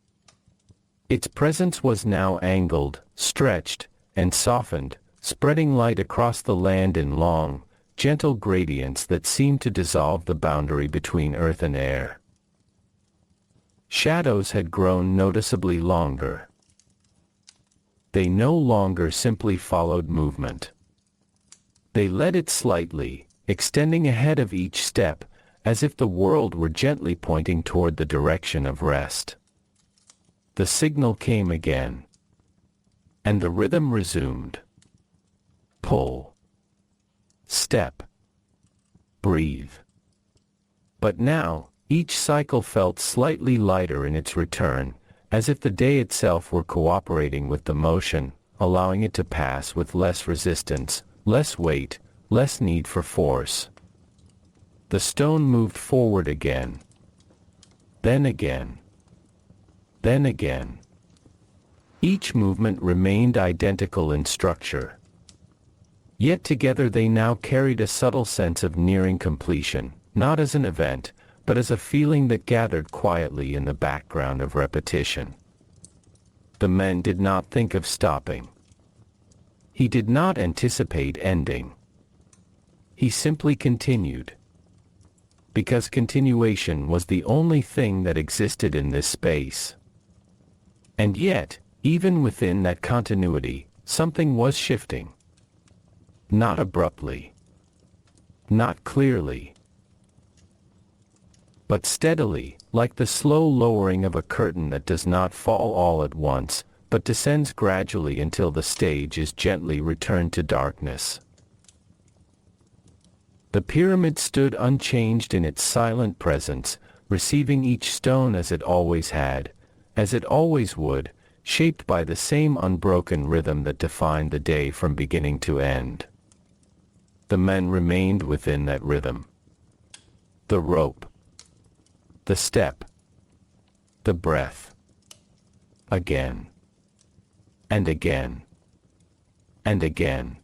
Its presence was now angled, stretched, and softened, spreading light across the land in long, gentle gradients that seemed to dissolve the boundary between earth and air. Shadows had grown noticeably longer. They no longer simply followed movement. They led it slightly, extending ahead of each step, as if the world were gently pointing toward the direction of rest. The signal came again. And the rhythm resumed. Pull. Step. Breathe. But now, each cycle felt slightly lighter in its return, as if the day itself were cooperating with the motion, allowing it to pass with less resistance, less weight, less need for force. The stone moved forward again. Then again. Then again. Each movement remained identical in structure. Yet together they now carried a subtle sense of nearing completion, not as an event, but as a feeling that gathered quietly in the background of repetition. The men did not think of stopping. He did not anticipate ending. He simply continued. Because continuation was the only thing that existed in this space. And yet, even within that continuity, something was shifting. Not abruptly. Not clearly. But steadily, like the slow lowering of a curtain that does not fall all at once, but descends gradually until the stage is gently returned to darkness. The pyramid stood unchanged in its silent presence, receiving each stone as it always had, as it always would, shaped by the same unbroken rhythm that defined the day from beginning to end. The men remained within that rhythm. The rope. The step. The breath. Again. And again. And again.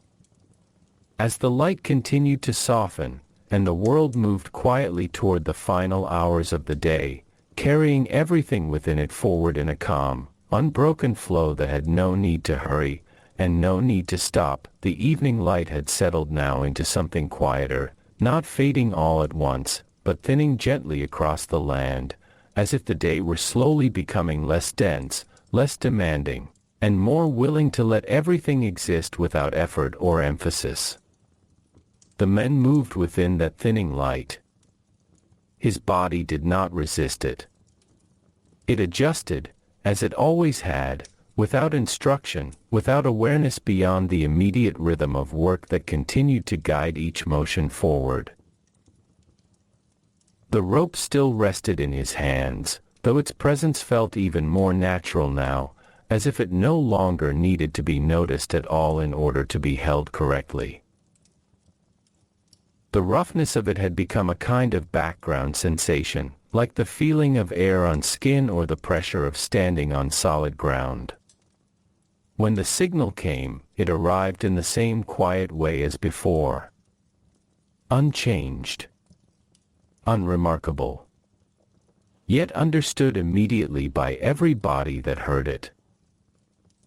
As the light continued to soften, and the world moved quietly toward the final hours of the day, carrying everything within it forward in a calm, unbroken flow that had no need to hurry, and no need to stop, the evening light had settled now into something quieter, not fading all at once, but thinning gently across the land, as if the day were slowly becoming less dense, less demanding, and more willing to let everything exist without effort or emphasis. The men moved within that thinning light. His body did not resist it. It adjusted, as it always had, without instruction, without awareness beyond the immediate rhythm of work that continued to guide each motion forward. The rope still rested in his hands, though its presence felt even more natural now, as if it no longer needed to be noticed at all in order to be held correctly. The roughness of it had become a kind of background sensation, like the feeling of air on skin or the pressure of standing on solid ground. When the signal came, it arrived in the same quiet way as before. Unchanged. Unremarkable. Yet understood immediately by every body that heard it.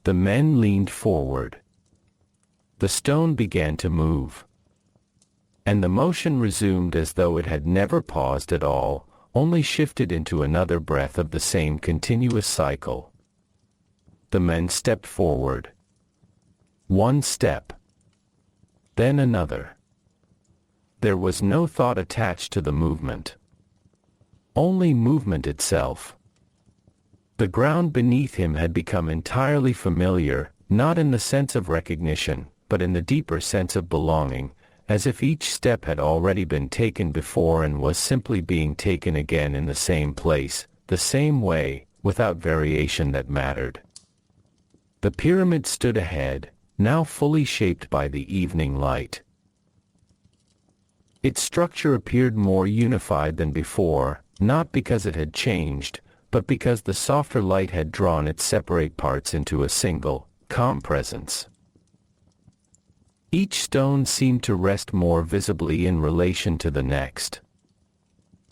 The men leaned forward. The stone began to move. And the motion resumed as though it had never paused at all, only shifted into another breath of the same continuous cycle. The men stepped forward. One step. Then another. There was no thought attached to the movement. Only movement itself. The ground beneath him had become entirely familiar, not in the sense of recognition, but in the deeper sense of belonging, as if each step had already been taken before and was simply being taken again in the same place, the same way, without variation that mattered. The pyramid stood ahead, now fully shaped by the evening light. Its structure appeared more unified than before, not because it had changed, but because the softer light had drawn its separate parts into a single, calm presence. Each stone seemed to rest more visibly in relation to the next.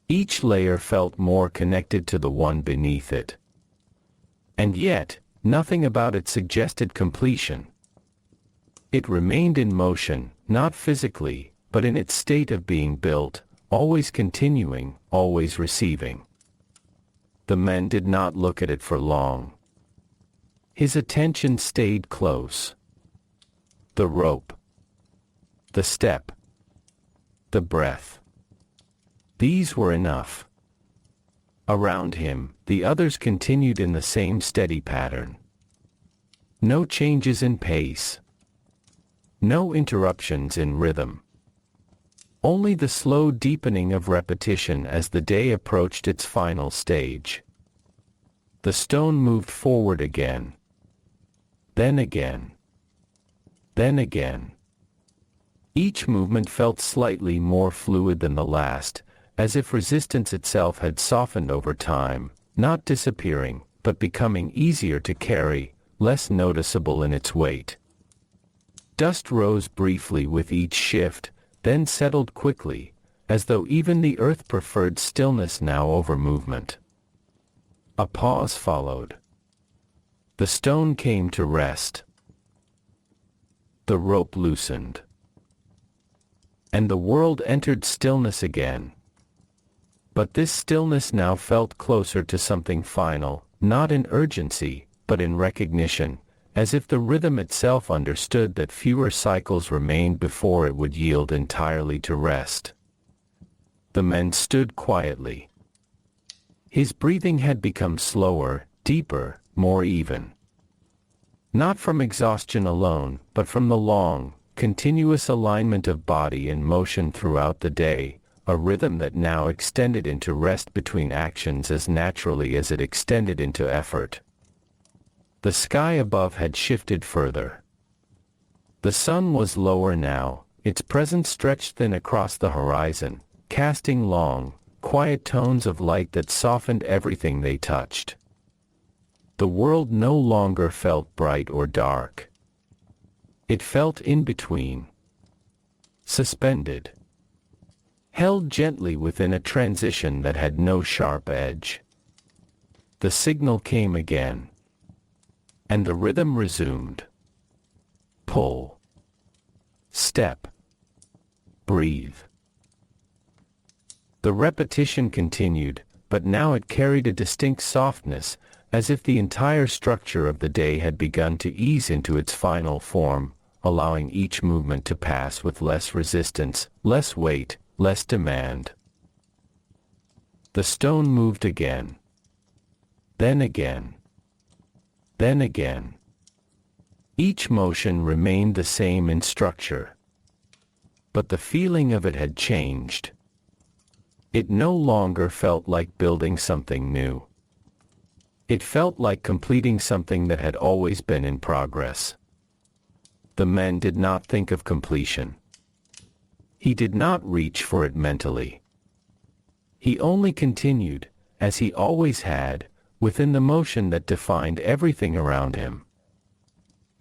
Each layer felt more connected to the one beneath it. And yet, nothing about it suggested completion. It remained in motion, not physically, but in its state of being built, always continuing, always receiving. The men did not look at it for long. His attention stayed close. The rope. The step. The breath. These were enough. Around him, the others continued in the same steady pattern. No changes in pace. No interruptions in rhythm. Only the slow deepening of repetition as the day approached its final stage. The stone moved forward again. Then again. Then again. Each movement felt slightly more fluid than the last, as if resistance itself had softened over time, not disappearing, but becoming easier to carry, less noticeable in its weight. Dust rose briefly with each shift, then settled quickly, as though even the earth preferred stillness now over movement. A pause followed. The stone came to rest. The rope loosened. And the world entered stillness again. But this stillness now felt closer to something final, not in urgency, but in recognition, as if the rhythm itself understood that fewer cycles remained before it would yield entirely to rest. The man stood quietly. His breathing had become slower, deeper, more even. Not from exhaustion alone, but from the long, continuous alignment of body and motion throughout the day, a rhythm that now extended into rest between actions as naturally as it extended into effort. The sky above had shifted further. The sun was lower now, its presence stretched thin across the horizon, casting long, quiet tones of light that softened everything they touched. The world no longer felt bright or dark. It felt in between. Suspended. Held gently within a transition that had no sharp edge. The signal came again. And the rhythm resumed. Pull. Step. Breathe. The repetition continued, but now it carried a distinct softness, as if the entire structure of the day had begun to ease into its final form, allowing each movement to pass with less resistance, less weight, less demand. The stone moved again. Then again. Then again. Each motion remained the same in structure. But the feeling of it had changed. It no longer felt like building something new. It felt like completing something that had always been in progress. The man did not think of completion. He did not reach for it mentally. He only continued, as he always had, within the motion that defined everything around him.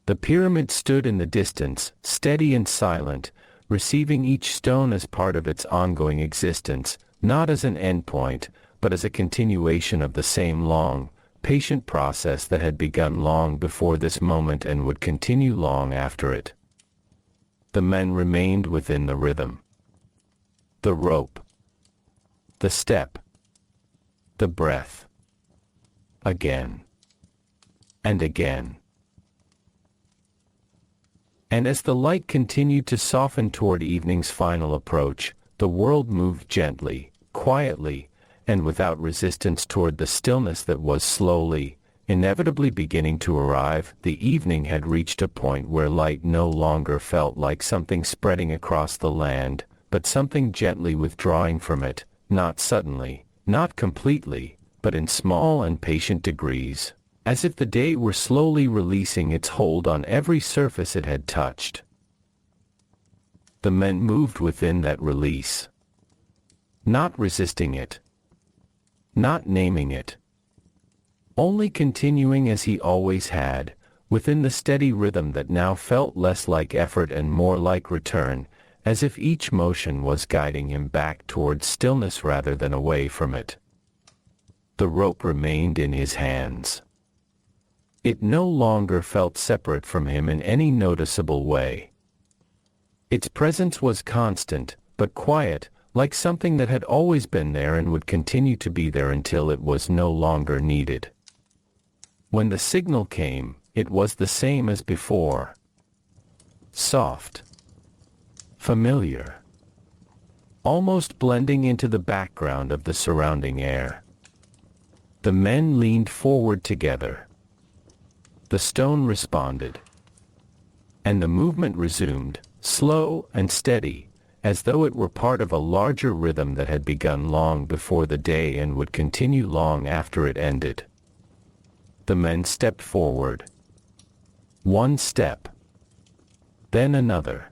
The pyramid stood in the distance, steady and silent, receiving each stone as part of its ongoing existence, not as an endpoint, but as a continuation of the same long, patient process that had begun long before this moment and would continue long after it. The men remained within the rhythm. The rope. The step. The breath. Again. And again. And as the light continued to soften toward evening's final approach, the world moved gently, quietly, and without resistance toward the stillness that was slowly, inevitably beginning to arrive. The evening had reached a point where light no longer felt like something spreading across the land, but something gently withdrawing from it, not suddenly, not completely, but in small and patient degrees, as if the day were slowly releasing its hold on every surface it had touched. The men moved within that release. Not resisting it. Not naming it. Only continuing as he always had, within the steady rhythm that now felt less like effort and more like return, as if each motion was guiding him back towards stillness rather than away from it. The rope remained in his hands. It no longer felt separate from him in any noticeable way. Its presence was constant, but quiet, like something that had always been there and would continue to be there until it was no longer needed. When the signal came, it was the same as before. Soft. Familiar. Almost blending into the background of the surrounding air. The men leaned forward together. The stone responded. And the movement resumed, slow and steady, as though it were part of a larger rhythm that had begun long before the day and would continue long after it ended. The men stepped forward. One step. Then another.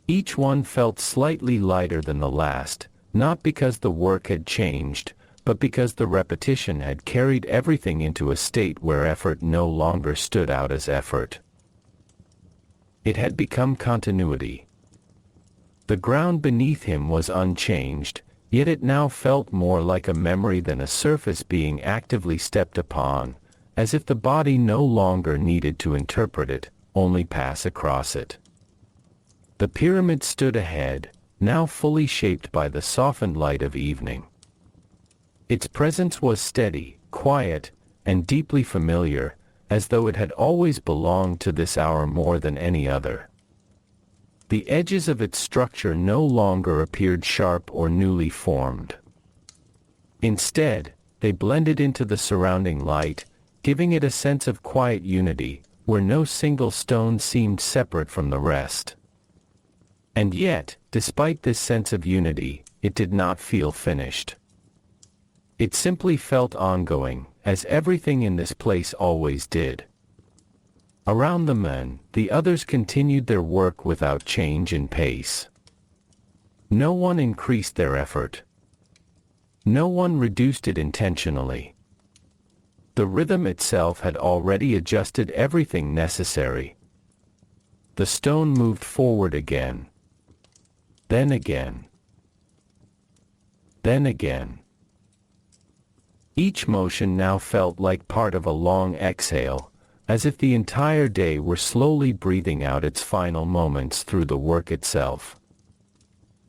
Each one felt slightly lighter than the last, not because the work had changed, but because the repetition had carried everything into a state where effort no longer stood out as effort. It had become continuity. The ground beneath him was unchanged, yet it now felt more like a memory than a surface being actively stepped upon, as if the body no longer needed to interpret it, only pass across it. The pyramid stood ahead, now fully shaped by the softened light of evening. Its presence was steady, quiet, and deeply familiar, as though it had always belonged to this hour more than any other. The edges of its structure no longer appeared sharp or newly formed. Instead, they blended into the surrounding light, giving it a sense of quiet unity, where no single stone seemed separate from the rest. And yet, despite this sense of unity, it did not feel finished. It simply felt ongoing, as everything in this place always did. Around the men, the others continued their work without change in pace. No one increased their effort. No one reduced it intentionally. The rhythm itself had already adjusted everything necessary. The stone moved forward again. Then again. Then again. Each motion now felt like part of a long exhale, as if the entire day were slowly breathing out its final moments through the work itself.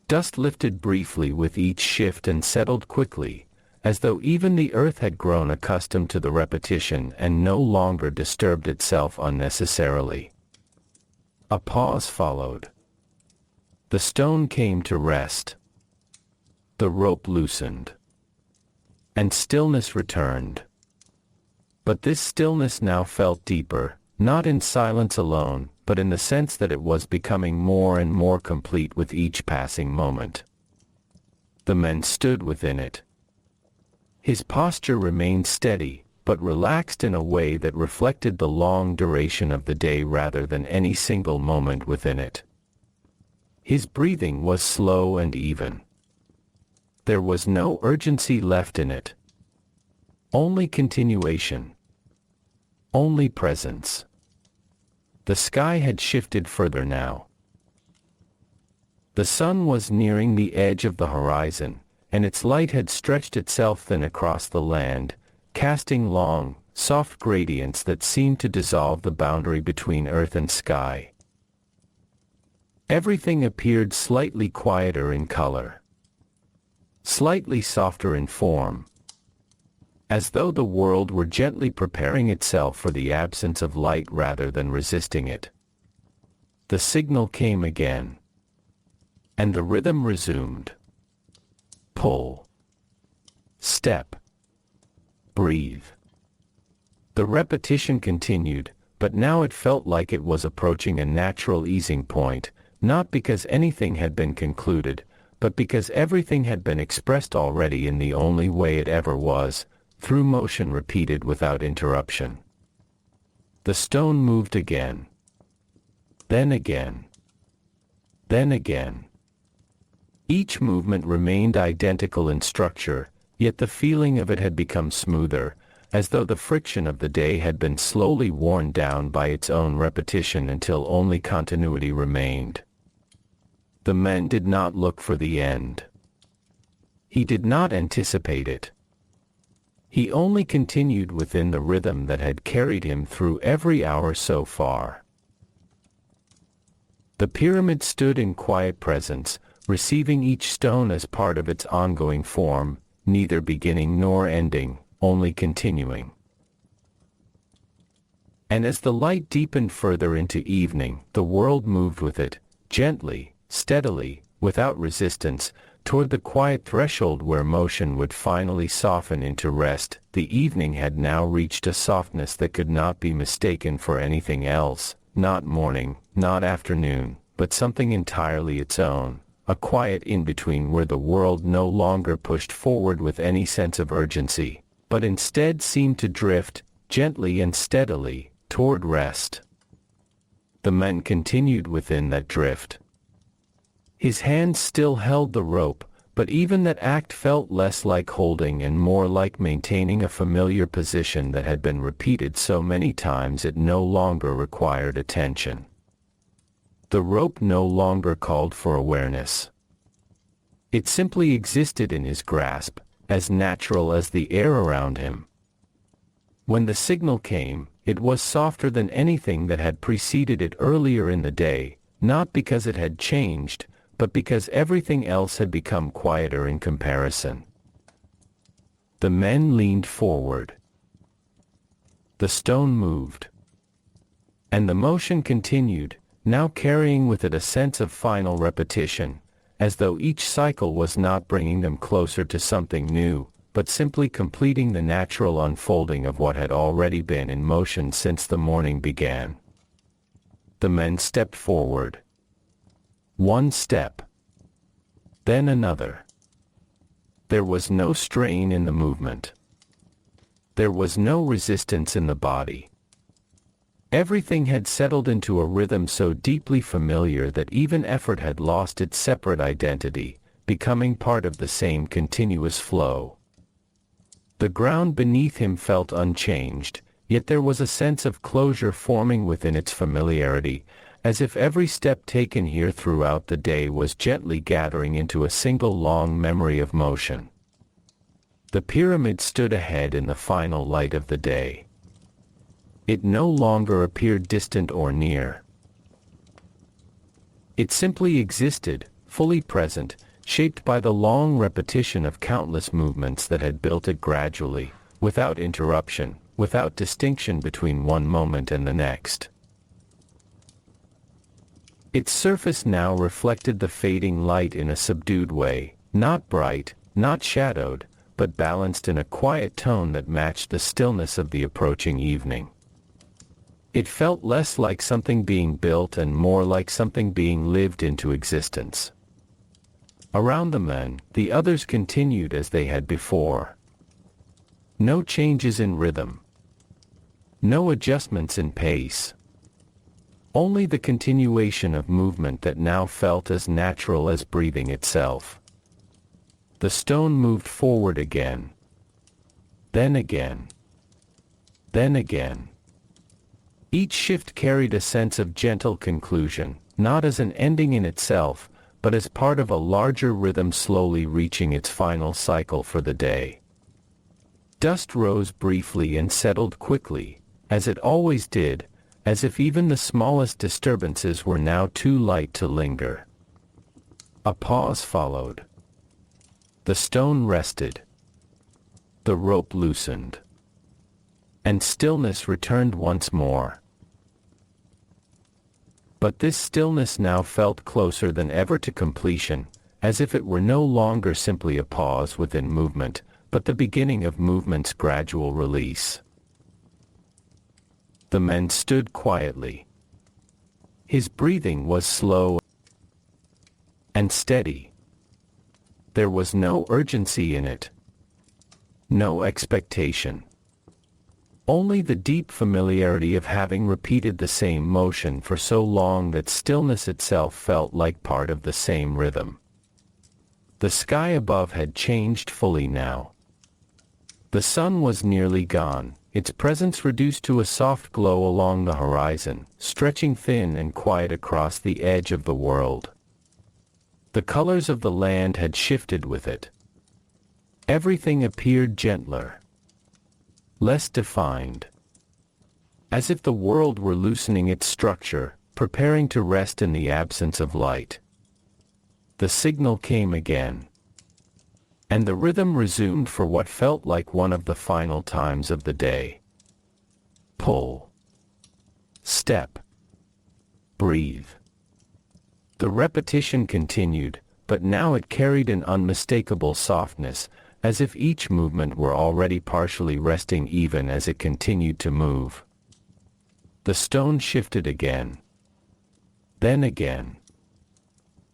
Dust lifted briefly with each shift and settled quickly, as though even the earth had grown accustomed to the repetition and no longer disturbed itself unnecessarily. A pause followed. The stone came to rest. The rope loosened. And stillness returned. But this stillness now felt deeper, not in silence alone, but in the sense that it was becoming more and more complete with each passing moment. The men stood within it. His posture remained steady, but relaxed in a way that reflected the long duration of the day rather than any single moment within it. His breathing was slow and even. There was no urgency left in it. Only continuation. Only presence. The sky had shifted further now. The sun was nearing the edge of the horizon, and its light had stretched itself thin across the land, casting long, soft gradients that seemed to dissolve the boundary between earth and sky. Everything appeared slightly quieter in color. Slightly softer in form. As though the world were gently preparing itself for the absence of light rather than resisting it. The signal came again. And the rhythm resumed. Pull. Step. Breathe. The repetition continued, but now it felt like it was approaching a natural easing point, not because anything had been concluded, but because everything had been expressed already in the only way it ever was, through motion repeated without interruption. The stone moved again. Then again. Then again. Each movement remained identical in structure, yet the feeling of it had become smoother, as though the friction of the day had been slowly worn down by its own repetition until only continuity remained. The man did not look for the end. He did not anticipate it. He only continued within the rhythm that had carried him through every hour so far. The pyramid stood in quiet presence, receiving each stone as part of its ongoing form, neither beginning nor ending, only continuing. And as the light deepened further into evening, the world moved with it, gently, steadily, without resistance, toward the quiet threshold where motion would finally soften into rest. The evening had now reached a softness that could not be mistaken for anything else, not morning, not afternoon, but something entirely its own, a quiet in-between where the world no longer pushed forward with any sense of urgency, but instead seemed to drift, gently and steadily, toward rest. The man continued within that drift. His hands still held the rope, but even that act felt less like holding and more like maintaining a familiar position that had been repeated so many times it no longer required attention. The rope no longer called for awareness. It simply existed in his grasp, as natural as the air around him. When the signal came, it was softer than anything that had preceded it earlier in the day, not because it had changed, but because everything else had become quieter in comparison. The men leaned forward. The stone moved. And the motion continued, now carrying with it a sense of final repetition, as though each cycle was not bringing them closer to something new, but simply completing the natural unfolding of what had already been in motion since the morning began. The men stepped forward. One step. Then another. There was no strain in the movement. There was no resistance in the body. Everything had settled into a rhythm so deeply familiar that even effort had lost its separate identity, becoming part of the same continuous flow. The ground beneath him felt unchanged, yet there was a sense of closure forming within its familiarity, as if every step taken here throughout the day was gently gathering into a single long memory of motion. The pyramid stood ahead in the final light of the day. It no longer appeared distant or near. It simply existed, fully present, shaped by the long repetition of countless movements that had built it gradually, without interruption, without distinction between one moment and the next. Its surface now reflected the fading light in a subdued way, not bright, not shadowed, but balanced in a quiet tone that matched the stillness of the approaching evening. It felt less like something being built and more like something being lived into existence. Around the men, the others continued as they had before. No changes in rhythm. No adjustments in pace. Only the continuation of movement that now felt as natural as breathing itself. The stone moved forward again. Then again. Then again. Each shift carried a sense of gentle conclusion, not as an ending in itself, but as part of a larger rhythm slowly reaching its final cycle for the day. Dust rose briefly and settled quickly, as it always did, as if even the smallest disturbances were now too light to linger. A pause followed. The stone rested. The rope loosened. And stillness returned once more. But this stillness now felt closer than ever to completion, as if it were no longer simply a pause within movement, but the beginning of movement's gradual release. The man stood quietly. His breathing was slow and steady. There was no urgency in it. No expectation. Only the deep familiarity of having repeated the same motion for so long that stillness itself felt like part of the same rhythm. The sky above had changed fully now. The sun was nearly gone, its presence reduced to a soft glow along the horizon, stretching thin and quiet across the edge of the world. The colors of the land had shifted with it. Everything appeared gentler, less defined, as if the world were loosening its structure, preparing to rest in the absence of light. The signal came again. And the rhythm resumed for what felt like one of the final times of the day. Pull. Step. Breathe. The repetition continued, but now it carried an unmistakable softness, as if each movement were already partially resting even as it continued to move. The stone shifted again. Then again.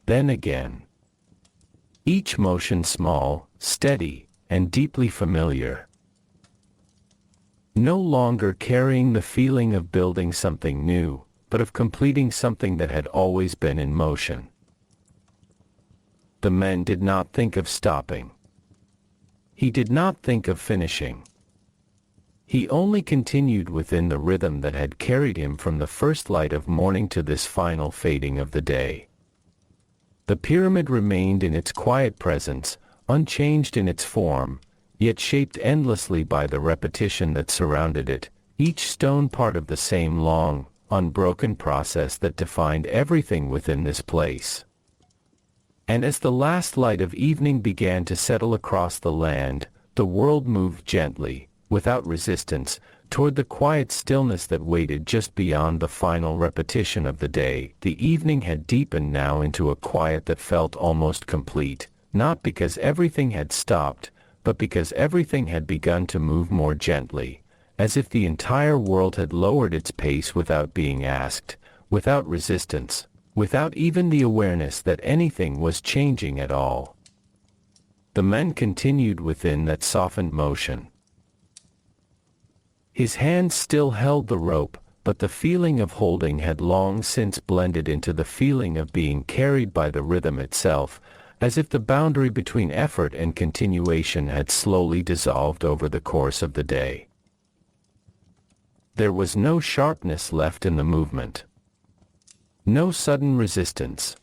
Then again. Each motion small, steady, and deeply familiar. No longer carrying the feeling of building something new, but of completing something that had always been in motion. The man did not think of stopping. He did not think of finishing. He only continued within the rhythm that had carried him from the first light of morning to this final fading of the day. The pyramid remained in its quiet presence, unchanged in its form, yet shaped endlessly by the repetition that surrounded it, each stone part of the same long, unbroken process that defined everything within this place. And as the last light of evening began to settle across the land, the world moved gently, without resistance, toward the quiet stillness that waited just beyond the final repetition of the day. The evening had deepened now into a quiet that felt almost complete, not because everything had stopped, but because everything had begun to move more gently, as if the entire world had lowered its pace without being asked, without resistance, without even the awareness that anything was changing at all. The man continued within that softened motion. His hands still held the rope, but the feeling of holding had long since blended into the feeling of being carried by the rhythm itself, as if the boundary between effort and continuation had slowly dissolved over the course of the day. There was no sharpness left in the movement. No sudden resistance.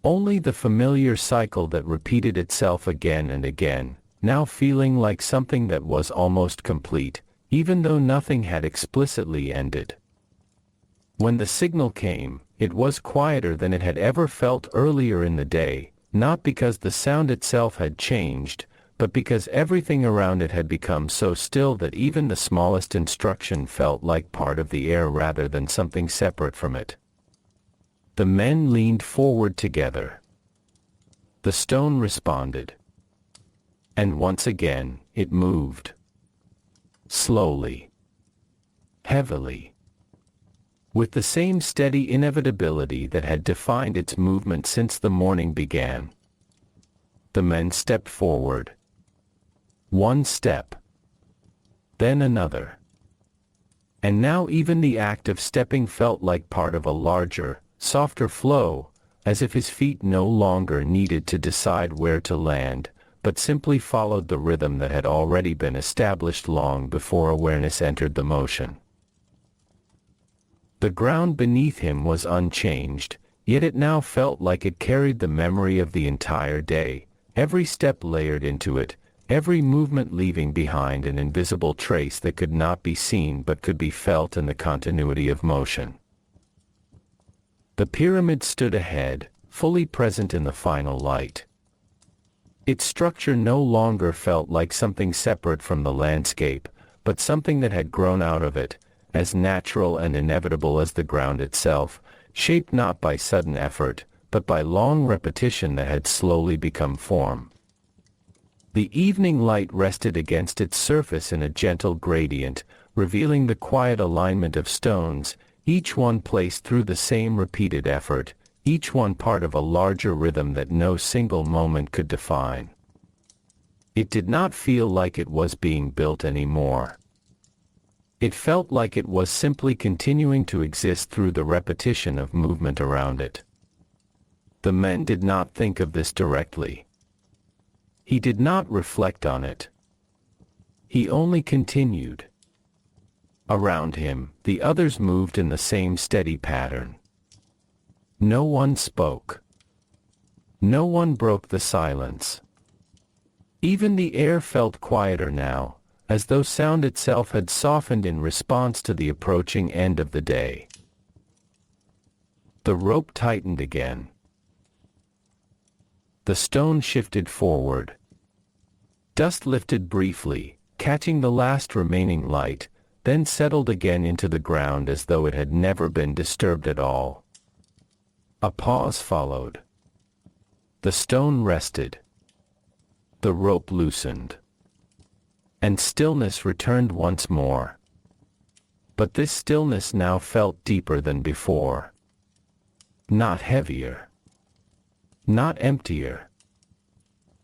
Only the familiar cycle that repeated itself again and again, now feeling like something that was almost complete, even though nothing had explicitly ended. When the signal came, it was quieter than it had ever felt earlier in the day, not because the sound itself had changed, but because everything around it had become so still that even the smallest instruction felt like part of the air rather than something separate from it. The men leaned forward together. The stone responded. And once again, it moved. Slowly. Heavily. With the same steady inevitability that had defined its movement since the morning began. The men stepped forward. One step. Then another. And now even the act of stepping felt like part of a larger, softer flow, as if his feet no longer needed to decide where to land, but simply followed the rhythm that had already been established long before awareness entered the motion. The ground beneath him was unchanged, yet it now felt like it carried the memory of the entire day, every step layered into it, every movement leaving behind an invisible trace that could not be seen but could be felt in the continuity of motion. The pyramid stood ahead, fully present in the final light. Its structure no longer felt like something separate from the landscape, but something that had grown out of it, as natural and inevitable as the ground itself, shaped not by sudden effort, but by long repetition that had slowly become form. The evening light rested against its surface in a gentle gradient, revealing the quiet alignment of stones, each one placed through the same repeated effort, each one part of a larger rhythm that no single moment could define. It did not feel like it was being built anymore. It felt like it was simply continuing to exist through the repetition of movement around it. The men did not think of this directly. He did not reflect on it. He only continued. Around him, the others moved in the same steady pattern. No one spoke. No one broke the silence. Even the air felt quieter now, as though sound itself had softened in response to the approaching end of the day. The rope tightened again. The stone shifted forward. Dust lifted briefly, catching the last remaining light, then settled again into the ground as though it had never been disturbed at all. A pause followed. The stone rested. The rope loosened. And stillness returned once more. But this stillness now felt deeper than before. Not heavier. Not emptier.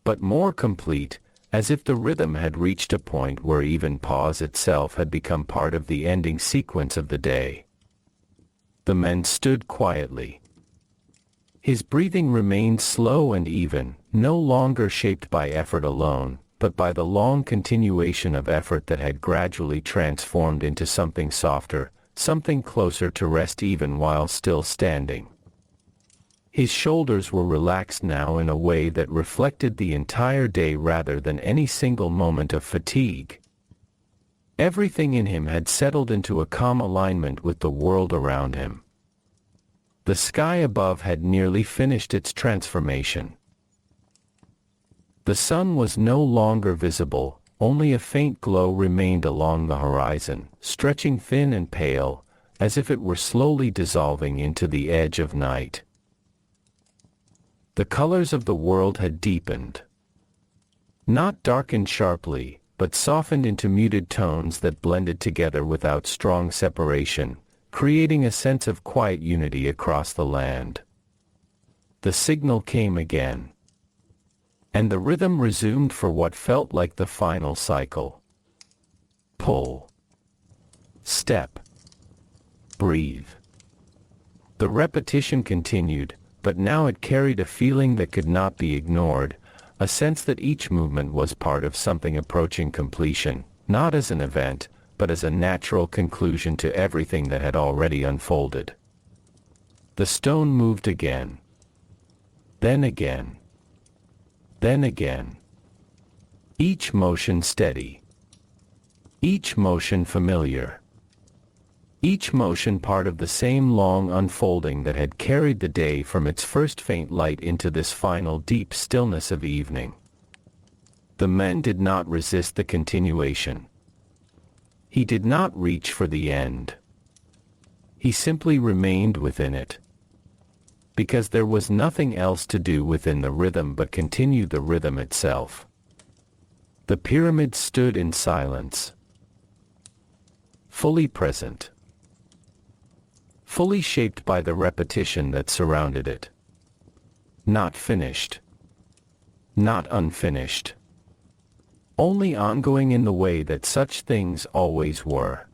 But more complete, as if the rhythm had reached a point where even pause itself had become part of the ending sequence of the day. The man stood quietly. His breathing remained slow and even, no longer shaped by effort alone, but by the long continuation of effort that had gradually transformed into something softer, something closer to rest even while still standing. His shoulders were relaxed now in a way that reflected the entire day rather than any single moment of fatigue. Everything in him had settled into a calm alignment with the world around him. The sky above had nearly finished its transformation. The sun was no longer visible, only a faint glow remained along the horizon, stretching thin and pale, as if it were slowly dissolving into the edge of night. The colors of the world had deepened. Not darkened sharply, but softened into muted tones that blended together without strong separation, creating a sense of quiet unity across the land. The signal came again. And the rhythm resumed for what felt like the final cycle. Pull. Step. Breathe. The repetition continued, but now it carried a feeling that could not be ignored, a sense that each movement was part of something approaching completion, not as an event, but as a natural conclusion to everything that had already unfolded. The stone moved again. Then again. Then again. Each motion steady. Each motion familiar. Each motion part of the same long unfolding that had carried the day from its first faint light into this final deep stillness of evening. The man did not resist the continuation. He did not reach for the end. He simply remained within it. Because there was nothing else to do within the rhythm but continue the rhythm itself. The pyramid stood in silence. Fully present. Fully shaped by the repetition that surrounded it. Not finished. Not unfinished. Only ongoing in the way that such things always were.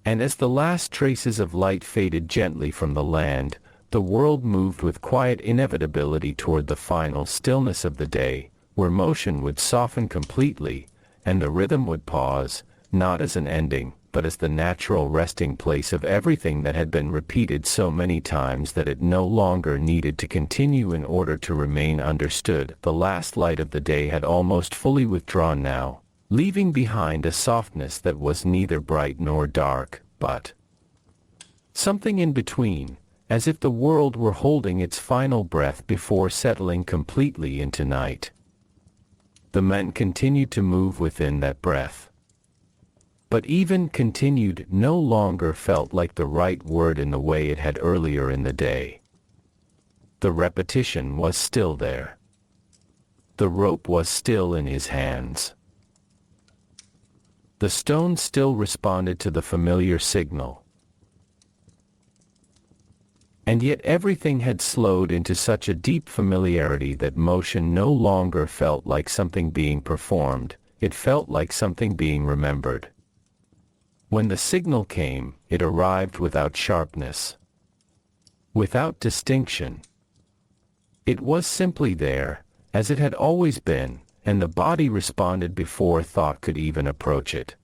And as the last traces of light faded gently from the land, the world moved with quiet inevitability toward the final stillness of the day, where motion would soften completely, and the rhythm would pause, not as an ending, but as the natural resting place of everything that had been repeated so many times that it no longer needed to continue in order to remain understood. The last light of the day had almost fully withdrawn now, leaving behind a softness that was neither bright nor dark, but something in between, as if the world were holding its final breath before settling completely into night. The men continued to move within that breath. But even continued no longer felt like the right word in the way it had earlier in the day. The repetition was still there. The rope was still in his hands. The stone still responded to the familiar signal. And yet everything had slowed into such a deep familiarity that motion no longer felt like something being performed, it felt like something being remembered. When the signal came, it arrived without sharpness. Without distinction. It was simply there, as it had always been, and the body responded before thought could even approach it.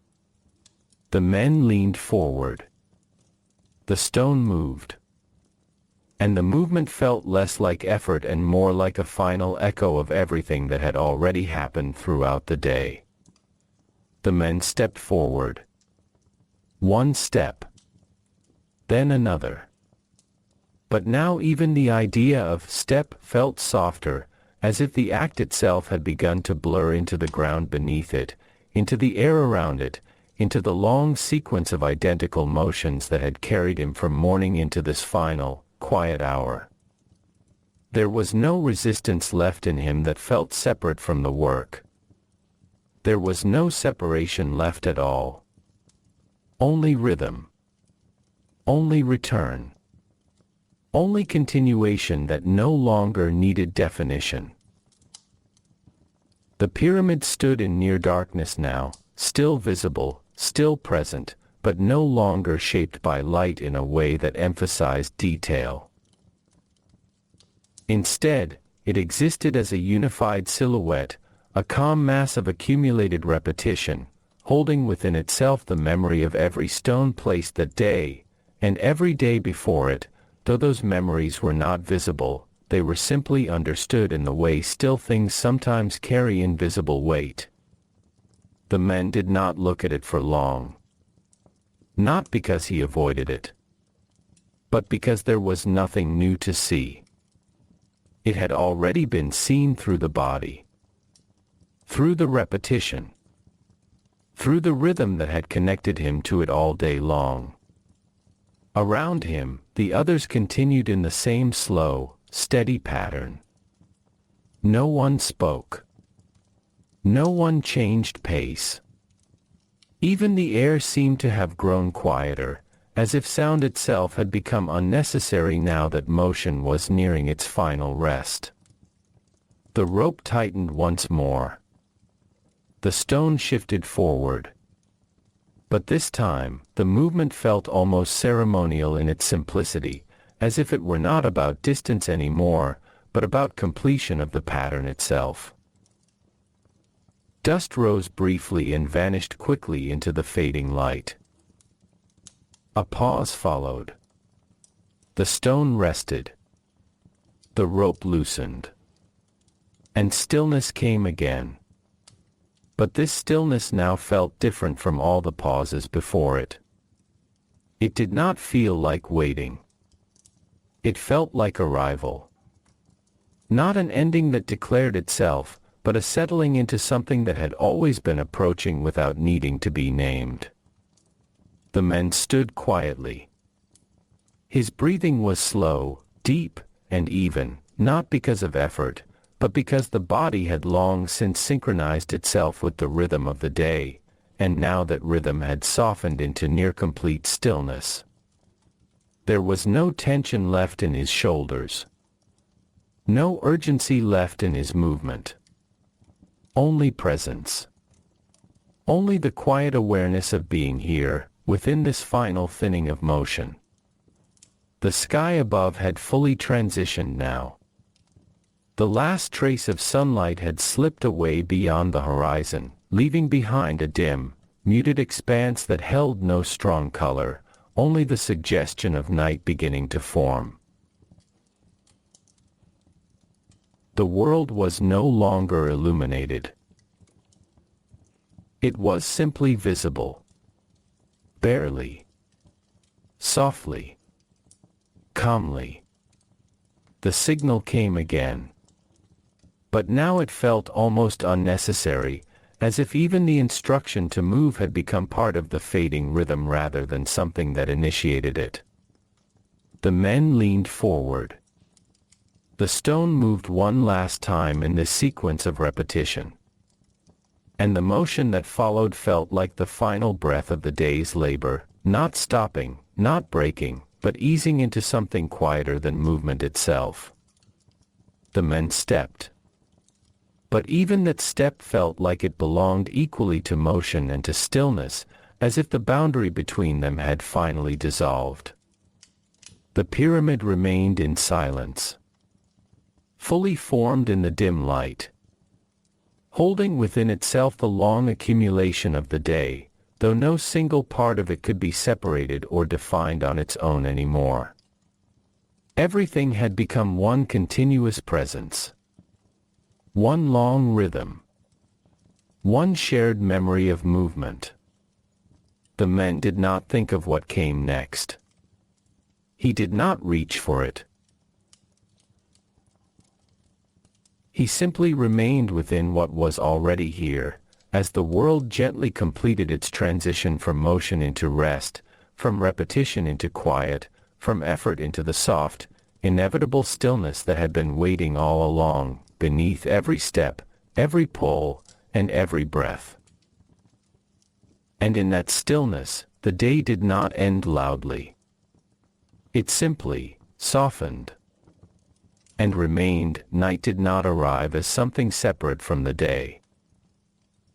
The men leaned forward. The stone moved. And the movement felt less like effort and more like a final echo of everything that had already happened throughout the day. The men stepped forward. One step. Then another. But now even the idea of step felt softer, as if the act itself had begun to blur into the ground beneath it, into the air around it, into the long sequence of identical motions that had carried him from morning into this final, quiet hour. There was no resistance left in him that felt separate from the work. There was no separation left at all. Only rhythm. Only return. Only continuation that no longer needed definition. The pyramid stood in near darkness now, still visible, still present, but no longer shaped by light in a way that emphasized detail. Instead, it existed as a unified silhouette, a calm mass of accumulated repetition, holding within itself the memory of every stone placed that day, and every day before it. Though those memories were not visible, they were simply understood in the way still things sometimes carry invisible weight. The men did not look at it for long. Not because he avoided it, but because there was nothing new to see. It had already been seen through the body, through the repetition, through the rhythm that had connected him to it all day long. Around him, the others continued in the same slow, steady pattern. No one spoke. No one changed pace. Even the air seemed to have grown quieter, as if sound itself had become unnecessary now that motion was nearing its final rest. The rope tightened once more. The stone shifted forward. But this time, the movement felt almost ceremonial in its simplicity, as if it were not about distance anymore, but about completion of the pattern itself. Dust rose briefly and vanished quickly into the fading light. A pause followed. The stone rested. The rope loosened. And stillness came again. But this stillness now felt different from all the pauses before it. It did not feel like waiting. It felt like arrival. Not an ending that declared itself, but a settling into something that had always been approaching without needing to be named. The men stood quietly. His breathing was slow, deep, and even, not because of effort, but because the body had long since synchronized itself with the rhythm of the day, and now that rhythm had softened into near-complete stillness. There was no tension left in his shoulders. No urgency left in his movement. Only presence. Only the quiet awareness of being here, within this final thinning of motion. The sky above had fully transitioned now. The last trace of sunlight had slipped away beyond the horizon, leaving behind a dim, muted expanse that held no strong color, only the suggestion of night beginning to form. The world was no longer illuminated. It was simply visible. Barely. Softly. Calmly. The signal came again. But now it felt almost unnecessary, as if even the instruction to move had become part of the fading rhythm rather than something that initiated it. The men leaned forward. The stone moved one last time in this sequence of repetition. And the motion that followed felt like the final breath of the day's labor, not stopping, not breaking, but easing into something quieter than movement itself. The men stepped. But even that step felt like it belonged equally to motion and to stillness, as if the boundary between them had finally dissolved. The pyramid remained in silence, fully formed in the dim light, holding within itself the long accumulation of the day, though no single part of it could be separated or defined on its own anymore. Everything had become one continuous presence. One long rhythm. One shared memory of movement. The men did not think of what came next. He did not reach for it. He simply remained within what was already here, as the world gently completed its transition from motion into rest, from repetition into quiet, from effort into the soft, inevitable stillness that had been waiting all along, beneath every step, every pull, and every breath. And in that stillness, the day did not end loudly. It simply softened and remained. Night did not arrive as something separate from the day.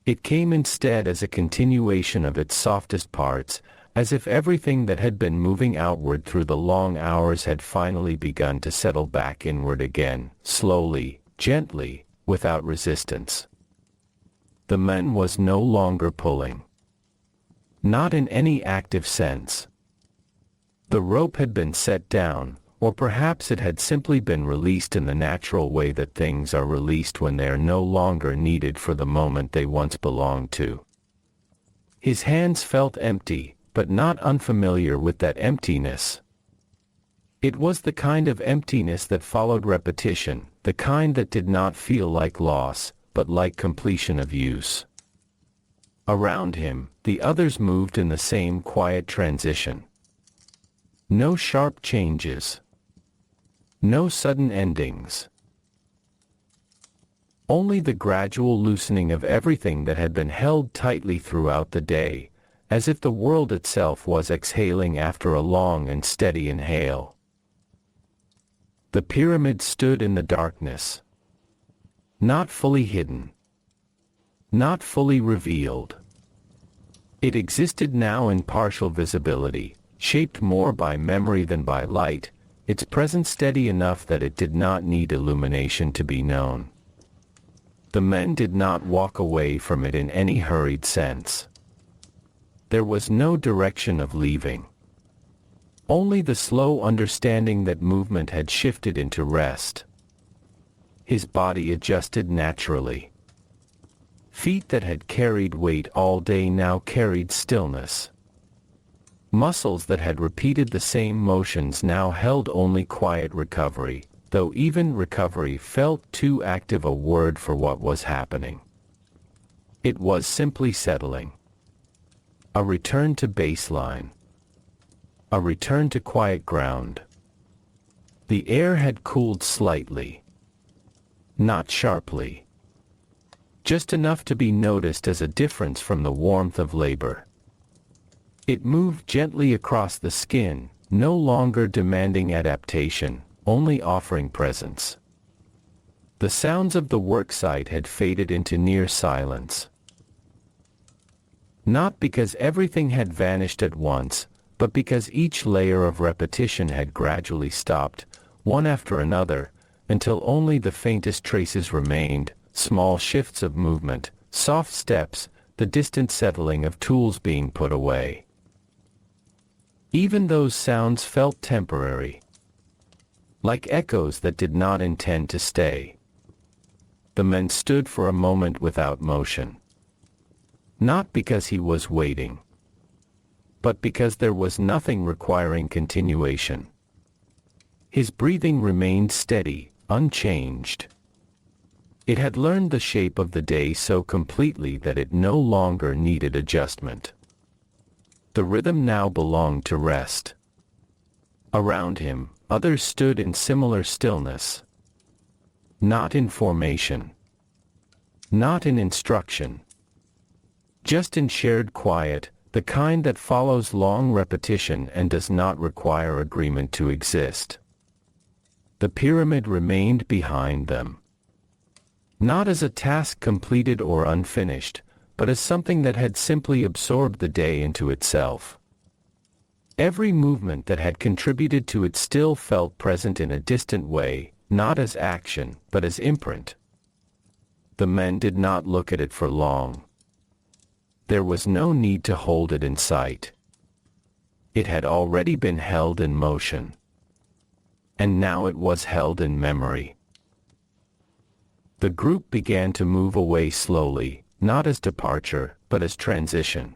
It came instead as a continuation of its softest parts, as if everything that had been moving outward through the long hours had finally begun to settle back inward again, slowly, gently, without resistance. The man was no longer pulling. Not in any active sense. The rope had been set down, or perhaps it had simply been released in the natural way that things are released when they are no longer needed for the moment they once belonged to. His hands felt empty, but not unfamiliar with that emptiness. It was the kind of emptiness that followed repetition, the kind that did not feel like loss, but like completion of use. Around him, the others moved in the same quiet transition. No sharp changes. No sudden endings. Only the gradual loosening of everything that had been held tightly throughout the day, as if the world itself was exhaling after a long and steady inhale. The pyramid stood in the darkness. Not fully hidden. Not fully revealed. It existed now in partial visibility, shaped more by memory than by light, its presence steady enough that it did not need illumination to be known. The men did not walk away from it in any hurried sense. There was no direction of leaving. Only the slow understanding that movement had shifted into rest. His body adjusted naturally. Feet that had carried weight all day now carried stillness. Muscles that had repeated the same motions now held only quiet recovery, though even recovery felt too active a word for what was happening. It was simply settling. A return to baseline. A return to quiet ground. The air had cooled slightly. Not sharply. Just enough to be noticed as a difference from the warmth of labor. It moved gently across the skin, no longer demanding adaptation, only offering presence. The sounds of the worksite had faded into near silence. Not because everything had vanished at once, but because each layer of repetition had gradually stopped, one after another, until only the faintest traces remained, small shifts of movement, soft steps, the distant settling of tools being put away. Even those sounds felt temporary, like echoes that did not intend to stay. The man stood for a moment without motion. Not because he was waiting, but because there was nothing requiring continuation. His breathing remained steady, unchanged. It had learned the shape of the day so completely that it no longer needed adjustment. The rhythm now belonged to rest. Around him, others stood in similar stillness. Not in formation. Not in instruction. Just in shared quiet, the kind that follows long repetition and does not require agreement to exist. The pyramid remained behind them. Not as a task completed or unfinished, but as something that had simply absorbed the day into itself. Every movement that had contributed to it still felt present in a distant way, not as action, but as imprint. The men did not look at it for long. There was no need to hold it in sight. It had already been held in motion. And now it was held in memory. The group began to move away slowly, not as departure, but as transition.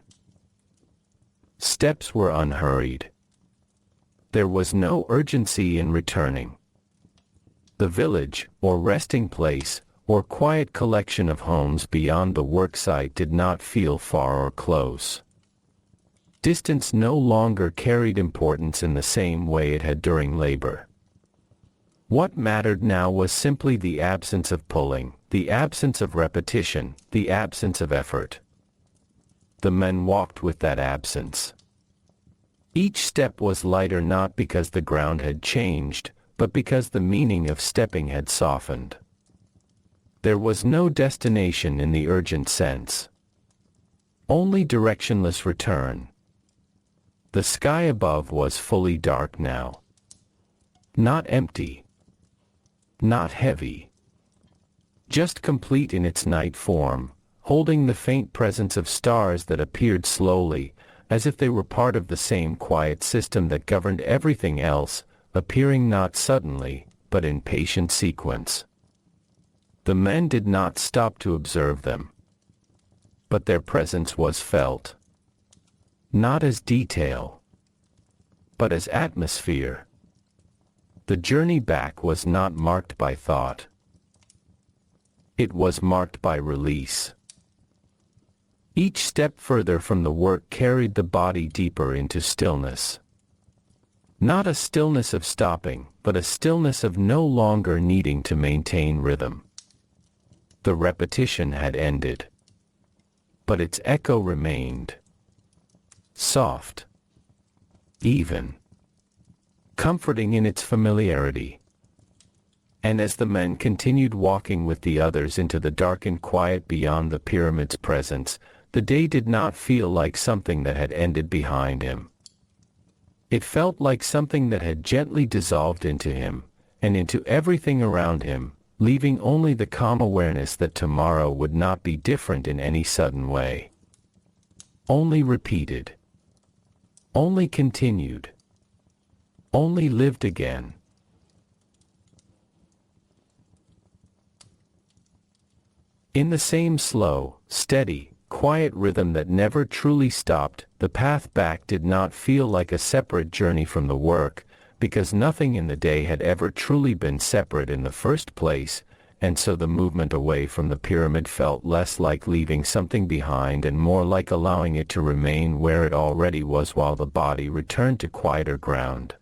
Steps were unhurried. There was no urgency in returning. The village, or resting place, or quiet collection of homes beyond the worksite did not feel far or close. Distance no longer carried importance in the same way it had during labor. What mattered now was simply the absence of pulling, the absence of repetition, the absence of effort. The men walked with that absence. Each step was lighter not because the ground had changed, but because the meaning of stepping had softened. There was no destination in the urgent sense. Only directionless return. The sky above was fully dark now. Not empty. Not heavy. Just complete in its night form, holding the faint presence of stars that appeared slowly, as if they were part of the same quiet system that governed everything else, appearing not suddenly, but in patient sequence. The men did not stop to observe them. But their presence was felt. Not as detail, but as atmosphere. The journey back was not marked by thought. It was marked by release. Each step further from the work carried the body deeper into stillness. Not a stillness of stopping, but a stillness of no longer needing to maintain rhythm. The repetition had ended. But its echo remained. Soft. Even. Comforting in its familiarity. And as the men continued walking with the others into the darkened quiet beyond the pyramid's presence, the day did not feel like something that had ended behind him. It felt like something that had gently dissolved into him, and into everything around him, leaving only the calm awareness that tomorrow would not be different in any sudden way. Only repeated. Only continued. Only lived again. In the same slow, steady, quiet rhythm that never truly stopped, the path back did not feel like a separate journey from the work, because nothing in the day had ever truly been separate in the first place, and so the movement away from the pyramid felt less like leaving something behind and more like allowing it to remain where it already was while the body returned to quieter ground.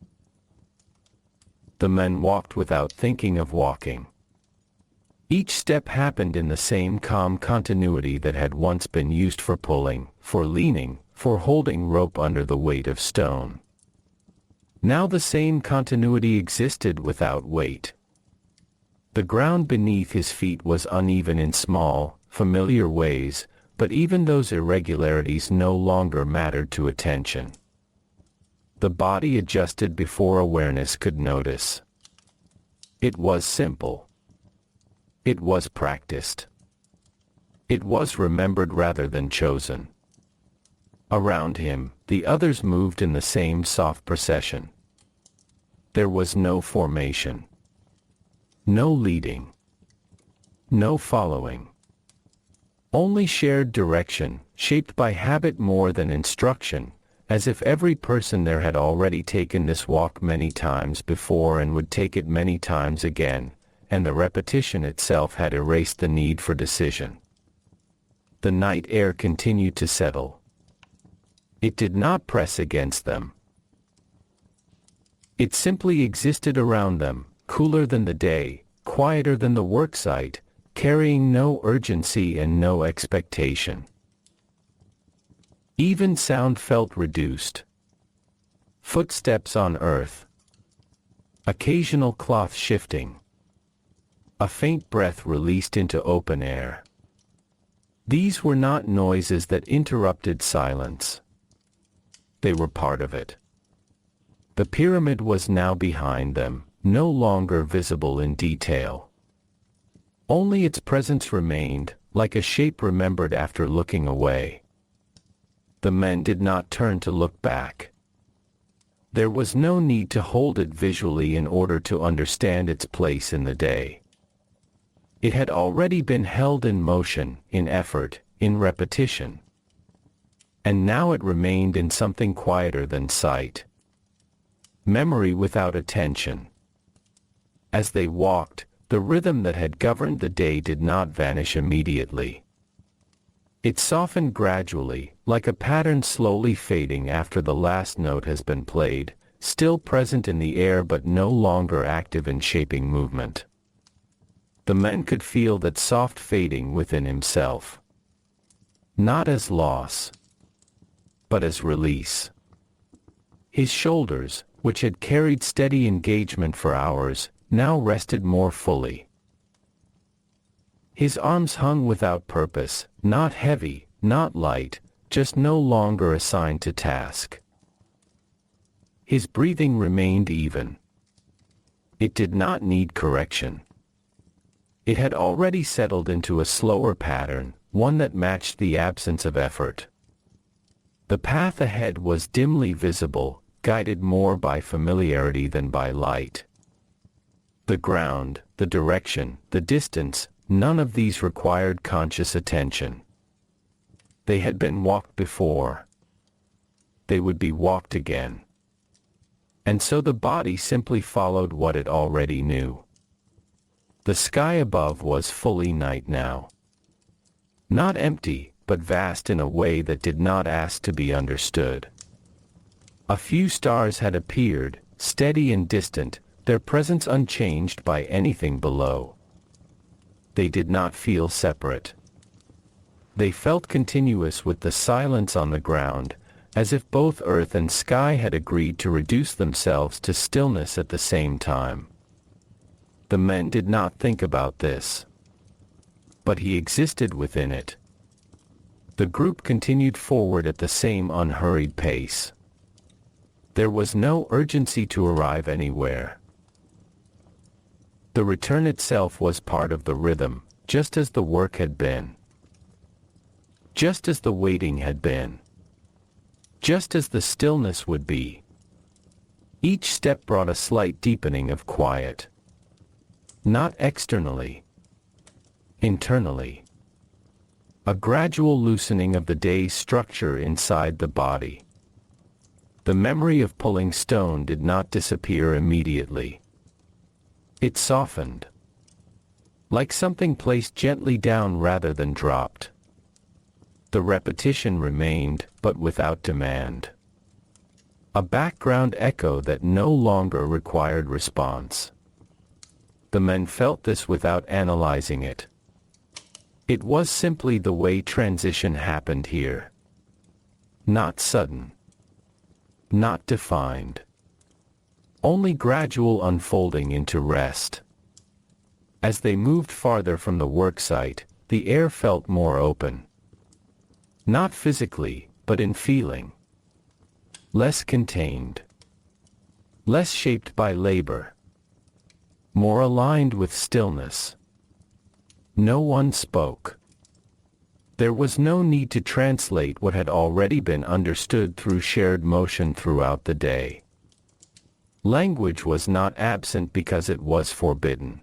The men walked without thinking of walking. Each step happened in the same calm continuity that had once been used for pulling, for leaning, for holding rope under the weight of stone. Now the same continuity existed without weight. The ground beneath his feet was uneven in small, familiar ways, but even those irregularities no longer mattered to attention. The body adjusted before awareness could notice. It was simple. It was practiced. It was remembered rather than chosen. Around him, the others moved in the same soft procession. There was no formation. No leading. No following. Only shared direction, shaped by habit more than instruction, as if every person there had already taken this walk many times before and would take it many times again, and the repetition itself had erased the need for decision. The night air continued to settle. It did not press against them. It simply existed around them, cooler than the day, quieter than the worksite, carrying no urgency and no expectation. Even sound felt reduced. Footsteps on earth. Occasional cloth shifting. A faint breath released into open air. These were not noises that interrupted silence. They were part of it. The pyramid was now behind them, no longer visible in detail. Only its presence remained, like a shape remembered after looking away. The men did not turn to look back. There was no need to hold it visually in order to understand its place in the day. It had already been held in motion, in effort, in repetition. And now it remained in something quieter than sight. Memory without attention. As they walked, the rhythm that had governed the day did not vanish immediately. It softened gradually, like a pattern slowly fading after the last note has been played, still present in the air but no longer active in shaping movement. The man could feel that soft fading within himself. Not as loss, but as release. His shoulders, which had carried steady engagement for hours, now rested more fully. His arms hung without purpose, not heavy, not light, just no longer assigned to task. His breathing remained even. It did not need correction. It had already settled into a slower pattern, one that matched the absence of effort. The path ahead was dimly visible, guided more by familiarity than by light. The ground, the direction, the distance, none of these required conscious attention. They had been walked before. They would be walked again. And so the body simply followed what it already knew. The sky above was fully night now. Not empty, but vast in a way that did not ask to be understood. A few stars had appeared, steady and distant, their presence unchanged by anything below. They did not feel separate. They felt continuous with the silence on the ground, as if both earth and sky had agreed to reduce themselves to stillness at the same time. The man did not think about this. But he existed within it. The group continued forward at the same unhurried pace. There was no urgency to arrive anywhere. The return itself was part of the rhythm, just as the work had been. Just as the waiting had been. Just as the stillness would be. Each step brought a slight deepening of quiet. Not externally. Internally. A gradual loosening of the day's structure inside the body. The memory of pulling stone did not disappear immediately. It softened. Like something placed gently down rather than dropped. The repetition remained, but without demand. A background echo that no longer required response. The men felt this without analyzing it. It was simply the way transition happened here. Not sudden. Not defined. Only gradual unfolding into rest. As they moved farther from the worksite, the air felt more open. Not physically, but in feeling. Less contained. Less shaped by labor. More aligned with stillness. No one spoke. There was no need to translate what had already been understood through shared motion throughout the day. Language was not absent because it was forbidden.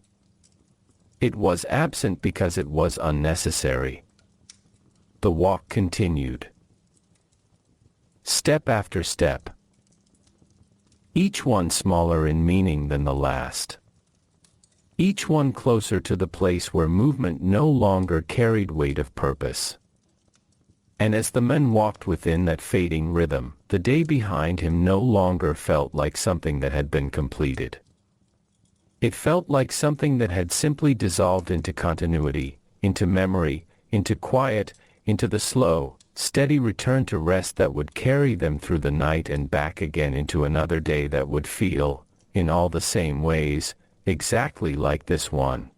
It was absent because it was unnecessary. The walk continued. Step after step. Each one smaller in meaning than the last. Each one closer to the place where movement no longer carried weight of purpose. And as the men walked within that fading rhythm, the day behind him no longer felt like something that had been completed. It felt like something that had simply dissolved into continuity, into memory, into quiet, into the slow, steady return to rest that would carry them through the night and back again into another day that would feel, in all the same ways, exactly like this one.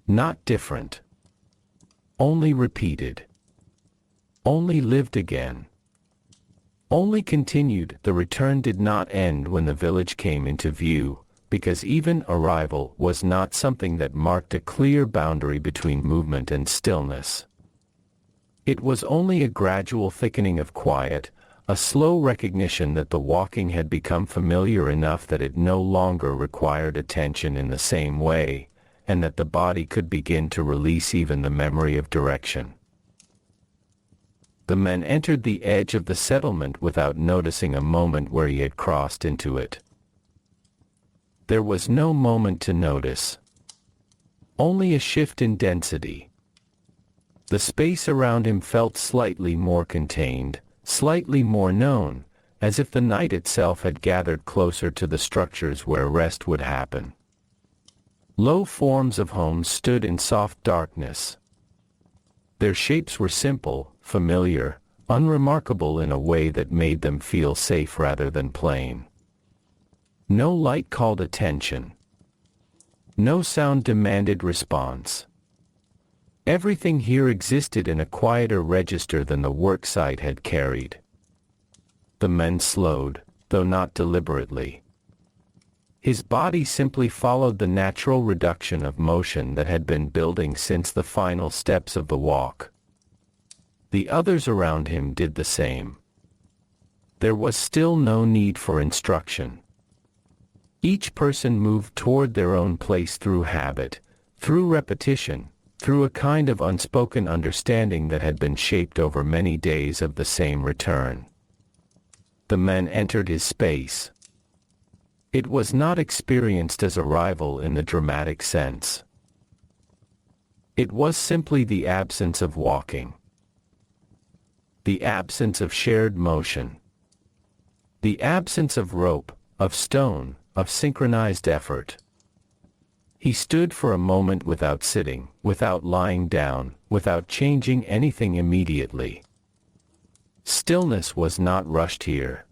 Not different. Only repeated. Only lived again. Only continued. The return did not end when the village came into view, because even arrival was not something that marked a clear boundary between movement and stillness. It was only a gradual thickening of quiet, a slow recognition that the walking had become familiar enough that it no longer required attention in the same way, and that the body could begin to release even the memory of direction. The men entered the edge of the settlement without noticing a moment where he had crossed into it. There was no moment to notice. Only a shift in density. The space around him felt slightly more contained, slightly more known, as if the night itself had gathered closer to the structures where rest would happen. Low forms of homes stood in soft darkness. Their shapes were simple, familiar, unremarkable in a way that made them feel safe rather than plain. No light called attention. No sound demanded response. Everything here existed in a quieter register than the worksite had carried. The men slowed, though not deliberately. His body simply followed the natural reduction of motion that had been building since the final steps of the walk. The others around him did the same. There was still no need for instruction. Each person moved toward their own place through habit, through repetition, through a kind of unspoken understanding that had been shaped over many days of the same return. The men entered his space. It was not experienced as arrival in the dramatic sense. It was simply the absence of walking. The absence of shared motion. The absence of rope, of stone, of synchronized effort. He stood for a moment without sitting, without lying down, without changing anything immediately. Stillness was not rushed here.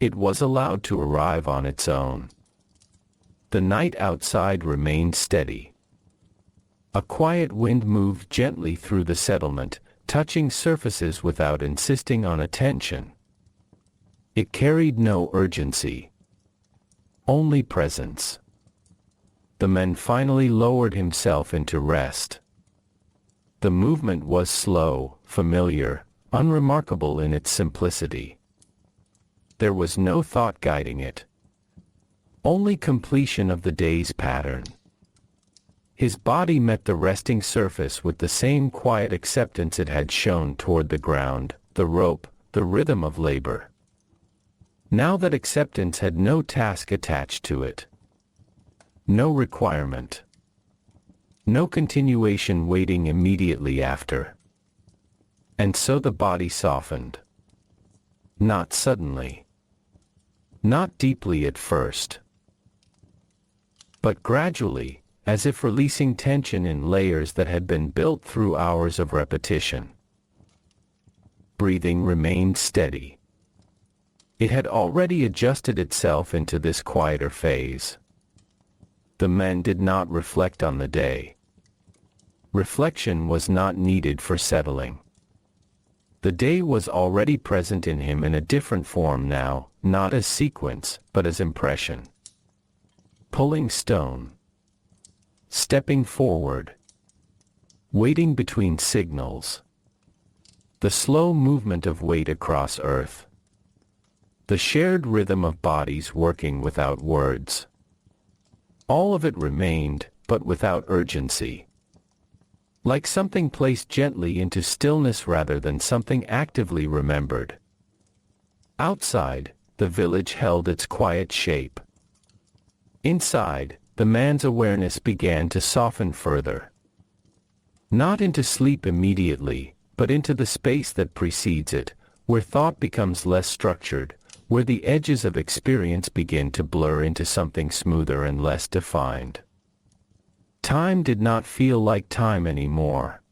It was allowed to arrive on its own. The night outside remained steady. A quiet wind moved gently through the settlement, touching surfaces without insisting on attention. It carried no urgency. Only presence. The man finally lowered himself into rest. The movement was slow, familiar, unremarkable in its simplicity. There was no thought guiding it. Only completion of the day's pattern. His body met the resting surface with the same quiet acceptance it had shown toward the ground, the rope, the rhythm of labor. Now that acceptance had no task attached to it. No requirement. No continuation waiting immediately after. And so the body softened. Not suddenly. Not deeply at first. But gradually, as if releasing tension in layers that had been built through hours of repetition. Breathing remained steady. It had already adjusted itself into this quieter phase. The men did not reflect on the day. Reflection was not needed for settling. The day was already present in him in a different form now, not as sequence, but as impression. Pulling stone. Stepping forward. Waiting between signals. The slow movement of weight across earth. The shared rhythm of bodies working without words. All of it remained, but without urgency. Like something placed gently into stillness rather than something actively remembered. Outside, the village held its quiet shape. Inside, the man's awareness began to soften further. Not into sleep immediately, but into the space that precedes it, where thought becomes less structured, where the edges of experience begin to blur into something smoother and less defined. Time did not feel like time anymore.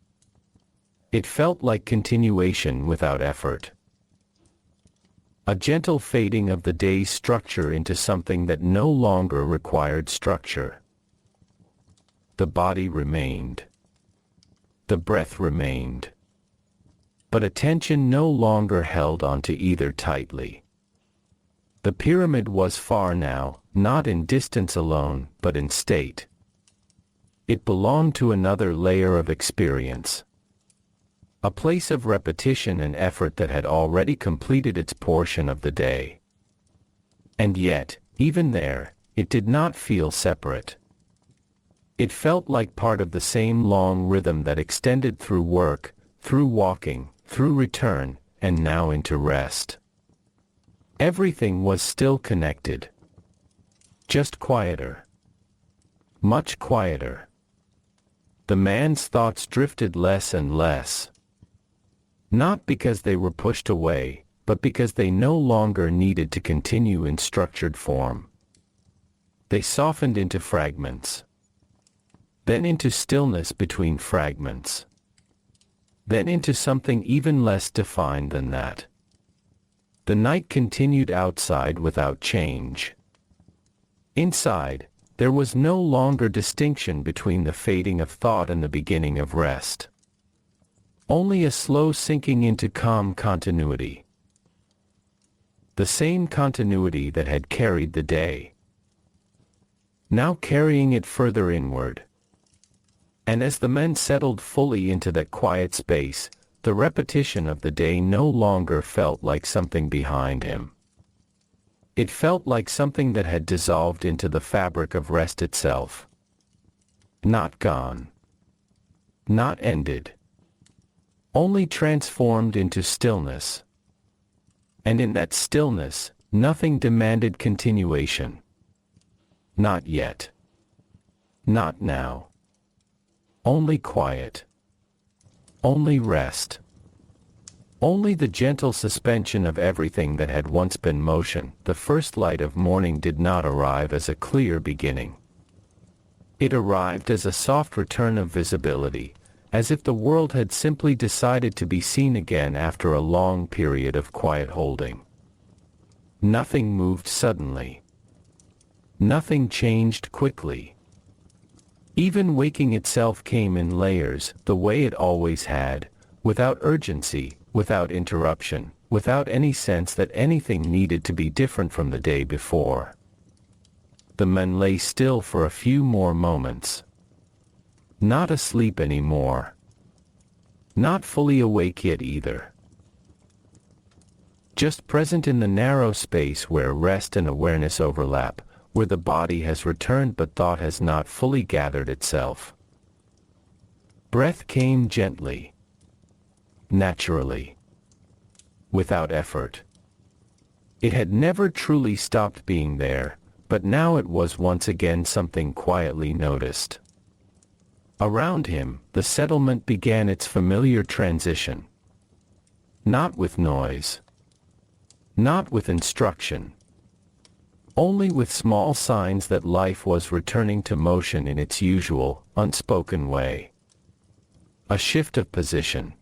It felt like continuation without effort. A gentle fading of the day's structure into something that no longer required structure. The body remained. The breath remained. But attention no longer held onto either tightly. The pyramid was far now, not in distance alone, but in state. It belonged to another layer of experience. A place of repetition and effort that had already completed its portion of the day. And yet, even there, it did not feel separate. It felt like part of the same long rhythm that extended through work, through walking, through return, and now into rest. Everything was still connected. Just quieter. Much quieter. The man's thoughts drifted less and less. Not because they were pushed away, but because they no longer needed to continue in structured form. They softened into fragments, then into stillness between fragments, then into something even less defined than that. The night continued outside without change. Inside, there was no longer distinction between the fading of thought and the beginning of rest. Only a slow sinking into calm continuity. The same continuity that had carried the day, now carrying it further inward. And as the men settled fully into that quiet space, the repetition of the day no longer felt like something behind him. It felt like something that had dissolved into the fabric of rest itself. Not gone. Not ended. Only transformed into stillness. And in that stillness, nothing demanded continuation. Not yet. Not now. Only quiet. Only rest. Only the gentle suspension of everything that had once been motion. The first light of morning did not arrive as a clear beginning. It arrived as a soft return of visibility, as if the world had simply decided to be seen again after a long period of quiet holding. Nothing moved suddenly. Nothing changed quickly. Even waking itself came in layers, the way it always had, without urgency, without interruption, without any sense that anything needed to be different from the day before. The men lay still for a few more moments. Not asleep anymore. Not fully awake yet either. Just present in the narrow space where rest and awareness overlap, where the body has returned but thought has not fully gathered itself. Breath came gently, naturally, without effort. It had never truly stopped being there, but now it was once again something quietly noticed. Around him, the settlement began its familiar transition. Not with noise. Not with instruction. Only with small signs that life was returning to motion in its usual, unspoken way. A shift of position.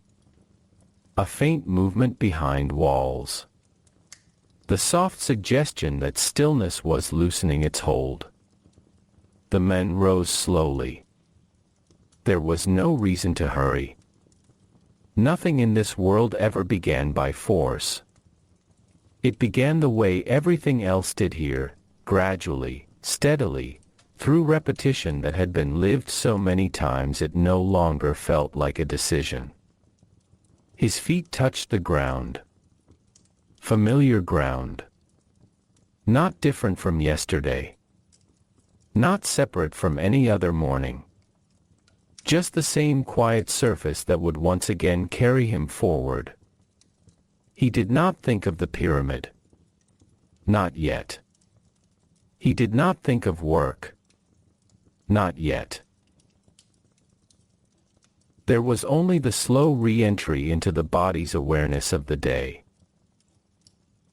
A faint movement behind walls. The soft suggestion that stillness was loosening its hold. The men rose slowly. There was no reason to hurry. Nothing in this world ever began by force. It began the way everything else did here, gradually, steadily, through repetition that had been lived so many times it no longer felt like a decision. His feet touched the ground. Familiar ground. Not different from yesterday. Not separate from any other morning. Just the same quiet surface that would once again carry him forward. He did not think of the pyramid. Not yet. He did not think of work. Not yet. There was only the slow re-entry into the body's awareness of the day.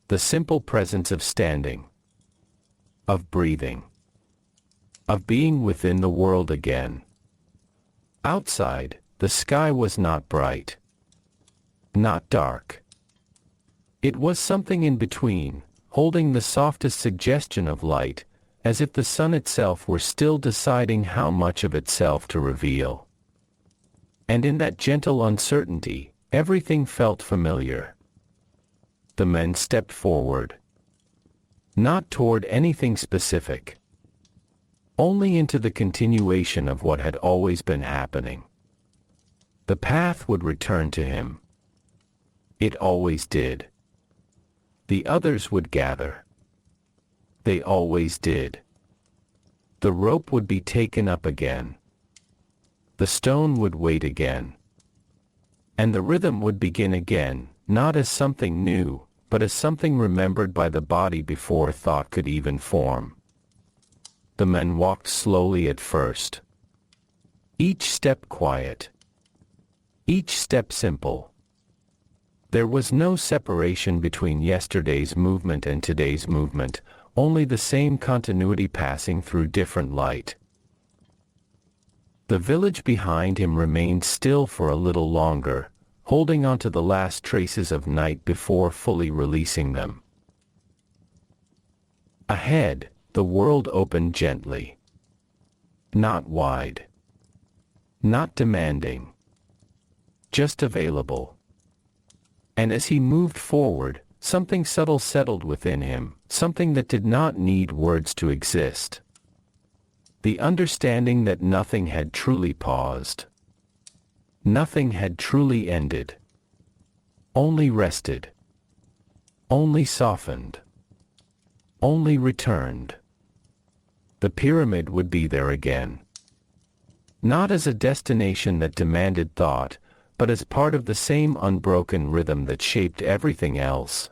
The simple presence of standing. Of breathing. Of being within the world again. Outside, the sky was not bright. Not dark. It was something in between, holding the softest suggestion of light, as if the sun itself were still deciding how much of itself to reveal. And in that gentle uncertainty, everything felt familiar. The men stepped forward. Not toward anything specific. Only into the continuation of what had always been happening. The path would return to him. It always did. The others would gather. They always did. The rope would be taken up again. The stone would wait again. And the rhythm would begin again, not as something new, but as something remembered by the body before thought could even form. The men walked slowly at first. Each step quiet. Each step simple. There was no separation between yesterday's movement and today's movement, only the same continuity passing through different light. The village behind him remained still for a little longer, holding on to the last traces of night before fully releasing them. Ahead, the world opened gently. Not wide. Not demanding. Just available. And as he moved forward, something subtle settled within him, something that did not need words to exist. The understanding that nothing had truly paused. Nothing had truly ended. Only rested. Only softened. Only returned. The pyramid would be there again. Not as a destination that demanded thought, but as part of the same unbroken rhythm that shaped everything else.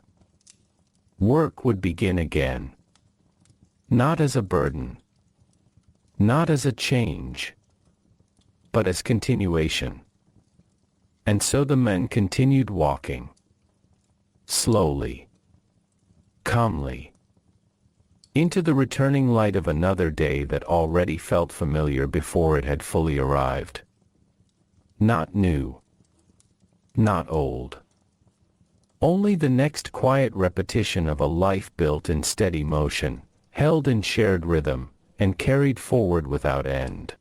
Work would begin again. Not as a burden. Not as a change. But as continuation. And so the men continued walking. Slowly. Calmly. Into the returning light of another day that already felt familiar before it had fully arrived. Not new. Not old. Only the next quiet repetition of a life built in steady motion, held in shared rhythm, and carried forward without end.